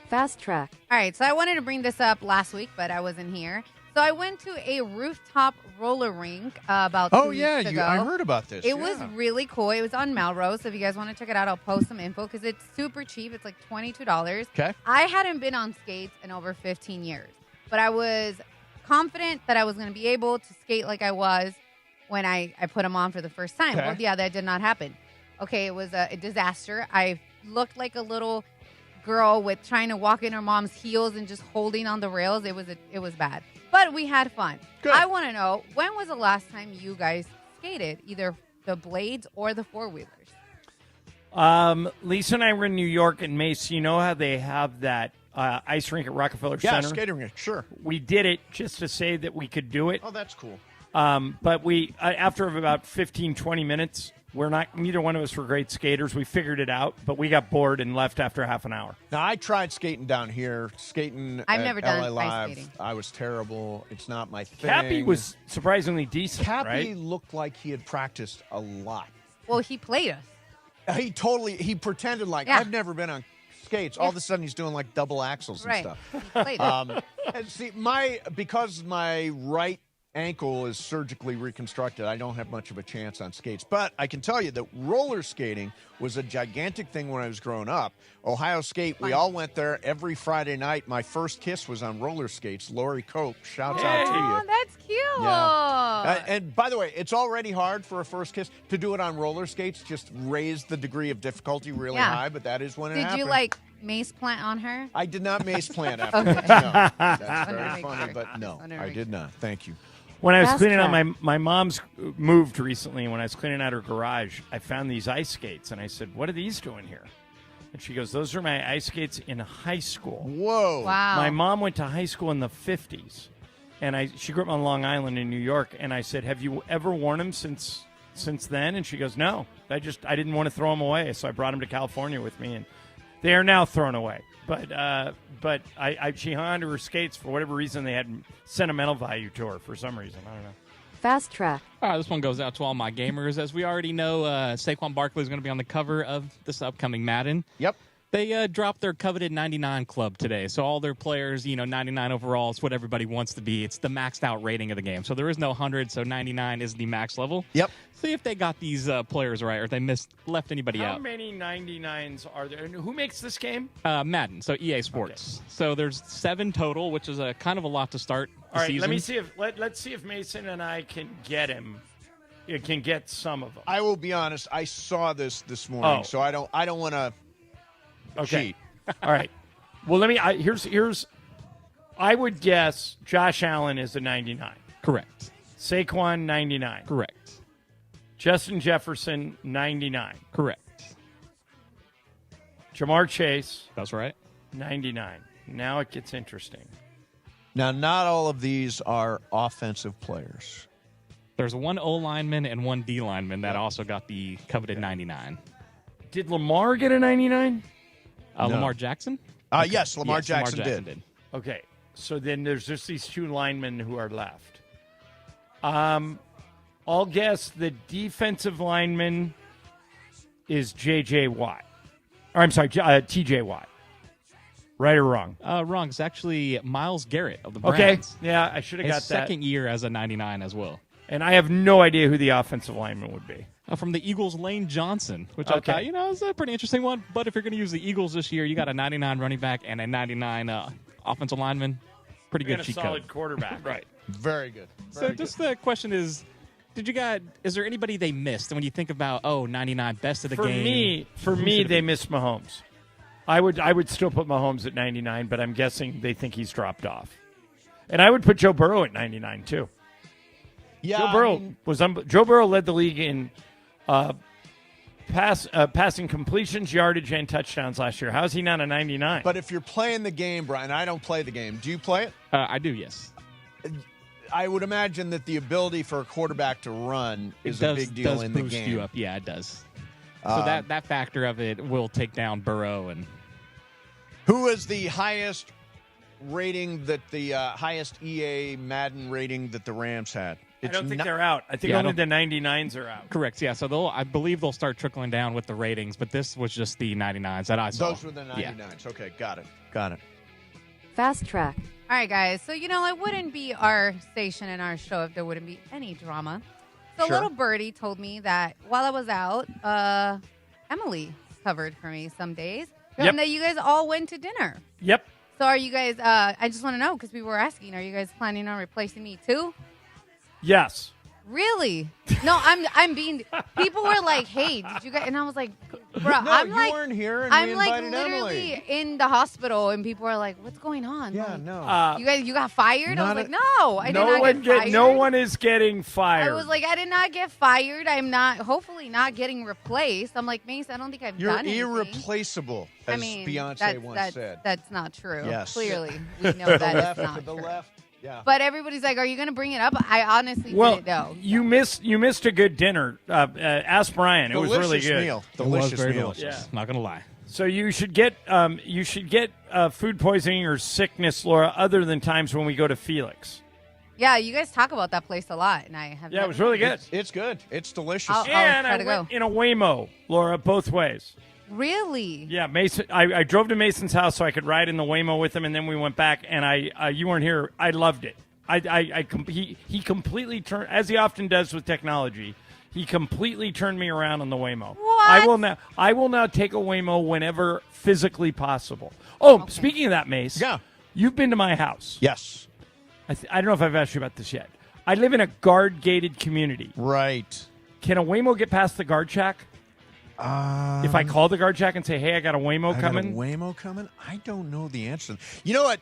Fast track. All right, so I wanted to bring this up last week, but I wasn't here. So I went to a rooftop roller rink about 2 weeks ago. I heard about this. It was really cool. It was on Melrose. So if you guys want to check it out, I'll post some info because it's super cheap. It's like $22. Okay. I hadn't been on skates in over 15 years, but I was confident that I was going to be able to skate like I was when I put them on for the first time. Okay. Well, yeah, that did not happen. Okay, it was a disaster. I looked like a little girl with trying to walk in her mom's heels and just holding on the rails. It was bad. But we had fun. Good. I want to know, when was the last time you guys skated, either the blades or the 4-wheelers? Lisa and I were in New York, and Mace, you know how they have that ice rink at Rockefeller Center? Yeah, skating rink, sure. We did it just to say that we could do it. Oh, that's cool. But we, after about 15, 20 minutes, neither one of us were great skaters. We figured it out, but we got bored and left after half an hour. Now, I tried skating down here, I've never done LA ice Live. skating. I was terrible. It's not my thing. Cappy was surprisingly decent, Cappy right? looked like he had practiced a lot. Well, he played us. He pretended like, Yeah. I've never been on skates. All of a sudden, he's doing like double axles and Right. stuff. He played us. And see, because my right ankle is surgically reconstructed, I don't have much of a chance on skates. But I can tell you that roller skating was a gigantic thing when I was growing up. Ohio Skate, we all went there every Friday night. My first kiss was on roller skates. Lori Cope, shouts out to you. Oh, that's cute. Yeah. And by the way, it's already hard for a first kiss. To do it on roller skates just raise the degree of difficulty really high, but that is when it happened. Did you, like, mace plant on her? I did not mace plant after Okay. that. No. That's Wanted to very make funny, sure. but no, Wanted to I make did not. Thank you. When I was Fast cleaning track. out my mom's moved recently, and when I was cleaning out her garage, I found these ice skates, and I said, "What are these doing here?" And she goes, "Those are my ice skates in high school." Whoa! Wow. My mom went to high school in the 50s, and she grew up on Long Island in New York. And I said, "Have you ever worn them since then?" And she goes, "No, I didn't want to throw them away, so I brought them to California with me, and they are now thrown away." But she hung onto her skates for whatever reason. They had sentimental value to her for some reason. I don't know. Fast track. All right, this one goes out to all my gamers. As we already know, Saquon Barkley is going to be on the cover of this upcoming Madden. Yep. They dropped their coveted 99 club today. So all their players, 99 overall, it's what everybody wants to be. It's the maxed out rating of the game. So there is no 100, so 99 is the max level. Yep. See if they got these players right or if they left anybody How out. many 99s are there? And who makes this game? Madden, so EA Sports. Okay. So there's 7 total, which is kind of a lot to start the All right, season. let me see if let's see if Mason and I can get him. It can get some of them. I will be honest. I saw this morning, so I don't want to cheat. All right. Well, let me. Here's. I would guess Josh Allen is a 99. Correct. Saquon 99. Correct. Justin Jefferson 99. Correct. Jamar Chase. That's right. 99. Now it gets interesting. Now, not all of these are offensive players. There's one O lineman and one D lineman that also got the coveted 99. Did Lamar get a 99? No. Lamar Jackson? Yes, Lamar Jackson did. Okay, so then there's just these 2 linemen who are left. I'll guess the defensive lineman is J.J. Watt. Or I'm sorry, T.J. Watt. Right or wrong? Wrong. It's actually Myles Garrett of the Browns. Okay, yeah, I should have got His that. second year as a 99 as well. And I have no idea who the offensive lineman would be. From the Eagles, Lane Johnson, which Okay. I thought, is a pretty interesting one. But if you're going to use the Eagles this year, you got a 99 running back and a 99 offensive lineman. Pretty good cheat solid code. quarterback. Right. Very good. Just the question is, is there anybody they missed? And when you think about, 99, best of the game. For me, they missed Mahomes. I would still put Mahomes at 99, but I'm guessing they think he's dropped off. And I would put Joe Burrow at 99 too. Yeah, Joe Burrow led the league in passing completions, yardage, and touchdowns last year. How is he not a 99? But if you're playing the game, Brian, I don't play the game. Do you play it? I do, yes. I would imagine that the ability for a quarterback to run is a big deal in the boost game. You up. Yeah, it does. So that factor of it will take down Burrow. And who is the highest rating that the highest EA Madden rating that the Rams had? I don't think they're out. I think only the 99s are out. Correct. Yeah. So I believe they'll start trickling down with the ratings, but this was just the 99s that I saw. Those were the 99s. Yeah. Okay, got it. Fast track. All right, guys. So, it wouldn't be our station and our show if there wouldn't be any drama. So, Sure. little birdie told me that while I was out, Emily covered for me some days. Yep. And that you guys all went to dinner. Yep. So, are you guys, I just want to know because we were asking, are you guys planning on replacing me too? Yes. Really? No, I'm being. People were like, "Hey, did you guys?" And I was like, "Bro, No, I'm you like, weren't here, and I'm we like invited literally Emily. in the hospital, and people are like, "What's going on?" Yeah, Like, no. you got fired? I was like, "No, I did no not one get fired." No one is getting fired. I was like, "I did not get fired. I'm not. Hopefully, not getting replaced." I'm like, "Mace, I don't think I've You're done anything." irreplaceable, as Beyonce once said. That's not true. Yes. Clearly, we know that is not to the true. left. Yeah. But everybody's like, "Are you going to bring it up?" I honestly didn't know. you missed a good dinner. Ask Brian. It was really good. Meal. It was very meal. delicious. Yeah. Not gonna lie. So you should get food poisoning or sickness, Laura, other than times when we go to Felix. Yeah, you guys talk about that place a lot, and I have. Yeah, it was really good. It's good. It's delicious. I'll And try I to went go. in a Waymo, Laura, both ways. Really? Yeah, Mason. I drove to Mason's house so I could ride in the Waymo with him, and then we went back. And you weren't here. I loved it. He completely turned, as he often does with technology. He completely turned me around on the Waymo. What? I will now take a Waymo whenever physically possible. Oh, Speaking of that, Mace. Yeah. You've been to my house. Yes. I don't know if I've asked you about this yet. I live in a guard-gated community. Right. Can a Waymo get past the guard shack? If I call the guard shack and say, "Hey, I got a Waymo coming," I don't know the answer. You know what?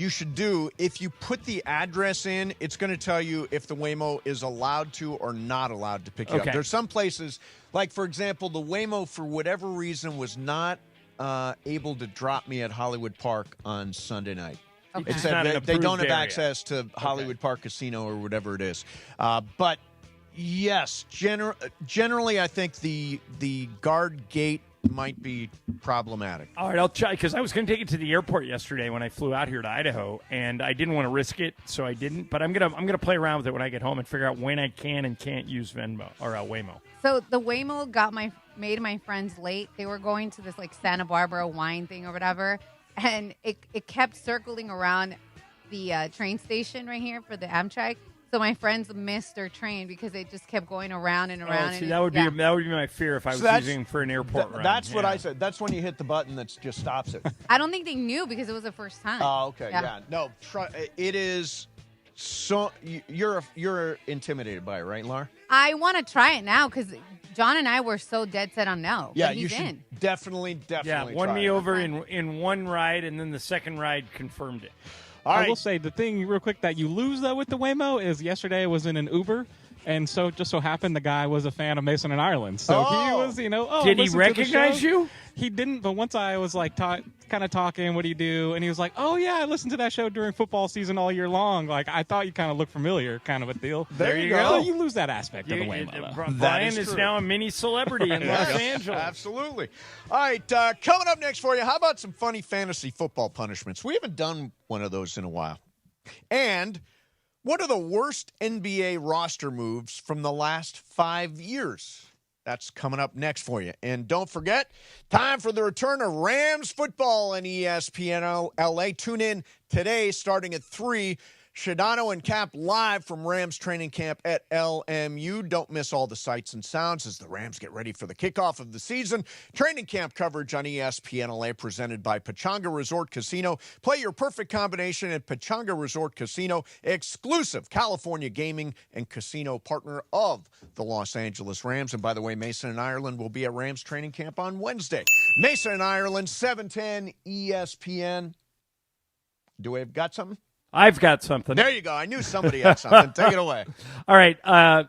you should do, if you put the address in, it's going to tell you if the Waymo is allowed to or not allowed to pick you up. There's some places, like, for example, the Waymo, for whatever reason, was not able to drop me at Hollywood Park on Sunday night. Okay. It said they don't have access to Hollywood Park Casino or whatever it is. But, yes, generally I think the guard gate might be problematic. All right, I'll try, because I was going to take it to the airport yesterday when I flew out here to Idaho, and I didn't want to risk it, so I didn't. But I'm gonna play around with it when I get home and figure out when I can and can't use Venmo or Waymo. So the Waymo made my friends late. They were going to this like Santa Barbara wine thing or whatever, and it kept circling around the train station right here for the Amtrak. So my friends missed their train because it just kept going around and around. See, that would be my fear if I was using for an airport run. That's what I said. That's when you hit the button that just stops it. I don't think they knew because it was the first time. Oh, okay, yeah. No, it is. So you're intimidated by it, right, Laura? I want to try it now because John and I were so dead set on no. Yeah, but he's you should in. definitely. Yeah, won me over in one ride, and then the second ride confirmed it. I will say the thing real quick that you lose though with the Waymo is yesterday I was in an Uber, and so just so happened the guy was a fan of Mason and Ireland. So he was, Did he recognize you? He didn't, but once I was like kind of talking, what do you do? And he was like, oh yeah, I listened to that show during football season all year long. Like I thought you kind of looked familiar, kind of a deal. There you go. So you lose that aspect of the Waymo. Brian is now a mini celebrity in Los Angeles. Absolutely. All right, coming up next for you, how about some funny fantasy football punishments? We haven't done one of those in a while. And what are the worst NBA roster moves from the last 5 years? That's coming up next for you. And don't forget, time for the return of Rams football on ESPN LA. Tune in today starting at 3. Shadano and Cap live from Rams training camp at LMU. Don't miss all the sights and sounds as the Rams get ready for the kickoff of the season. Training camp coverage on ESPN LA presented by Pechanga Resort Casino. Play your perfect combination at Pechanga Resort Casino, exclusive California gaming and casino partner of the Los Angeles Rams. And by the way, Mason and Ireland will be at Rams training camp on Wednesday. Mason and Ireland, 710 ESPN. Do we have got something? I've got something. There you go. I knew somebody had something. Take it away. All right.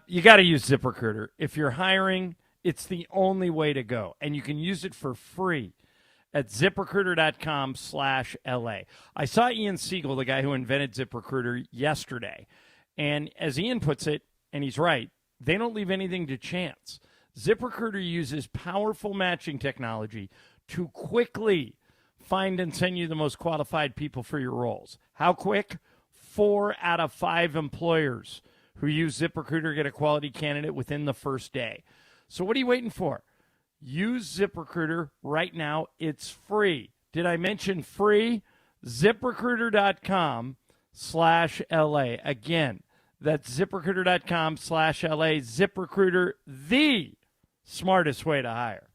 You got to use ZipRecruiter. If you're hiring, it's the only way to go. And you can use it for free at ZipRecruiter.com/LA. I saw Ian Siegel, the guy who invented ZipRecruiter, yesterday. And as Ian puts it, and he's right, they don't leave anything to chance. ZipRecruiter uses powerful matching technology to quickly find and send you the most qualified people for your roles. How quick? 4 out of 5 employers who use ZipRecruiter get a quality candidate within the first day. So what are you waiting for? Use ZipRecruiter right now. It's free. Did I mention free? ZipRecruiter.com/LA. Again, that's ZipRecruiter.com/LA. ZipRecruiter, the smartest way to hire.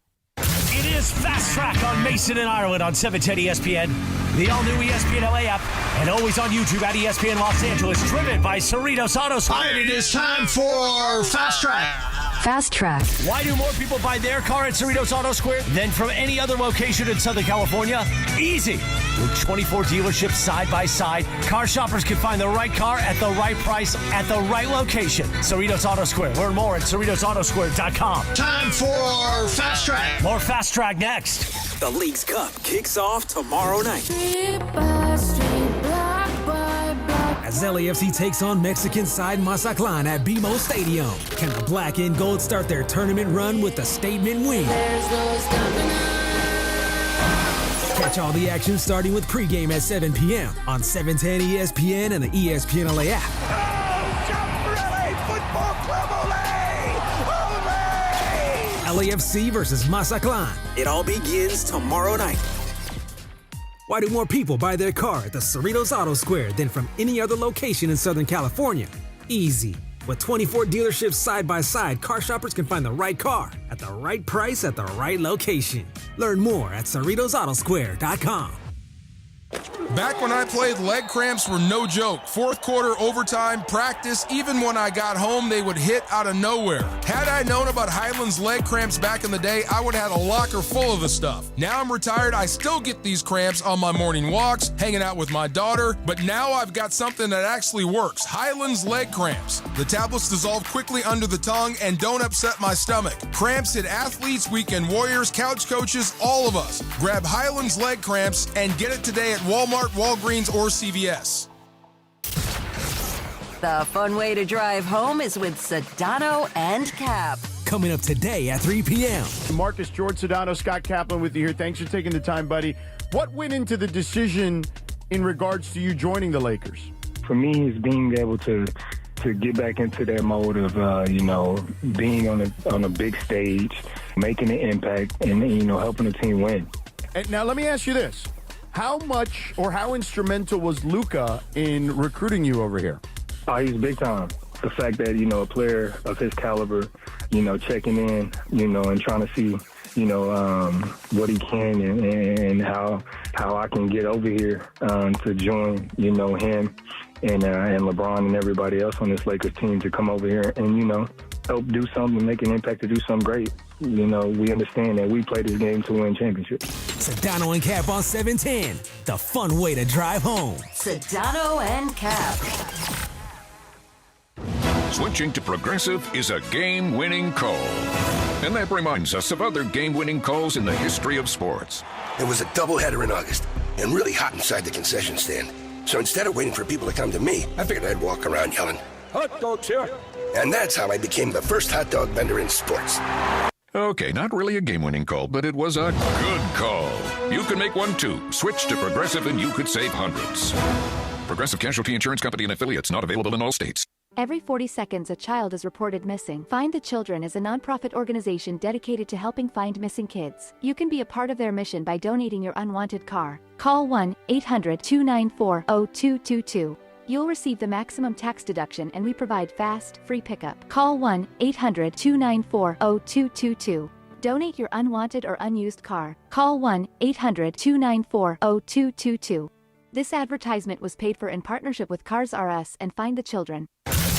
It is Fast Track on Mason and Ireland on 710 ESPN, the all-new ESPN LA app, and always on YouTube at ESPN Los Angeles, driven by Cerritos Auto Square. All right, it is time for Fast Track. Fast Track. Why do more people buy their car at Cerritos Auto Square than from any other location in Southern California? Easy. With 24 dealerships side by side, car shoppers can find the right car at the right price at the right location. Cerritos Auto Square. Learn more at CerritosAutoSquare.com. Time for Fast Track. More Fast Track next. The League's Cup kicks off tomorrow night. As LAFC takes on Mexican side Mazatlán at BMO Stadium. Can the black and gold start their tournament run with a statement win? Catch all the action starting with pregame at 7 p.m. on 710 ESPN and the ESPN LA app. LAFC versus Mazatlán. It all begins tomorrow night. Why do more people buy their car at the Cerritos Auto Square than from any other location in Southern California? Easy. With 24 dealerships side by side, car shoppers can find the right car at the right price at the right location. Learn more at CerritosAutoSquare.com. Back when I played, leg cramps were no joke. Fourth quarter, overtime, practice, even when I got home, they would hit out of nowhere. Had I known about Highland's leg cramps back in the day, I would have had a locker full of the stuff. Now I'm retired, I still get these cramps on my morning walks, hanging out with my daughter, but now I've got something that actually works. Highland's leg cramps. The tablets dissolve quickly under the tongue and don't upset my stomach. Cramps hit athletes, weekend warriors, couch coaches, all of us. Grab Highland's leg cramps and get it today at Walmart, Walgreens, or CVS. The fun way to drive home is with Sedano and Cap. Coming up today at 3 p.m. Marcus, George Sedano, Scott Kaplan with you here. Thanks for taking the time, buddy. What went into the decision in regards to you joining the Lakers? For me, it's being able to get back into that mode of, being on a big stage, making an impact, and, helping the team win. And now, let me ask you this. How much or how instrumental was Luka in recruiting you over here? Oh, he's big time. The fact that, a player of his caliber, checking in, and trying to see, what he can and how I can get over here to join, him and LeBron and everybody else on this Lakers team to come over here and, help do something, make an impact, to do something great. We understand that we play this game to win championships. Sedano and Cap on 710, the fun way to drive home. Sedano and Cap. Switching to Progressive is a game-winning call. And that reminds us of other game-winning calls in the history of sports. It was a doubleheader in August and really hot inside the concession stand. So instead of waiting for people to come to me, I figured I'd walk around yelling, "Hot dogs here!" And that's how I became the first hot dog vendor in sports. Okay, not really a game-winning call, but it was a good call. You can make one too. Switch to Progressive and you could save hundreds. Progressive Casualty Insurance Company and affiliates, not available in all states. Every 40 seconds, a child is reported missing. Find the Children is a nonprofit organization dedicated to helping find missing kids. You can be a part of their mission by donating your unwanted car. Call 1-800-294-0222. You'll receive the maximum tax deduction, and we provide fast, free pickup. Call 1-800-294-0222. Donate your unwanted or unused car. Call 1-800-294-0222. This advertisement was paid for in partnership with Cars R Us and Find the Children.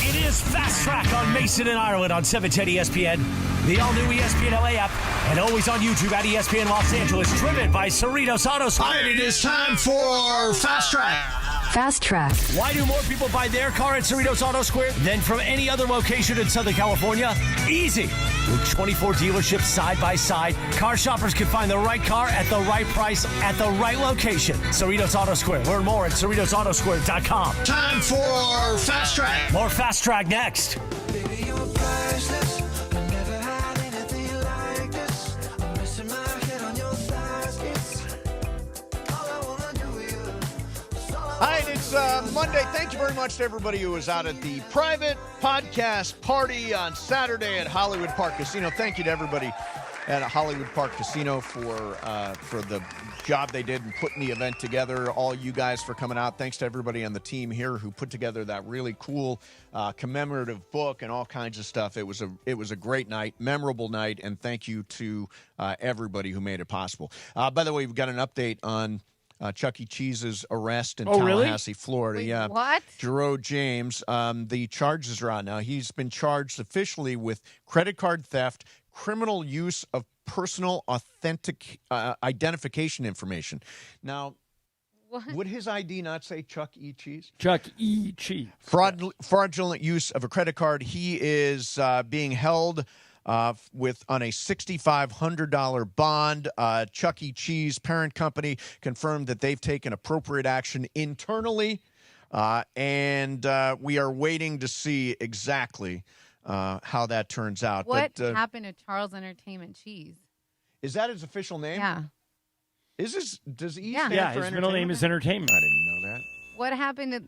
It is Fast Track on Mason and Ireland on 710 ESPN, the all-new ESPN LA app, and always on YouTube at ESPN Los Angeles, driven by Cerritos Auto Square. All right, it is time for Fast Track. Fast Track. Why do more people buy their car at Cerritos Auto Square than from any other location in Southern California? Easy. With 24 dealerships side by side, car shoppers can find the right car at the right price at the right location. Cerritos Auto Square. Learn more at CerritosAutoSquare.com. Time for Fast Track. More Fast Track next. All right, it's Monday. Thank you very much to everybody who was out at the private podcast party on Saturday at Hollywood Park Casino. Thank you to everybody at Hollywood Park Casino for the job they did in putting the event together. All you guys for coming out. Thanks to everybody on the team here who put together that really cool commemorative book and all kinds of stuff. It was a great night, memorable night, and thank you to everybody who made it possible. By the way, we've got an update on Chuck E. Cheese's arrest in Tallahassee, Florida. Wait, what? Jerome James. The charges are out now. He's been charged officially with credit card theft, criminal use of personal authentic identification information. Now, would his ID not say Chuck E. Cheese? Chuck E. Cheese. Fraudulent use of a credit card. He is being held on a $6,500 bond. Chuck E. Cheese parent company confirmed that they've taken appropriate action internally, and we are waiting to see exactly how that turns out. What happened to Charles Entertainment Cheese? Is that his official name? Yeah. Does he Yeah. stand Yeah, for his middle name is Entertainment. I didn't know that. What happened to,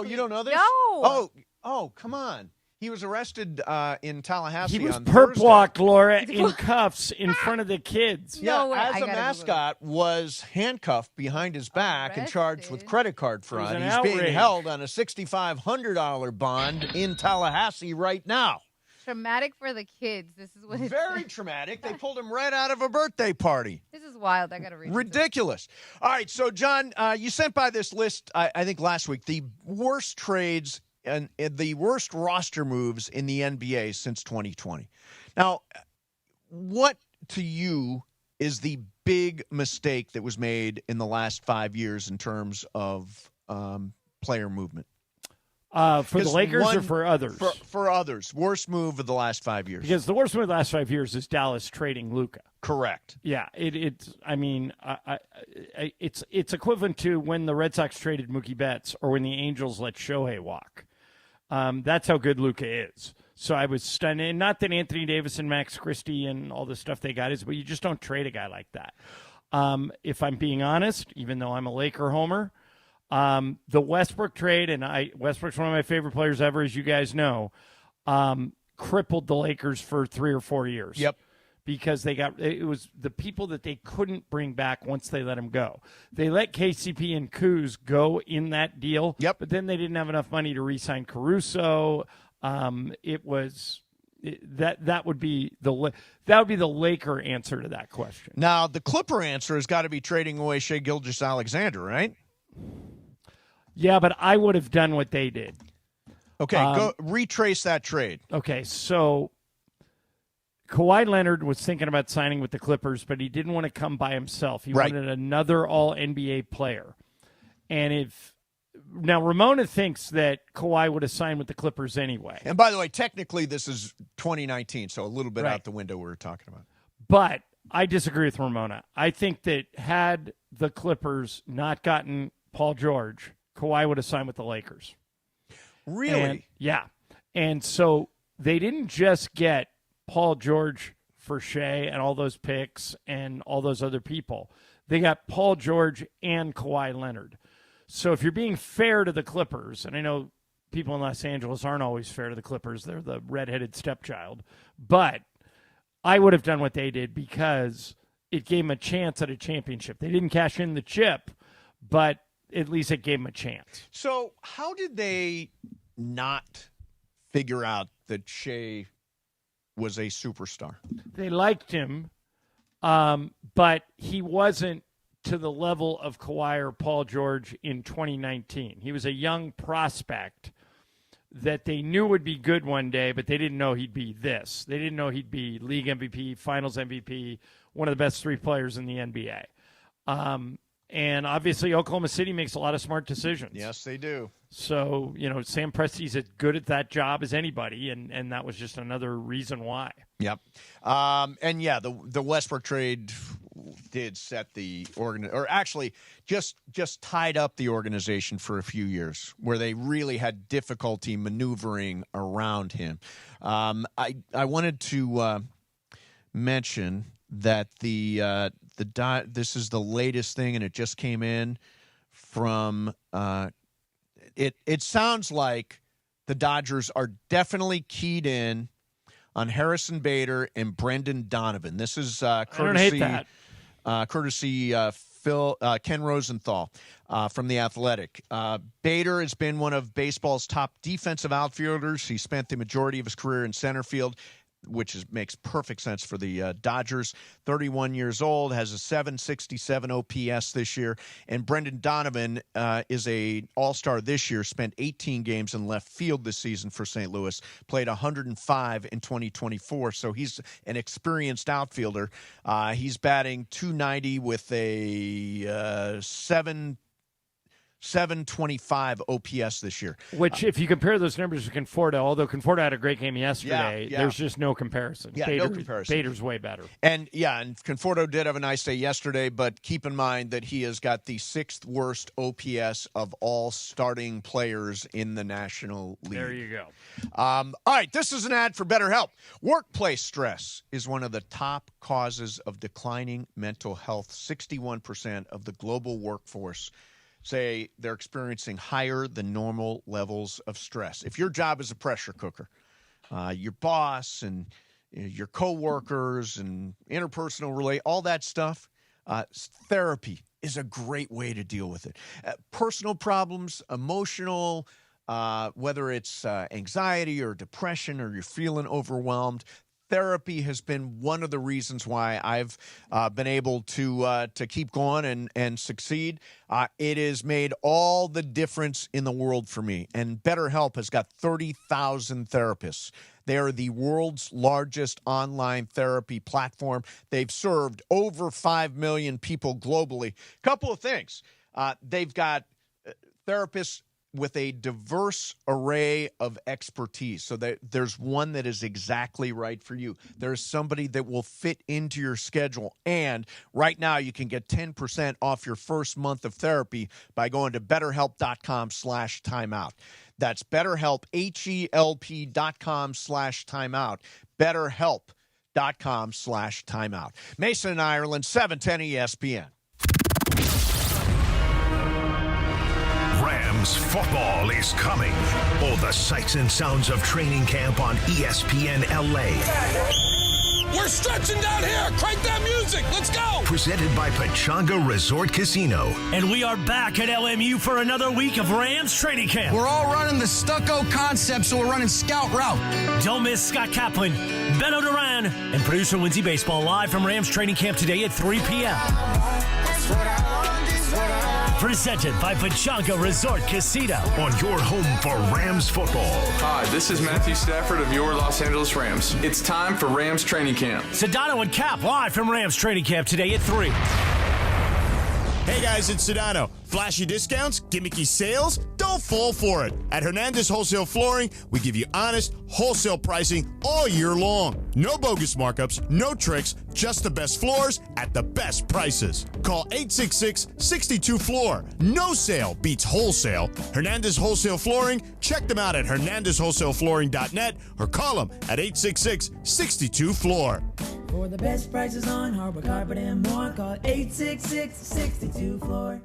You don't know this? No. Oh, come on. He was arrested in Tallahassee. He was on perp Thursday. walked, Laura, in cuffs in front of the kids. Yeah, No way. as I a gotta mascot, was handcuffed behind his back and charged with credit card fraud. an He's being outrage. held on a $6,500 bond in Tallahassee right now. Traumatic for the kids. This is what it's Very traumatic. They pulled him right out of a birthday party. This is wild. I got to read it. Ridiculous. All right, so, John, you sent by this list, I think, last week, the worst trades and the worst roster moves in the NBA since 2020. Now, what to you is the big mistake that was made in the last 5 years in terms of player movement? For the Lakers or for others? For others. Worst move of the last 5 years. Because the worst move of the last 5 years is Dallas trading Luka. Correct. Yeah, it's equivalent to when the Red Sox traded Mookie Betts or when the Angels let Shohei walk. That's how good Luka is. So I was stunned. And not that Anthony Davis and Max Christie and all the stuff they got is, but you just don't trade a guy like that. If I'm being honest, even though I'm a Laker homer, the Westbrook trade, and Westbrook's one of my favorite players ever, as you guys know, crippled the Lakers for 3 or 4 years. Yep. Because it was the people that they couldn't bring back once they let him go. They let KCP and Kuz go in that deal. Yep. But then they didn't have enough money to re-sign Caruso. That would be the Laker answer to that question. Now the Clipper answer has got to be trading away Shai Gilgeous-Alexander, right? Yeah, but I would have done what they did. Okay, go retrace that trade. Okay, so Kawhi Leonard was thinking about signing with the Clippers, but he didn't want to come by himself. He wanted another All-NBA player. And now Ramona thinks that Kawhi would have signed with the Clippers anyway. And by the way, technically this is 2019, so a little bit out the window we were talking about. But I disagree with Ramona. I think that had the Clippers not gotten Paul George, Kawhi would have signed with the Lakers. Really? Yeah. And so they didn't just get Paul George for Shea and all those picks and all those other people. They got Paul George and Kawhi Leonard. So if you're being fair to the Clippers, and I know people in Los Angeles aren't always fair to the Clippers, they're the redheaded stepchild, but I would have done what they did because it gave them a chance at a championship. They didn't cash in the chip, but at least it gave them a chance. So how did they not figure out that Shea was a superstar? They liked him, but he wasn't to the level of Kawhi or Paul George in 2019. He was a young prospect that they knew would be good one day, but they didn't know he'd be this. They didn't know he'd be league MVP, finals MVP, one of the best 3 players in the NBA. And obviously Oklahoma City makes a lot of smart decisions. Yes, they do. So, Sam Presti's as good at that job as anybody, and that was just another reason why. Yep. And yeah, the Westbrook trade did set the just tied up the organization for a few years where they really had difficulty maneuvering around him. I wanted to mention that this is the latest thing, and it just came in from it sounds like the Dodgers are definitely keyed in on Harrison Bader and Brendan Donovan. This is courtesy Ken Rosenthal from The Athletic. Bader has been one of baseball's top defensive outfielders. He spent the majority of his career in center field, which makes perfect sense for the Dodgers. 31 years old, has a 767 OPS this year. And Brendan Donovan is an all-star this year, spent 18 games in left field this season for St. Louis, played 105 in 2024. So he's an experienced outfielder. He's batting .290 with a 725 OPS this year. Which, if you compare those numbers to Conforto, although Conforto had a great game yesterday, there's just no comparison. Yeah, no comparison. Bader's way better. And Conforto did have a nice day yesterday, but keep in mind that he has got the 6th worst OPS of all starting players in the National League. There you go. All right, this is an ad for BetterHelp. Workplace stress is one of the top causes of declining mental health. 61% of the global workforce say they're experiencing higher than normal levels of stress. If your job is a pressure cooker, your boss and your coworkers and interpersonal all that stuff, therapy is a great way to deal with it. Personal problems, emotional, whether it's anxiety or depression or you're feeling overwhelmed, therapy has been one of the reasons why I've been able to keep going and succeed. It has made all the difference in the world for me. And BetterHelp has got 30,000 therapists. They are the world's largest online therapy platform. They've served over 5 million people globally. Couple of things. They've got therapists with a diverse array of expertise. So there's one that is exactly right for you. There's somebody that will fit into your schedule. And right now you can get 10% off your first month of therapy by going to BetterHelp.com/timeout. That's BetterHelp, HELP.com/timeout. BetterHelp.com/timeout. Mason and Ireland, 710 ESPN. Rams football is coming. All the sights and sounds of training camp on ESPN LA. We're stretching down here. Crank that music. Let's go. Presented by Pechanga Resort Casino. And we are back at LMU for another week of Rams training camp. We're all running the stucco concept, so we're running scout route. Don't miss Scott Kaplan, Beto Duran, and producer Lindsay Baseball live from Rams training camp today at 3 p.m. Presented by Pechanga Resort Casino. On your home for Rams football. Hi, this is Matthew Stafford of your Los Angeles Rams. It's time for Rams training camp. Sedano and Cap live from Rams training camp today at 3. Hey guys, it's Sedano. Flashy discounts, gimmicky sales? Don't fall for it. At Hernandez Wholesale Flooring, we give you honest, wholesale pricing all year long. No bogus markups, no tricks, just the best floors at the best prices. Call 866-62-FLOOR. No sale beats wholesale. Hernandez Wholesale Flooring, check them out at hernandezwholesaleflooring.net or call them at 866-62-FLOOR. For the best prices on hardwood carpet and more, call 866-62-FLOOR.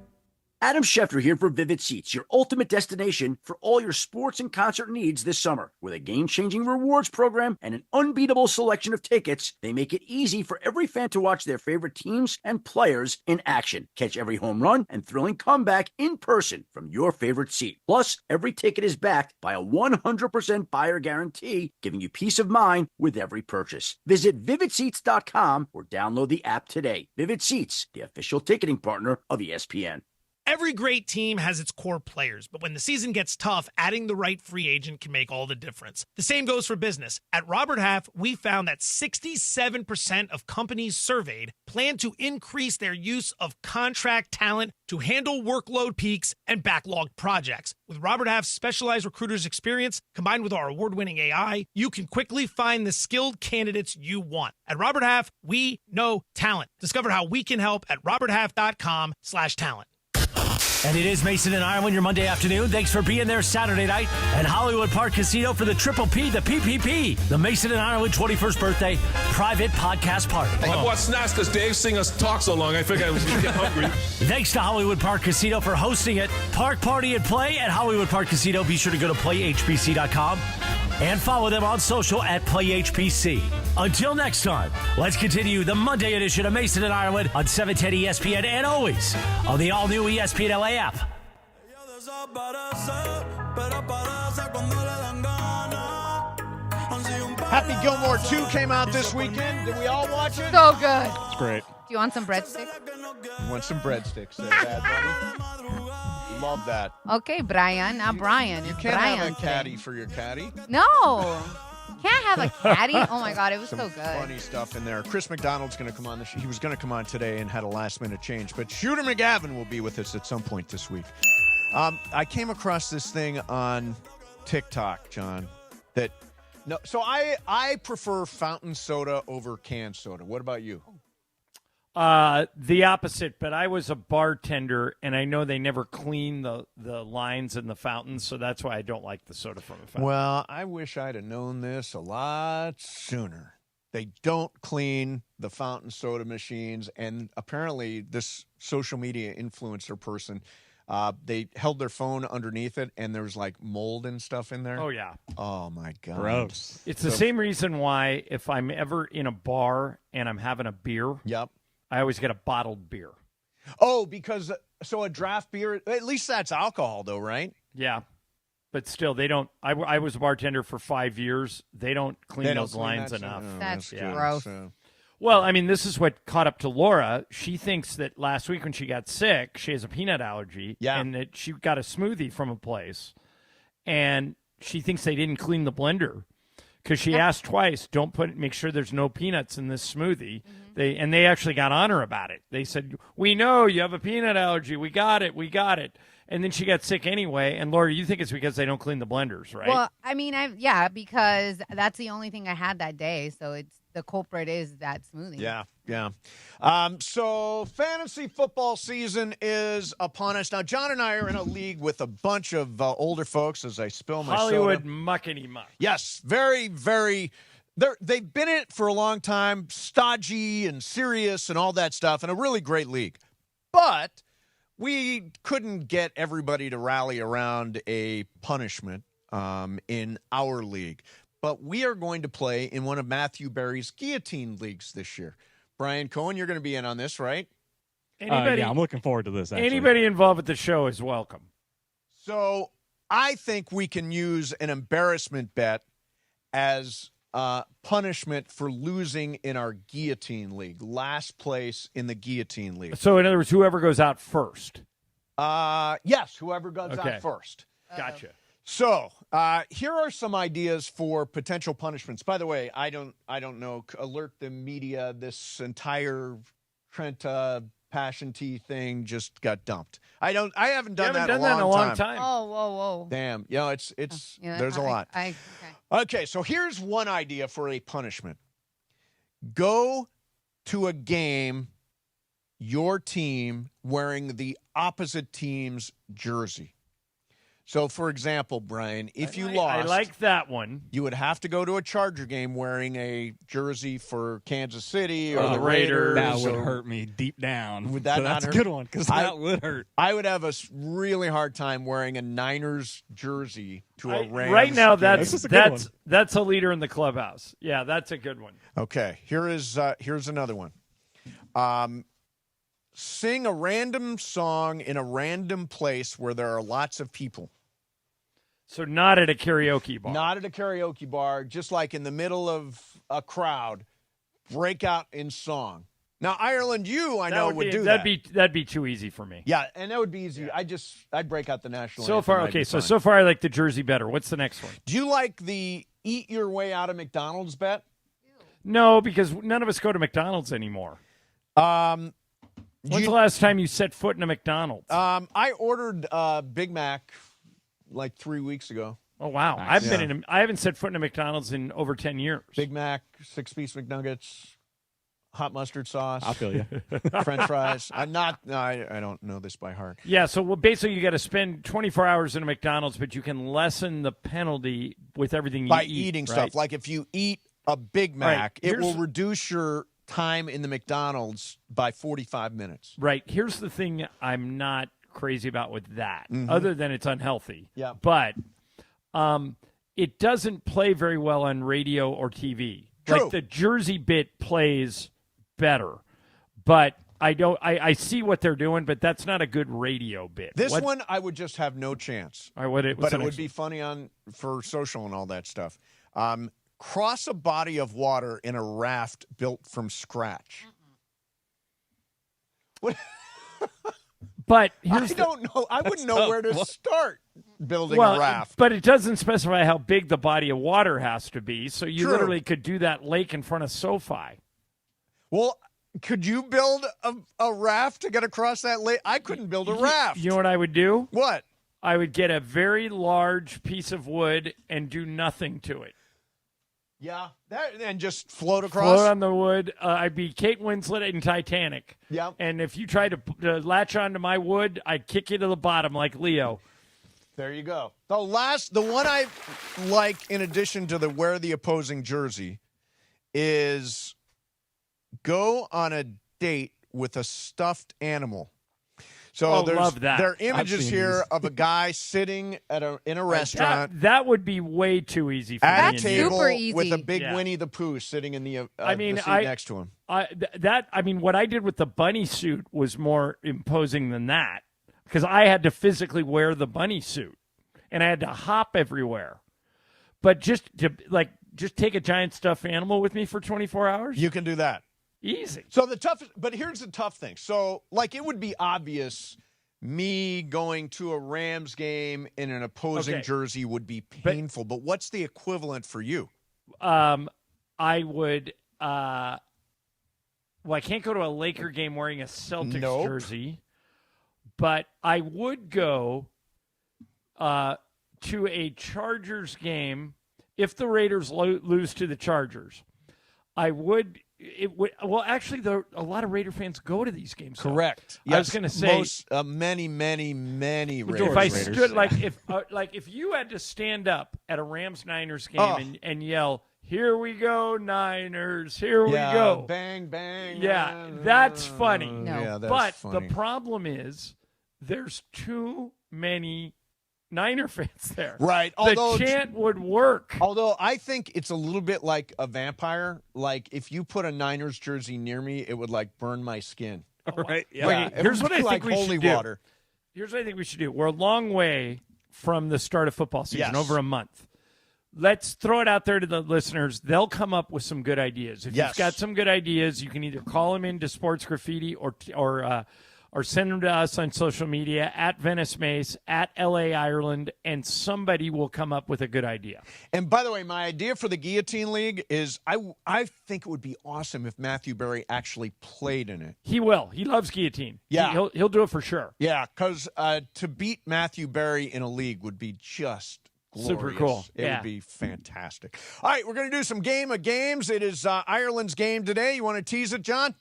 Adam Schefter here for Vivid Seats, your ultimate destination for all your sports and concert needs this summer. With a game-changing rewards program and an unbeatable selection of tickets, they make it easy for every fan to watch their favorite teams and players in action. Catch every home run and thrilling comeback in person from your favorite seat. Plus, every ticket is backed by a 100% buyer guarantee, giving you peace of mind with every purchase. Visit VividSeats.com or download the app today. Vivid Seats, the official ticketing partner of ESPN. Every great team has its core players, but when the season gets tough, adding the right free agent can make all the difference. The same goes for business. At Robert Half, we found that 67% of companies surveyed plan to increase their use of contract talent to handle workload peaks and backlogged projects. With Robert Half's specialized recruiters' experience, combined with our award-winning AI, you can quickly find the skilled candidates you want. At Robert Half, we know talent. Discover how we can help at roberthalf.com/talent. And it is Mason and Ireland, your Monday afternoon. Thanks for being there Saturday night at Hollywood Park Casino for the Triple P, the PPP, the Mason and Ireland 21st birthday private podcast party. I bought snacks because Dave sing us talk so long. I figured I was going to get hungry. Thanks to Hollywood Park Casino for hosting it. Park Party and Play at Hollywood Park Casino. Be sure to go to playhpc.com and follow them on social at PlayHPC. Until next time, let's continue the Monday edition of Mason and Ireland on 710 ESPN and always on the all-new ESPN LA app. Happy Gilmore 2 came out this weekend. Did we all watch it? So good. It's great. Do you want some breadsticks? You want some breadsticks, Bad Bunny? Love that. Okay, Brian. Not Brian. You can't have a caddy for your caddy. No. Can't have a caddy. Oh, my God. It was Some so good. funny stuff in there. Chris McDonald's going to come on the show. He was going to come on today and had a last-minute change. But Shooter McGavin will be with us at some point this week. I came across this thing on TikTok, John, that... No, so I prefer fountain soda over canned soda. What about you? The opposite, but I was a bartender, and I know they never clean the lines in the fountains, so that's why I don't like the soda from a fountain. Well, I wish I'd have known this a lot sooner. They don't clean the fountain soda machines, and apparently this social media influencer person, they held their phone underneath it, and there was like mold and stuff in there. Oh, yeah. Oh, my God. Gross. It's the same reason why if I'm ever in a bar and I'm having a beer, yep, I always get a bottled beer. Oh, because so a draft beer, at least that's alcohol, though, right? Yeah. But still, they don't. I was a bartender for 5 years. They don't clean those lines enough. That's gross. Well, I mean, this is what caught up to Laura. She thinks that last week when she got sick, she has a peanut allergy, and that she got a smoothie from a place, and she thinks they didn't clean the blender because she asked twice, make sure there's no peanuts in this smoothie. They actually got on her about it. They said, we know you have a peanut allergy. We got it. And then she got sick anyway. And Laura, you think it's because they don't clean the blenders, right? Well, I mean, because that's the only thing I had that day. So the culprit is that smoothie. Yeah. So fantasy football season is upon us. Now, John and I are in a league with a bunch of older folks as I spill my Hollywood soda. muckety muck. Yes, very, very. They've been in it for a long time, stodgy and serious and all that stuff, and a really great league. But we couldn't get everybody to rally around a punishment in our league. But we are going to play in one of Matthew Berry's guillotine leagues this year. Brian Cohen, you're going to be in on this, right? Yeah, I'm looking forward to this, actually. Anybody involved with the show is welcome. So I think we can use an embarrassment bet as punishment for losing in our guillotine league. Last place in the guillotine league. So, in other words, whoever goes out first. Yes, whoever goes out first. Gotcha. So, here are some ideas for potential punishments. By the way, I don't know. Alert the media. This entire Trenta Passion Tea thing just got dumped. I haven't done that in a long time. Oh, whoa. Damn. There's a lot. Okay, so here's one idea for a punishment. Go to a game, your team wearing the opposite team's jersey. So, for example, Brian, if you lost... I like that one. You would have to go to a Charger game wearing a jersey for Kansas City or the Raiders. That would hurt me deep down. Would that not that's hurt? a good one, because that would hurt. I would have a really hard time wearing a Niners jersey to a Rams right now, game. that's a leader in the clubhouse. Yeah, that's a good one. Okay, here's another one. Sing a random song in a random place where there are lots of people. So not at a karaoke bar. Not at a karaoke bar, just like in the middle of a crowd, break out in song. Now, Ireland, would do that. That'd be too easy for me. Yeah, and that would be easy. Yeah. I'd break out the national anthem. So far I like the jersey better. What's the next one? Do you like the eat your way out of McDonald's bet? No, because none of us go to McDonald's anymore. When's the last time you set foot in a McDonald's? I ordered Big Mac like 3 weeks ago. Oh, wow. Nice. I haven't set foot in a McDonald's in over 10 years. Big Mac, 6-piece McNuggets, hot mustard sauce. I feel you. French fries. I don't know this by heart. Yeah, so basically you got to spend 24 hours in a McDonald's, but you can lessen the penalty with everything you eat. By eating right? stuff. Like if you eat a Big Mac, it will reduce your time in the McDonald's by 45 minutes. Right. Here's the thing I'm not crazy about with that, other than it's unhealthy. Yeah. But it doesn't play very well on radio or TV. True. Like the Jersey bit plays better, but I see what they're doing, but that's not a good radio bit. This one I would just have no chance. All right, but it would be funny for social and all that stuff. Cross a body of water in a raft built from scratch. What? But I don't know. I wouldn't know where to start building a raft. But it doesn't specify how big the body of water has to be, so you True. literally could do that lake in front of SoFi. Well, could you build a raft to get across that lake? I couldn't build a raft. You know what I would do? What? I would get a very large piece of wood and do nothing to it. Yeah, and just float across? Float on the wood. I'd be Kate Winslet in Titanic. Yeah. And if you try to latch onto my wood, I'd kick you to the bottom like Leo. There you go. The one I like, in addition to wear the opposing jersey, is go on a date with a stuffed animal. So love that. there are images here of a guy sitting in a restaurant. That would be way too easy for me. At a table super easy. with a big Winnie the Pooh sitting in the seat next to him. What I did with the bunny suit was more imposing than that, because I had to physically wear the bunny suit. and I had to hop everywhere. But just take a giant stuffed animal with me for 24 hours? You can do that. Easy. So but here's the tough thing. So, it would be obvious me going to a Rams game in an opposing jersey would be painful. But what's the equivalent for you? I would I can't go to a Laker game wearing a Celtics jersey, but I would go to a Chargers game if the Raiders lose to the Chargers. Actually, a lot of Raider fans go to these games. Correct. Yes. I was going to say many Raiders. If I stood if you had to stand up at a Rams-Niners game and yell, "Here we go, Niners! Here we go!" Bang bang. Yeah, that's funny. No. Yeah, that's but funny. the problem is there's too many Niner fans there. Right. The chant would work. Although I think it's a little bit like a vampire. Like if you put a Niners jersey near me, it would burn my skin. Right. Yeah. Wait, here's what I think we holy should do. water. Here's what I think we should do. We're a long way from the start of football season, Yes. over a month. Let's throw it out there to the listeners. They'll come up with some good ideas. If you've got some good ideas, you can either call them into Sports Graffiti or send them to us on social media at Venice Mace, at LA Ireland, and somebody will come up with a good idea. And by the way, my idea for the Guillotine League is I think it would be awesome if Matthew Berry actually played in it. He will. He loves guillotine. Yeah. He'll do it for sure. Yeah, because to beat Matthew Berry in a league would be just glorious. Super cool. It would be fantastic. All right, we're going to do some game of games. It is Ireland's game today. You want to tease it, John?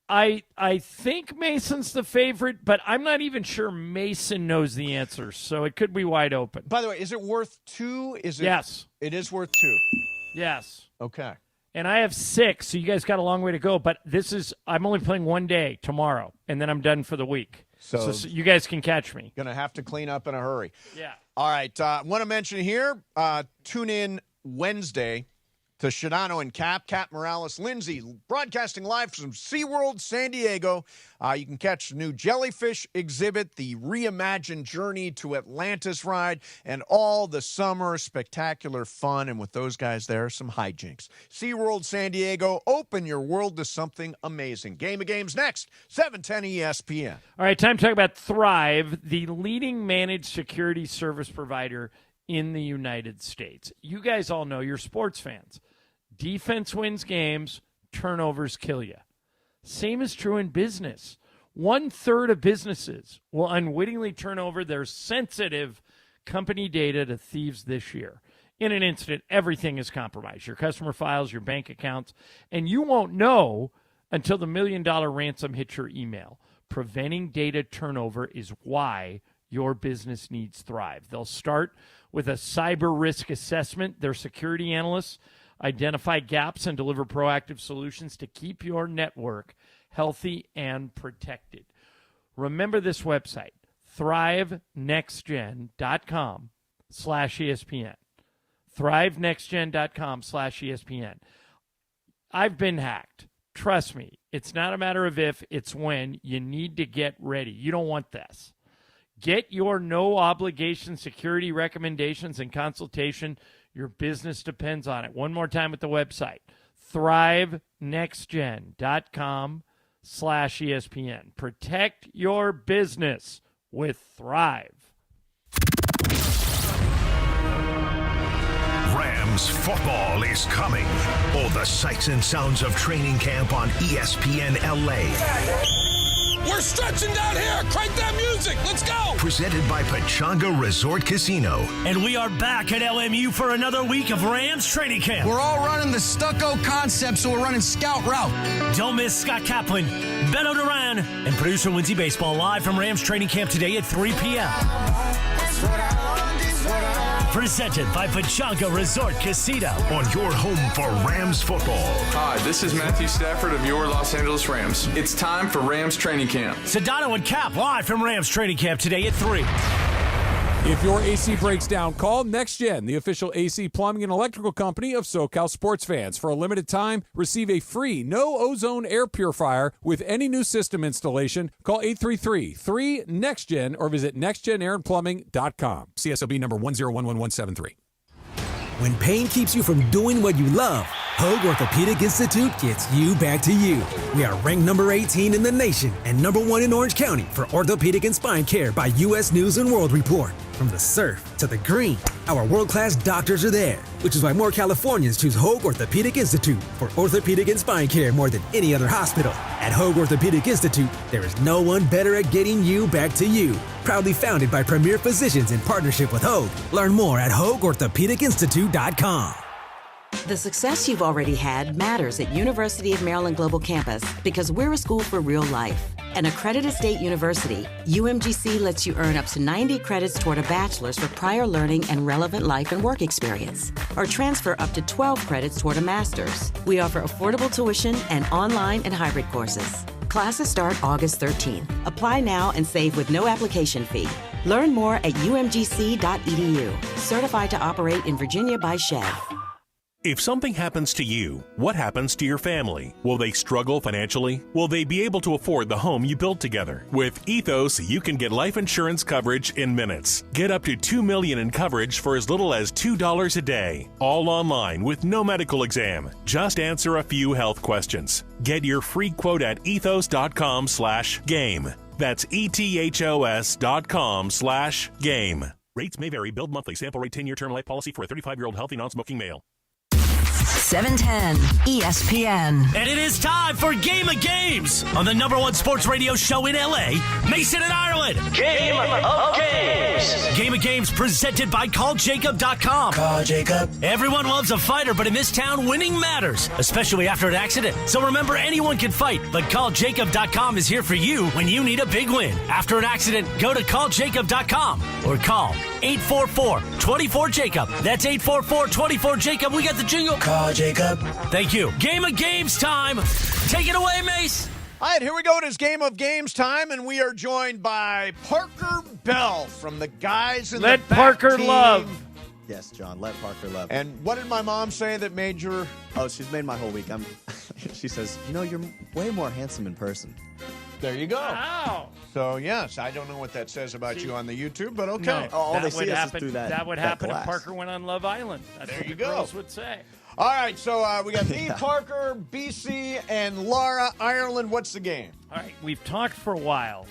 I think Mason's the favorite, but I'm not even sure Mason knows the answer, so it could be wide open. By the way, is it worth 2? Yes. It is worth 2. Yes. Okay. And I have 6, so you guys got a long way to go, but I'm only playing one day tomorrow, and then I'm done for the week. So you guys can catch me. Going to have to clean up in a hurry. Yeah. All right. Want to mention here, tune in Wednesday to Shadano and Cap Morales, Lindsay, broadcasting live from SeaWorld San Diego. You can catch the new jellyfish exhibit, the reimagined Journey to Atlantis ride, and all the summer spectacular fun. And with those guys there, some hijinks. SeaWorld San Diego, open your world to something amazing. Game of Games next, 710 ESPN. All right, time to talk about Thrive, the leading managed security service provider in the United States. You guys all know, you're sports fans. Defense wins games, turnovers kill you. Same is true in business. 1/3 of businesses will unwittingly turn over their sensitive company data to thieves this year. In an instant, everything is compromised. Your customer files, your bank accounts, and you won't know until the $1 million ransom hits your email. Preventing data turnover is why your business needs Thrive. They'll start with a cyber risk assessment. Their security analysts identify gaps and deliver proactive solutions to keep your network healthy and protected. Remember this website, thrivenextgen.com/ESPN. thrivenextgen.com/ESPN. I've been hacked. Trust me, it's not a matter of if, it's when. You need to get ready. You don't want this. Get your no-obligation security recommendations and consultation. Your business depends on it. One more time at the website, thrivenextgen.com/ESPN. Protect your business with Thrive. Rams football is coming. All the sights and sounds of training camp on ESPN LA. We're stretching down here. Crank that music. Let's go. Presented by Pechanga Resort Casino. And we are back at LMU for another week of Rams training camp. We're all running the stucco concept, so we're running scout route. Don't miss Scott Kaplan, Benno Duran, and producer Lindsay Baseball live from Rams training camp today at 3 p.m. Presented by Pechanga Resort Casino. On your home for Rams football. Hi, this is Matthew Stafford of your Los Angeles Rams. It's time for Rams training camp. Sedano and Cap live from Rams training camp today at 3. If your AC breaks down, call NextGen, the official AC plumbing and electrical company of SoCal sports fans. For a limited time, receive a free no-ozone air purifier with any new system installation. Call 833-3-NEXTGen or visit nextgenairandplumbing.com. CSOB number 1011173. When pain keeps you from doing what you love, Hoag Orthopedic Institute gets you back to you. We are ranked number 18 in the nation and number 1 in Orange County for orthopedic and spine care by U.S. News & World Report. From the surf to the green, our world-class doctors are there, which is why more Californians choose Hoag Orthopedic Institute for orthopedic and spine care more than any other hospital. At Hoag Orthopedic Institute, there is no one better at getting you back to you. Proudly founded by premier physicians in partnership with Hoag. Learn more at HoagOrthopedicInstitute.com. The success you've already had matters at University of Maryland Global Campus because we're a school for real life. An accredited state university, UMGC lets you earn up to 90 credits toward a bachelor's for prior learning and relevant life and work experience, or transfer up to 12 credits toward a master's. We offer affordable tuition and online and hybrid courses. Classes start August 13th. Apply now and save with no application fee. Learn more at umgc.edu. Certified to operate in Virginia by SCHEV. If something happens to you, what happens to your family? Will they struggle financially? Will they be able to afford the home you built together? With Ethos, you can get life insurance coverage in minutes. Get up to $2 million in coverage for as little as $2 a day. All online with no medical exam. Just answer a few health questions. Get your free quote at ethos.com/game. That's ethos.com/game. Rates may vary. Billed monthly. Sample rate 10-year term life policy for a 35-year-old healthy non-smoking male. 710 ESPN. And it is time for Game of Games on the number 1 sports radio show in L.A., Mason and Ireland. Game of Games. Game of Games presented by CallJacob.com. Call Jacob. Everyone loves a fighter, but in this town, winning matters, especially after an accident. So remember, anyone can fight, but CallJacob.com is here for you when you need a big win. After an accident, go to CallJacob.com or call 844-24-JACOB. That's 844-24-JACOB. We got the jingle. Call Jacob. Thank you. Game of Games time. Take it away, Mace. All right, here we go. It is Game of Games time, and we are joined by Parker Bell from the guys in Let the back Parker team. love. Yes, John, let Parker love. And what did my mom say that made your... Oh, she's made my whole week. She says, you're way more handsome in person. There you go. Wow. So, yes, I don't know what that says about you on the YouTube, but okay. No, all they that would see us is happen. through that would that happen glass. if Parker went on Love Island. That's There what you the go. girls would say. All right, so we got me, Parker, BC, and Laura. Ireland, what's the game? All right, we've talked for a while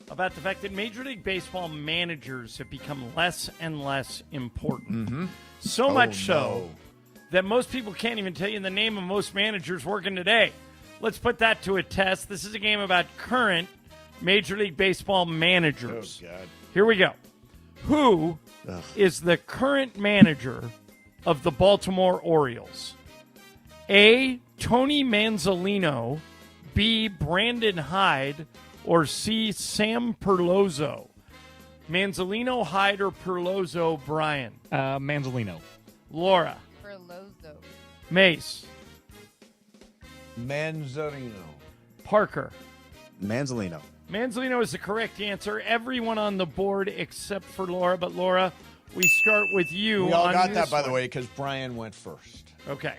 about the fact that Major League Baseball managers have become less and less important. Mm-hmm. So much so that most people can't even tell you the name of most managers working today. Let's put that to a test. This is a game about current Major League Baseball managers. Oh, God. Here we go. Who is the current manager of the Baltimore Orioles? A, Tony Manzolino, B, Brandon Hyde, or C, Sam Perlozzo? Manzolino, Hyde, or Perlozzo, Brian? Manzolino. Laura. Perlozzo. Mace. Manzolino. Parker. Manzolino. Manzolino is the correct answer. Everyone on the board except for Laura. But Laura, we start with you. We all on got this that, by the one. way, because Brian went first. Okay.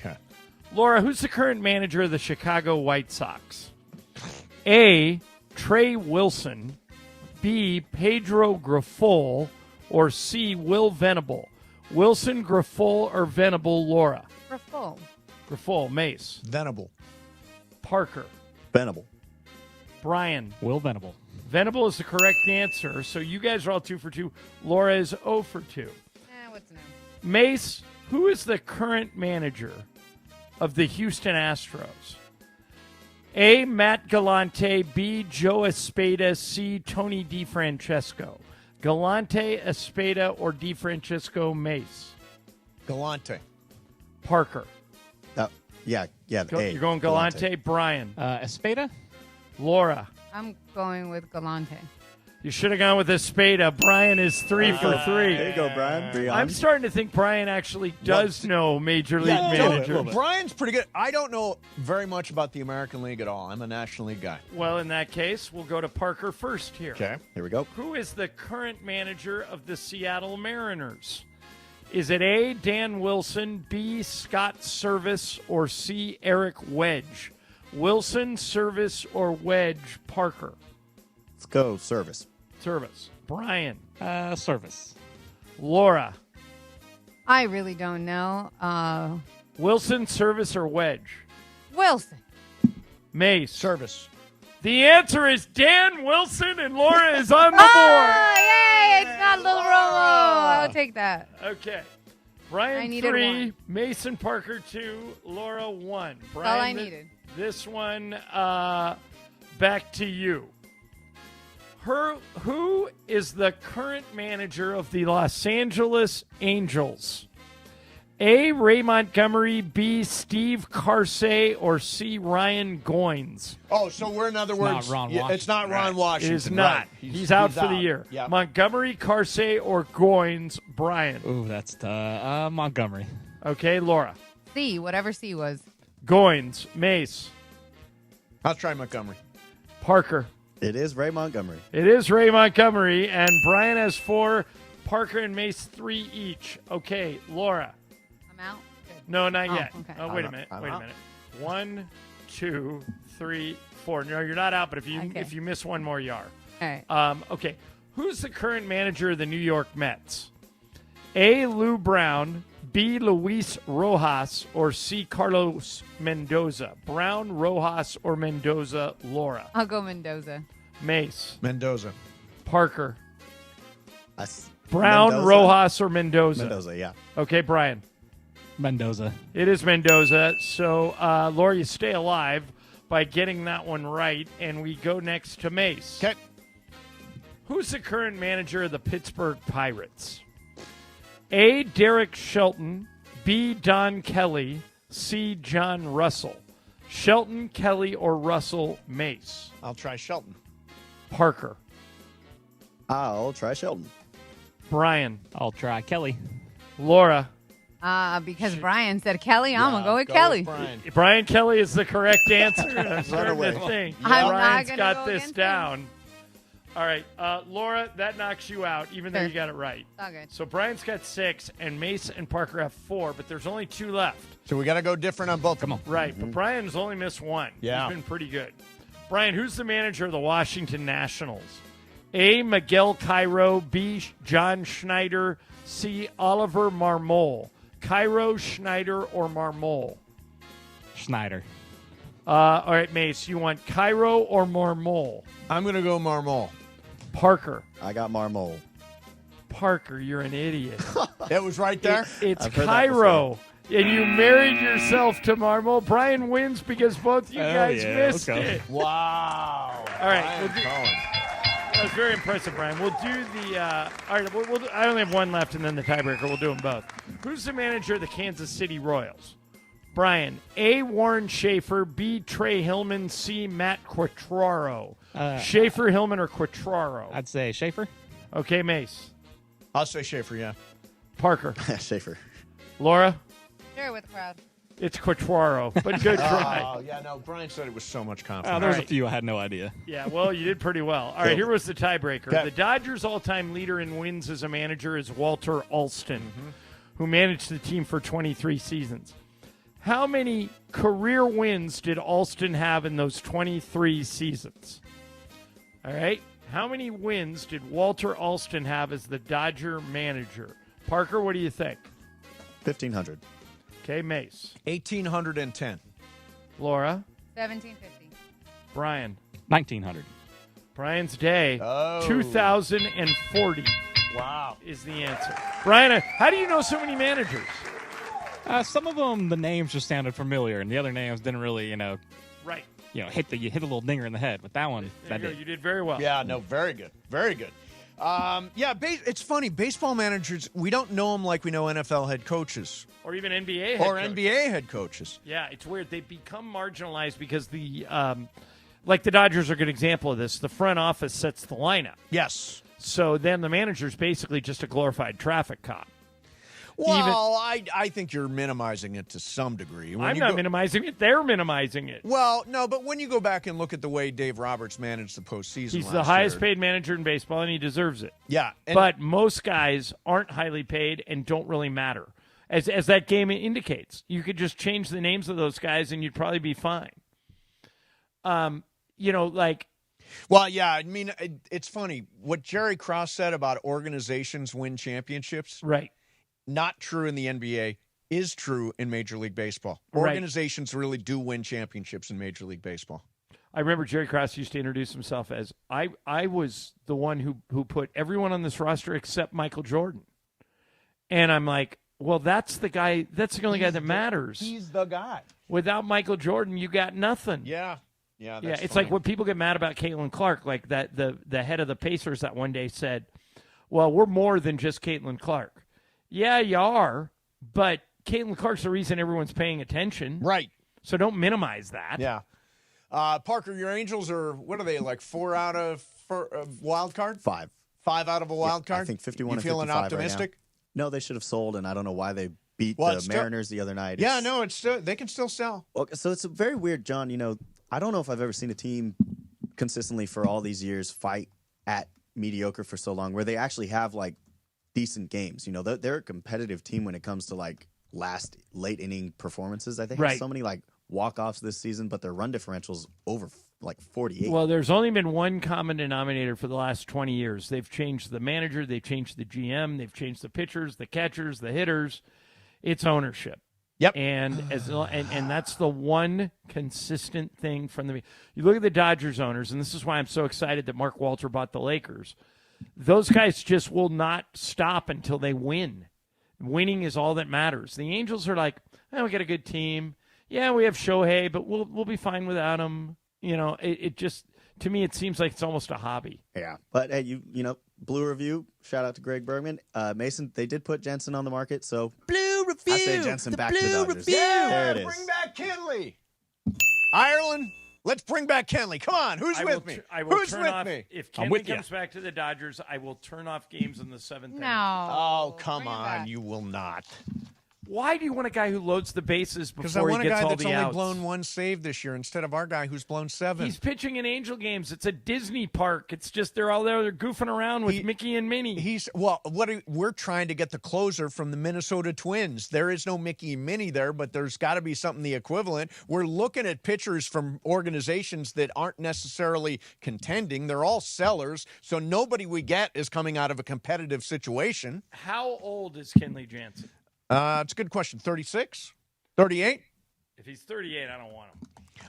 Laura, who's the current manager of the Chicago White Sox? A, Trey Wilson, B, Pedro Grifol, or C, Will Venable? Wilson, Grifol, or Venable, Laura? Grifol. Grifol, Mace. Venable. Parker. Venable. Brian. Will Venable. Venable is the correct answer. So you guys are all 2 for 2. Laura is 0 for 2. What's new? Mace, who is the current manager of the Houston Astros? A, Matt Galante, B, Joe Espada, C, Tony DeFrancesco. Galante, Espada, or DeFrancesco, Mace? Galante. Parker. Yeah. You're going Galante. Brian. Espada? Laura. I'm going with Galante. You should have gone with Espada. Brian is 3 for 3. There you go, Brian. I'm starting to think Brian actually does know Major League Manager. Brian's pretty good. I don't know very much about the American League at all. I'm a National League guy. Well, in that case, we'll go to Parker first here. Okay, here we go. Who is the current manager of the Seattle Mariners? Is it A, Dan Wilson, B, Scott Service, or C, Eric Wedge? Wilson, Service, or Wedge, Parker? Let's go Service. Service. Brian. Service. Laura. I really don't know. Wilson, Service, or Wedge? Wilson. Mace. Service. The answer is Dan Wilson, and Laura is on the board. Oh, yay! It's not Little Romo. I'll take that. Okay. I Brian needed 3, one. Mason Parker 2, Laura 1. Brian, all I needed. This one, back to you. Who is the current manager of the Los Angeles Angels? A, Ray Montgomery, B, Steve Carsey, or C, Ryan Goins? Oh, so we're, in other words, it's not Ron Washington. It is not. Right. He's out for the year. Yep. Montgomery, Carsey, or Goins? Brian. Ooh, that's Montgomery. Okay, Laura. C, whatever C was. Goins. Mace. I'll try Montgomery. Parker. It is Ray Montgomery. It is Ray Montgomery, and Brian has 4, Parker and Mace 3 each. Okay, Laura. I'm out? Good. No, not Oh, yet. okay. Oh, wait a minute. Wait a minute. 1, 2, 3, 4. No, you're not out, but if you miss one more, you are. All right. Okay. Who's the current manager of the New York Mets? A, Lou Brown, B, Luis Rojas, or C, Carlos Mendoza? Brown, Rojas, or Mendoza? Laura. I'll go Mendoza. Mace. Mendoza. Parker. Brown, Mendoza? Rojas, or Mendoza? Mendoza, yeah. Okay, Brian. Mendoza. It is Mendoza. So, Laura, you stay alive by getting that one right, and we go next to Mace. Okay. Who's the current manager of the Pittsburgh Pirates? A, Derek Shelton, B, Don Kelly, C, John Russell. Shelton, Kelly, or Russell? Mace. I'll try Shelton. Parker. I'll try Shelton. Brian. I'll try Kelly. Laura. Because Brian said Kelly, I'm going to go with Kelly. Brian Kelly is the correct answer. I'm starting to think I'm Brian's not got go this against down. All right, Laura, that knocks you out, even though you got it right. Okay. So Brian's got 6, and Mace and Parker have 4, but there's only 2 left. So we got to go different on both. Come on. Right, but Brian's only missed 1. Yeah. He's been pretty good. Brian, who's the manager of the Washington Nationals? A, Miguel Cairo, B, John Schneider, C, Oliver Marmol. Cairo, Schneider, or Marmol? Schneider. All right, Mace, you want Cairo or Marmol? I'm going to go Marmol. Parker. I got Marmol. Parker, you're an idiot. It was right there? It's I've heard that Cairo. And you married yourself to Marmol. Brian wins because both you guys missed it. Wow. All right. That was very impressive, Brian. We'll do the all right, we'll do, I only have 1 left and then the tiebreaker. We'll do them both. Who's the manager of the Kansas City Royals? Brian. A, Warren Schaefer. B, Trey Hillman. C, Matt Quattraro. Schaefer, Hillman, or Quattraro? I'd say Schaefer. Okay, Mace. I'll say Schaefer, yeah. Parker. Schaefer. Laura? Share with the crowd. It's Quattraro, but good try. Oh, yeah, no, Brian said it was so much confidence. There was a few I had no idea. Yeah, well, you did pretty well. All right, here was the tiebreaker. Okay. The Dodgers' all-time leader in wins as a manager is Walter Alston, who managed the team for 23 seasons. How many career wins did Alston have in those 23 seasons? All right. How many wins did Walter Alston have as the Dodger manager? Parker, what do you think? 1,500. Okay, Mace. 1,810. Laura. 1750. Brian. 1900. Brian's day. Oh. 2040. Wow. Is the answer. Brian, how do you know so many managers? Some of them, the names just sounded familiar, and the other names didn't really, Right. hit the little dinger in the head. But that one, You did very well. Yeah, no, very good. Very good. It's funny. Baseball managers, we don't know them like we know NFL head coaches. Or even NBA head Or coaches. NBA head coaches. Yeah, it's weird. They become marginalized because the Like the Dodgers are a good example of this. The front office sets the lineup. Yes. So then the manager's basically just a glorified traffic cop. Well, I think you're minimizing it to some degree. I'm not minimizing it. They're minimizing it. Well, no, but when you go back and look at the way Dave Roberts managed the postseason, he's the highest paid manager in baseball, and he deserves it. Yeah. But most guys aren't highly paid and don't really matter. As that game indicates, you could just change the names of those guys, and you'd probably be fine. Well, yeah, I mean, it's funny. What Jerry Krause said about organizations win championships. Right. Not true in the NBA, is true in Major League Baseball. Organizations really do win championships in Major League Baseball. I remember Jerry Krause used to introduce himself as, I was the one who put everyone on this roster except Michael Jordan. And I'm like, well, that's the guy. That's the only guy that matters. He's the guy. Without Michael Jordan, you got nothing. Yeah. Yeah, that's it's funny. like when people get mad about Caitlin Clark, like that the head of the Pacers that one day said, well, we're more than just Caitlin Clark. Yeah, you are, but Caitlin Clark's the reason everyone's paying attention. Right. So don't minimize that. Yeah. Parker, your Angels are, what are they, like 4 out of wild card? 5. 5 out of a wild card? I think 51 you and feeling 55 optimistic? Right now. No, they should have sold, and I don't know why they beat the Mariners the other night. Yeah, no, they can still sell. Okay, so it's very weird, John. I don't know if I've ever seen a team consistently for all these years fight at mediocre for so long, where they actually have like decent games. They're a competitive team when it comes to like late inning performances. I think have so many like walk-offs this season, but their run differential's over like 48. Well, there's only been one common denominator for the last 20 years. They've changed the manager, they've changed the GM, they've changed the pitchers, the catchers, the hitters. It's ownership. Yep. And and that's the one consistent thing from the. You look at the Dodgers owners, and this is why I'm so excited that Mark Walter bought the Lakers. Those guys just will not stop until they win. Winning is all that matters. The Angels are like, we got a good team. Yeah, we have Shohei, but we'll be fine without him. It just, to me, it seems like it's almost a hobby. Yeah. But hey, Blue Review, shout out to Greg Bergman. Mason, they did put Jensen on the market, so Blue Review. I say Jensen back to the Dodgers. Review. Yeah, there it is. Bring back Kenley. Ireland, let's bring back Kenley. Come on, who's with me? Who's with me? If Kenley comes back to the Dodgers, I will turn off games in the 7th inning. No. Oh, come on. You will not. Why do you want a guy who loads the bases before he gets all the outs? Because I want a guy that's only blown 1 save this year instead of our guy who's blown 7. He's pitching in Angel games. It's a Disney park. It's just they're all there. They're goofing around with Mickey and Minnie. We're trying to get the closer from the Minnesota Twins. There is no Mickey and Minnie there, but there's got to be something the equivalent. We're looking at pitchers from organizations that aren't necessarily contending. They're all sellers, so nobody we get is coming out of a competitive situation. How old is Kenley Jansen? It's a good question. 36? 38? If he's 38, I don't want him.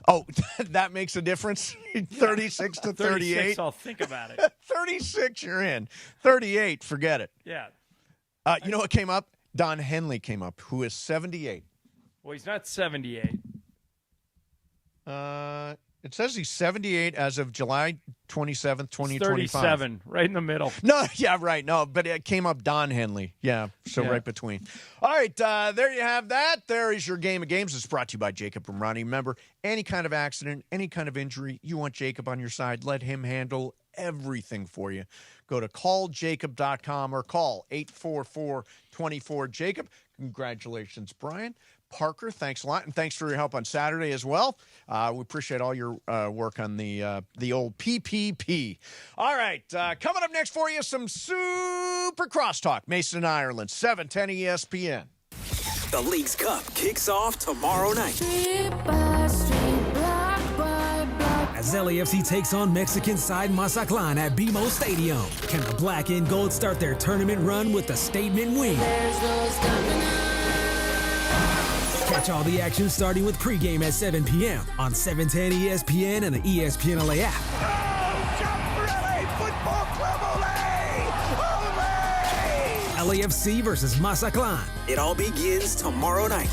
Oh, that makes a difference? 36 to 38? 36, I'll think about it. 36, you're in. 38, forget it. Yeah. You know what came up? Don Henley came up, who is 78. Well, he's not 78. It says he's 78 as of July 27th, 2025. 37, right in the middle. No, yeah, right. No, but it came up Don Henley. Yeah, so right between. All right, there you have that. There is your Game of Games. It's brought to you by Jacob and Ronnie. Remember, any kind of accident, any kind of injury, you want Jacob on your side. Let him handle everything for you. Go to calljacob.com or call 844-24-JACOB. Congratulations, Brian. Parker, thanks a lot, and thanks for your help on Saturday as well. We appreciate all your work on the old PPP. All right, coming up next for you, some super crosstalk. Mason and Ireland, 710 ESPN. The League's Cup kicks off tomorrow night. As LAFC takes on Mexican side Mazatlán at BMO Stadium. Can the black and gold start their tournament run with a statement win? Catch all the action starting with pregame at 7 p.m. on 710 ESPN and the ESPN LA app. LAFC versus Mazatlán. It all begins tomorrow night.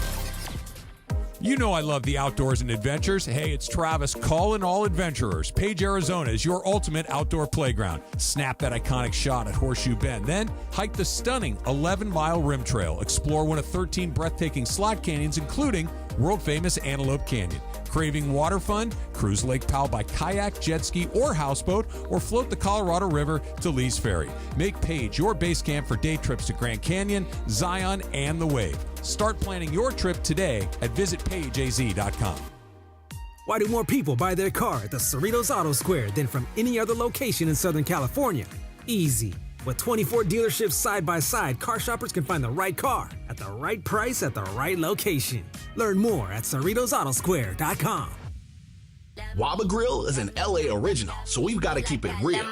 You know I love the outdoors and adventures. Hey, it's Travis calling all adventurers. Page, Arizona is your ultimate outdoor playground. Snap that iconic shot at Horseshoe Bend. Then hike the stunning 11-mile rim trail. Explore one of 13 breathtaking slot canyons, including world-famous Antelope Canyon. Craving water fun? Cruise Lake Powell by kayak, jet ski, or houseboat, or float the Colorado River to Lee's Ferry. Make Page your base camp for day trips to Grand Canyon, Zion, and the Wave. Start planning your trip today at visitpageaz.com. Why do more people buy their car at the Cerritos Auto Square than from any other location in Southern California? Easy. With 24 dealerships side by side, car shoppers can find the right car at the right price at the right location. Learn more at CerritosAutoSquare.com. Waba Grill is an LA original, so we've got to keep it real.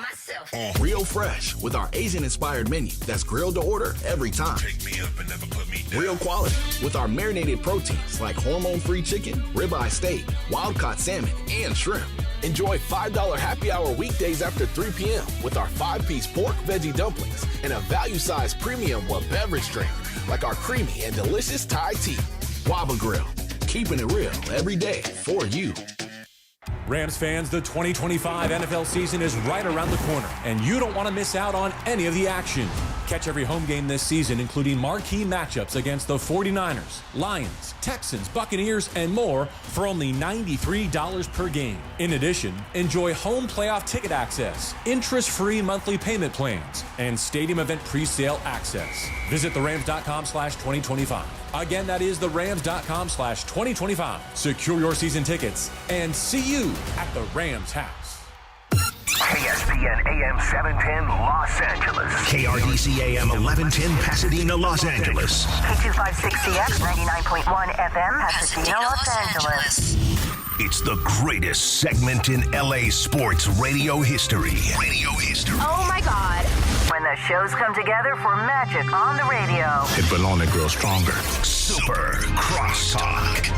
Real fresh with our Asian-inspired menu that's grilled to order every time. Pick me up and never put me down. Real quality with our marinated proteins like hormone-free chicken, ribeye steak, wild-caught salmon, and shrimp. Enjoy $5 happy hour weekdays after 3 p.m. with our 5-piece pork veggie dumplings and a value-sized premium beverage drink like our creamy and delicious Thai tea. Waba Grill, keeping it real every day for you. Rams fans, the 2025 NFL season is right around the corner, and you don't want to miss out on any of the action. Catch every home game this season, including marquee matchups against the 49ers, Lions, Texans, Buccaneers, and more for only $93 per game. In addition, enjoy home playoff ticket access, interest-free monthly payment plans, and stadium event pre-sale access. Visit therams.com/2025. Again, that is therams.com/2025. Secure your season tickets and see you at the Rams house. KSPN AM 710 Los Angeles. KRDC AM 1110 Pasadena, Los Angeles. K256CX 99.1 FM Pasadena, Los Angeles. It's the greatest segment in LA sports radio history. Oh my God. When the shows come together for magic on the radio. It will only grow stronger. Super Crosstalk.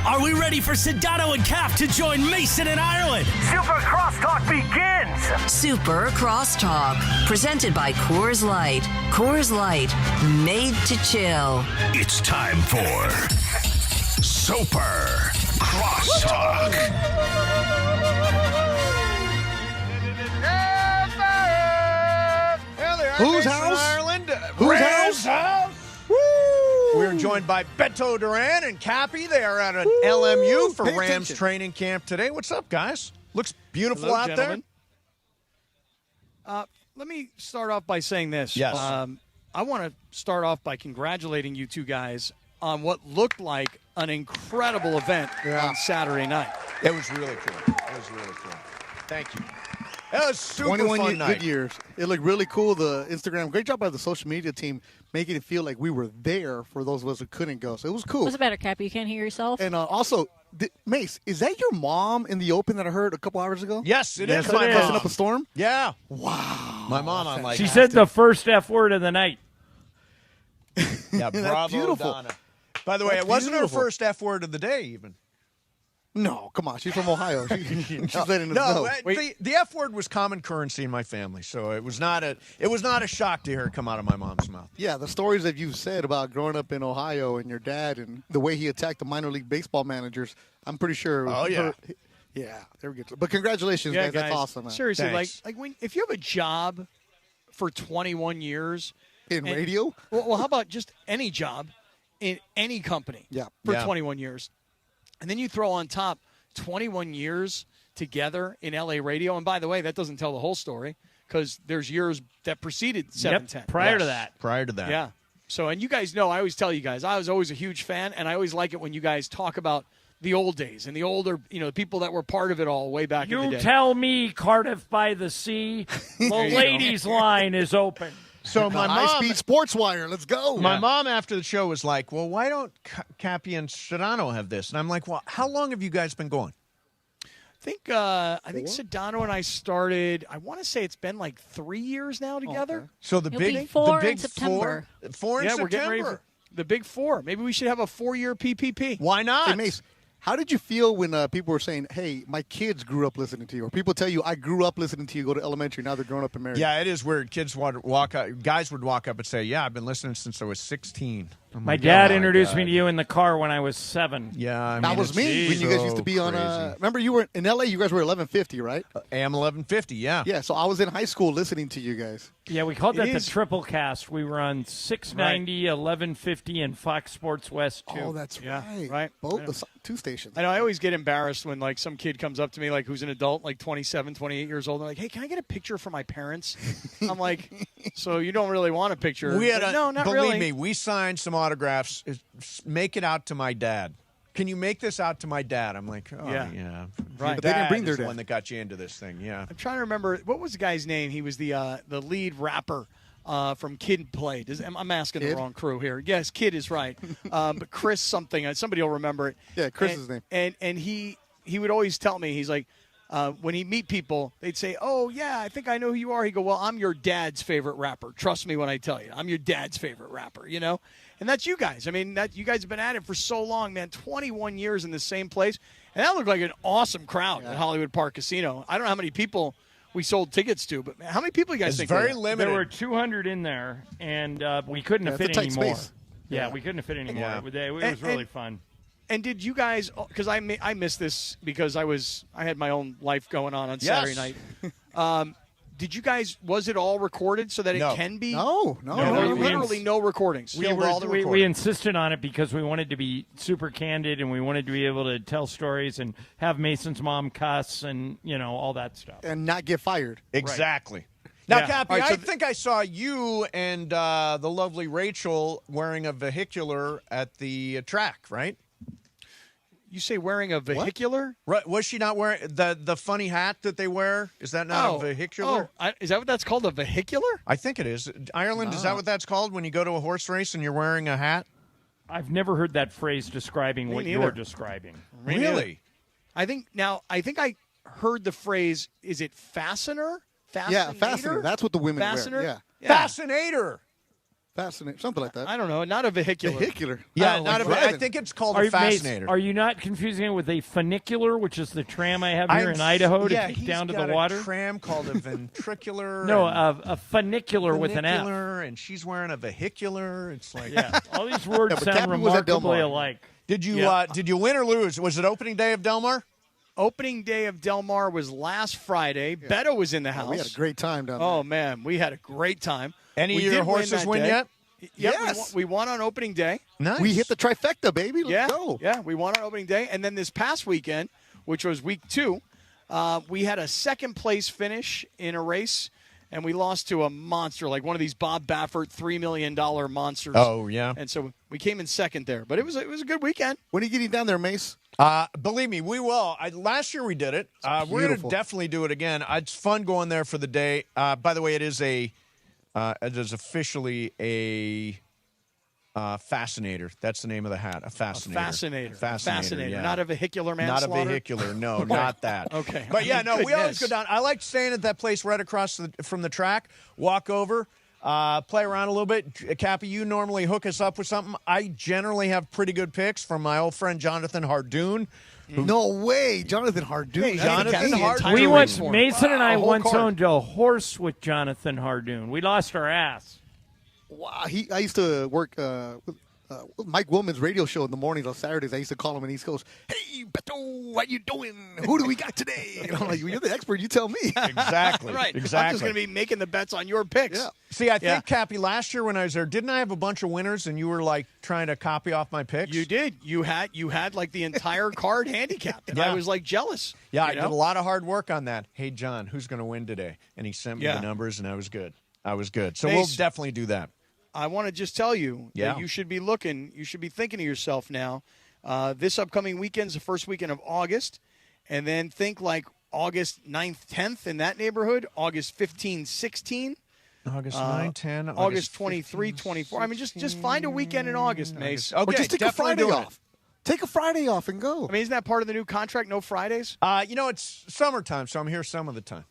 Are we ready for Sedano and Cap to join Mason in Ireland? Super Crosstalk begins. Super Crosstalk, presented by Coors Light. Coors Light, made to chill. It's time for Super Crosstalk. Whose house? Ireland. Whose house? Woo! We're joined by Beto Duran and Cappy. They are at an LMU for Rams training camp today. What's up, guys? Looks beautiful. Hello, out gentlemen. There. Let me start off by saying this. Yes. I want to start off by congratulating you two guys on what looked like an incredible event on Saturday night. It was really cool. Thank you. That was super 21 fun night. good years. It looked really cool. The Instagram, great job by the social media team, making it feel like we were there for those of us who couldn't go. So it was cool. What's the matter, Cappy? You can't hear yourself? And also, Mace, is that your mom in the open that I heard a couple hours ago? Yes, it is. My Mom. mom. Up a storm? Yeah. Wow. My mom, I'm like, she said the first F word of the night. Yeah, bravo, beautiful. Donna. By the way, it wasn't her first F word of the day, even. No, come on. She's from Ohio. She's letting us know. The F word was common currency in my family, so it was not a shock to hear it come out of my mom's mouth. Yeah, the stories that you've said about growing up in Ohio and your dad and the way he attacked the minor league baseball managers, I'm pretty sure. Yeah, there we go. But congratulations, guys. That's awesome, man. Seriously, like when if you have a job for 21 years in radio, well, how about just any job in any company? For 21 years. And then you throw on top 21 years together in LA radio. And by the way, that doesn't tell the whole story because there's years that preceded 710. Prior to that. Yeah. So, and you guys know, I always tell you guys, I was always a huge fan, and I always like it when you guys talk about the old days and the older, the people that were part of it all way back in the day. You tell me, Cardiff by the Sea, the ladies' line is open. So my mom, high-speed sports wire. Let's go. My mom after the show was like, "Well, why don't Cappy and Sedano have this?" And I'm like, "Well, how long have you guys been going?" I think Sedano and I started. I want to say it's been like 3 years now together. Okay. So the It'll big be 4 the big in September. Four in We're getting ready September. for the big 4. Maybe we should have a 4-year PPP. Why not? Hey, Mace, how did you feel when people were saying, "Hey, my kids grew up listening to you," or people tell you, "I grew up listening to you, go to elementary, now they're grown up and married"? Yeah, it is weird. Kids would walk up. Guys would walk up and say, "Yeah, I've been listening since I was 16." My dad introduced me to you in the car when I was 7. Yeah, I mean, that was me when you guys used to be on. Remember, you were in L.A. You guys were 1150, right? AM 1150. Yeah. Yeah. So I was in high school listening to you guys. Yeah, we called that the triple cast. We were on 690, 1150, and Fox Sports West 2. Oh, that's right. Right. Both the 2 stations. I know. I always get embarrassed when like some kid comes up to me, like who's an adult, like 27, 28 years old. They're like, "Hey, can I get a picture for my parents?" I'm like, "So you don't really want a picture?" We had no, not believe really. me, we signed some autographs. Make it out to my dad. Can you make this out to my dad? I'm like, oh, yeah. Right. But they didn't bring their the dad. one that got you into this thing, yeah. I'm trying to remember, what was the guy's name? He was the lead rapper from Kid Play. I'm asking the wrong crew here. Yes, Kid is right. But Chris something, somebody will remember it. Yeah, Chris's name. And he would always tell me, he's like, when he meet people, they'd say, "Oh, yeah, I think I know who you are." He'd go, "Well, I'm your dad's favorite rapper. Trust me when I tell you. I'm your dad's favorite rapper," you know? And that's you guys. I mean, you guys have been at it for so long, man. 21 years in the same place. And that looked like an awesome crowd at Hollywood Park Casino. I don't know how many people we sold tickets to, but how many people you guys think? Very were limited. There were 200 in there, and we couldn't have fit any more. Yeah, we couldn't have fit any more. It was really fun. And did you guys? Because I missed this because I had my own life going on Saturday night. Did you guys? Was it all recorded so that it can be? No. Literally no recordings. We insisted on it because we wanted to be super candid and we wanted to be able to tell stories and have Mason's mom cuss and all that stuff and not get fired. Exactly. Now, Cappy, I think I saw you and the lovely Rachel wearing a vehicular at the track, right? You say wearing a vehicular? Right? Was she not wearing the funny hat that they wear? Is that not a vehicular? Is that what that's called? A vehicular? I think it is. Ireland, is that what that's called when you go to a horse race and you're wearing a hat? I've never heard that phrase describing what you're describing. Really? I think I heard the phrase. Is it fastener? Yeah, fascinator. That's what the women wear. Yeah. Fascinator. Fascinator, something like that. I don't know. Not a vehicular. Vehicular. Yeah, I think it's called a fascinator. Are you not confusing it with a funicular, which is the tram I have here in Idaho to take down to the water? A tram called a ventricular. No, a funicular with an F. And she's wearing a vehicular. It's like all these words sound remarkably alike. Did you win or lose? Was it opening day of Del Mar? Opening day of Del Mar was last Friday. Yeah. Beto was in the house. We had a great time down there. Oh, man. We had a great time. Any of your horses win yet? Yep, yes. We won on opening day. Nice. We hit the trifecta, baby. Let's go. Yeah, we won on opening day. And then this past weekend, which was week 2, we had a second-place finish in a race, and we lost to a monster, like one of these Bob Baffert $3 million monsters. Oh, yeah. And so we came in second there. But it was a good weekend. When are you getting down there, Mace? Believe me, we will. Last year we did it. We're going to definitely do it again. It's fun going there for the day. By the way, it is officially a fascinator. That's the name of the hat. A fascinator. Fascinator. Yeah. Not a vehicular Not manslaughter? a vehicular. No, not that. Okay. But we always go down. I like staying at that place right across from the track. Walk over. Play around a little bit. Cappy, you normally hook us up with something. I generally have pretty good picks from my old friend Jonathan Hardoon. No way, Jonathan Hardoon. Jonathan Hardoon. Mason and I once owned a horse with Jonathan Hardoon. We lost our ass. Wow, I used to work with Mike Woolman's radio show in the mornings on Saturdays. I used to call him and he goes, "Hey, Beto, what you doing? Who do we got today?" And I'm like, "You're the expert. You tell me." Exactly. Right. Exactly. I'm just going to be making the bets on your picks. Yeah. See, I think, Cappy, last year when I was there, didn't I have a bunch of winners and you were like trying to copy off my picks? You did. You had like the entire card handicapped. And I was like jealous. Yeah, I did a lot of hard work on that. Hey, John, who's going to win today? And he sent me the numbers and I was good. So we'll definitely do that. I want to just tell you that you should be thinking to yourself now, this upcoming weekend's the first weekend of August, and then think like August 9th, 10th in that neighborhood, August 15, 16. August 9, 10, August 23, 24. I mean, just find a weekend in August, Mace. Okay, or just take a Friday off. Take a Friday off and go. I mean, isn't that part of the new contract, no Fridays? It's summertime, so I'm here some of the time.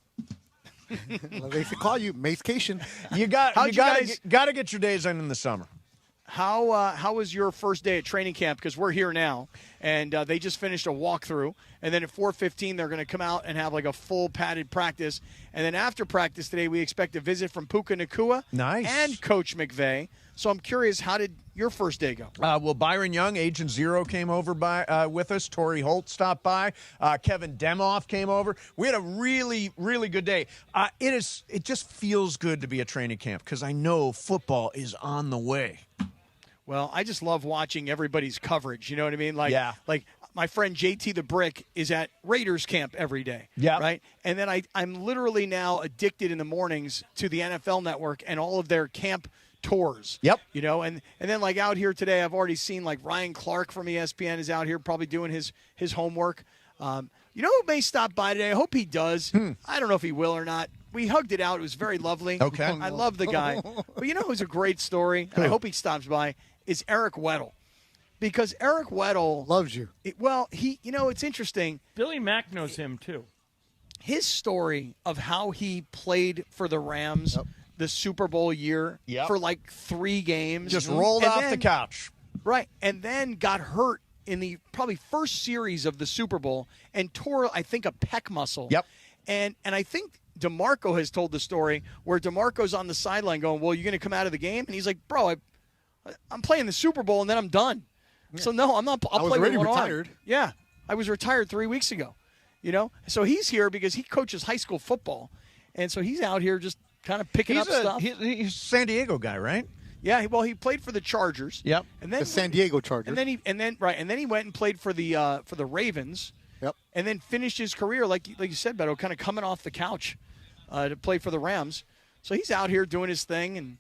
They call you Macecation. You got to get your days in the summer. How was your first day at training camp? Because we're here now, and they just finished a walkthrough, And then at 4:15, they're going to come out and have like a full padded practice. And then after practice today, we expect a visit from Puka Nacua and Coach McVay. So I'm curious, how did your first day go? Well, Byron Young, Agent Zero, came over with us. Torrey Holt stopped by. Kevin Demoff came over. We had a really, really good day. It just feels good to be at training camp because I know football is on the way. Well, I just love watching everybody's coverage. You know what I mean? Like my friend JT the Brick is at Raiders camp every day. Yeah. Right? And then I'm literally now addicted in the mornings to the NFL Network and all of their camp tours. Yep. You know, and then like out here today, I've already seen like Ryan Clark from ESPN is out here probably doing his homework. You know who may stop by today? I hope he does. I don't know if he will or not. We hugged it out. It was very lovely. Okay. I love the guy. But you know who's a great story, and I hope he stops by, is Eric Weddle. Because Eric Weddle loves you. It's interesting. Billy Mack knows him too. His story of how he played for the Rams the Super Bowl year for like 3 games. Just rolled off the couch. Right. And then got hurt in the probably first series of the Super Bowl and tore, I think, a pec muscle. Yep. And I think DeMarco has told the story where DeMarco's on the sideline going, well, you're going to come out of the game? And he's like, bro, I'm playing the Super Bowl and then I'm done. Yeah. So, no, I'm not. I'll play with one retired. arm. Yeah. I was retired 3 weeks ago. You know? So he's here because he coaches high school football. And so he's out here just kind of picking up stuff. He's a San Diego guy, right? Yeah, well, he played for the Chargers. Yep. And then the San Diego Chargers. And then he went and played for the Ravens. Yep. And then finished his career like you said, Beto, kind of coming off the couch to play for the Rams. So he's out here doing his thing, and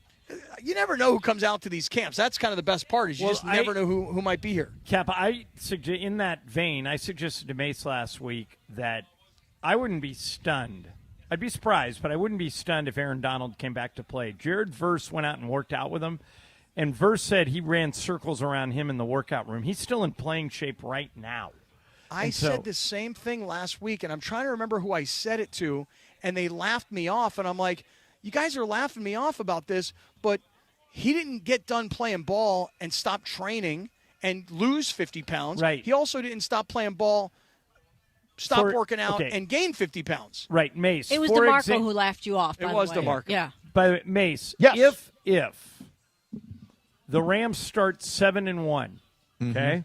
you never know who comes out to these camps. That's kind of the best part is you just never know who might be here. Cap, in that vein, I suggested to Mace last week that I wouldn't be stunned. I'd be surprised, but I wouldn't be stunned if Aaron Donald came back to play. Jared Verse went out and worked out with him, and Verse said he ran circles around him in the workout room. He's still in playing shape right now. I said the same thing last week, and I'm trying to remember who I said it to, and they laughed me off, and I'm like, you guys are laughing me off about this, but he didn't get done playing ball and stop training and lose 50 pounds. Right. He also didn't stop playing ball, working out, and gain 50 pounds. Right, Mace. It was DeMarco who laughed you off. It was DeMarco. Yeah. By the way, Mace, yes. if the Rams start 7-1, okay,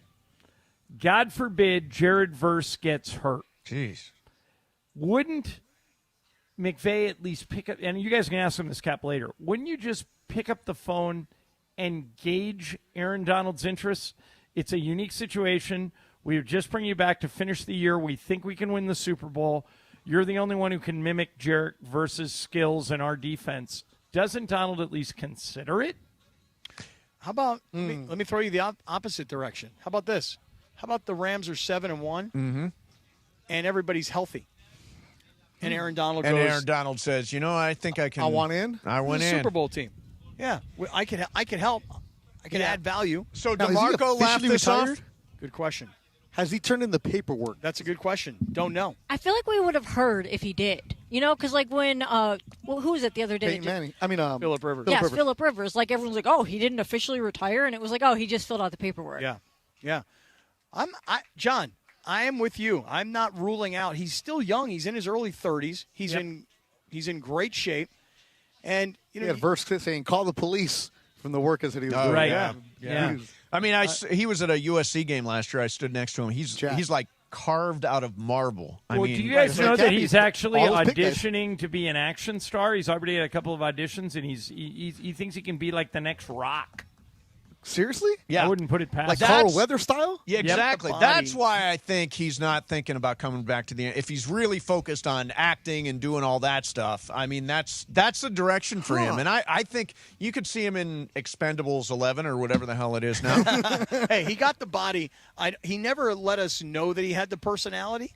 God forbid Jared Verse gets hurt. Jeez. Wouldn't McVay at least pick up, and you guys can ask him this, Cap, later, wouldn't you just pick up the phone and gauge Aaron Donald's interests? It's a unique situation. We just bring you back to finish the year. We think we can win the Super Bowl. You're the only one who can mimic Jarrett versus skills in our defense. Doesn't Donald at least consider it? How about, let me throw you the opposite direction. How about this? How about the Rams are 7-1 and everybody's healthy? And Aaron Donald goes. And Aaron Donald says, I think I can. I want in. I want in. Super Bowl team. Yeah, I can help. I can add value. So DeMarco laughed this off? Good question. Has he turned in the paperwork? That's a good question. Don't know. I feel like we would have heard if he did. Because like when, who was it the other day? Peyton Manning. Phillip Rivers. Yes, Phillip Rivers. Like everyone's like, oh, he didn't officially retire, and it was like, oh, he just filled out the paperwork. Yeah. John, I am with you. I'm not ruling out. He's still young. He's in his early 30s. He's in great shape, and he had Verse saying, "Call the police." From the work that he was doing. Right. Yeah. I mean, he was at a USC game last year. I stood next to him. He's like carved out of marble. Do you guys know that he's actually auditioning to be an action star? He's already had a couple of auditions, and he thinks he can be like the next Rock. Seriously? Yeah. I wouldn't put it past like Carl Weather style? Yeah, exactly. That's why I think he's not thinking about coming back to the – if he's really focused on acting and doing all that stuff, I mean, that's the direction for him. And I think you could see him in Expendables 11 or whatever the hell it is now. Hey, he got the body. He never let us know that he had the personality.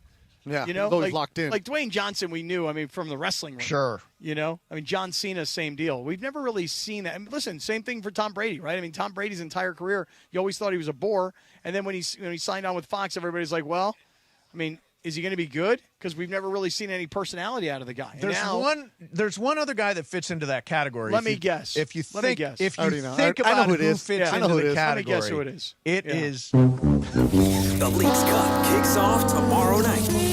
Yeah, he's locked in. Like Dwayne Johnson, we knew, from the wrestling ring. Sure. John Cena, same deal. We've never really seen that. Listen, same thing for Tom Brady, right? Tom Brady's entire career, you always thought he was a bore. And then when he signed on with Fox, everybody's like, well, is he going to be good? Because we've never really seen any personality out of the guy. And There's one other guy that fits into that category. Let me guess. If you Let me think, guess. if I you already know. think I know about who it is. fits I know into who it the is. category, Let me guess who it is. It is. The League's Cup kicks off tomorrow night.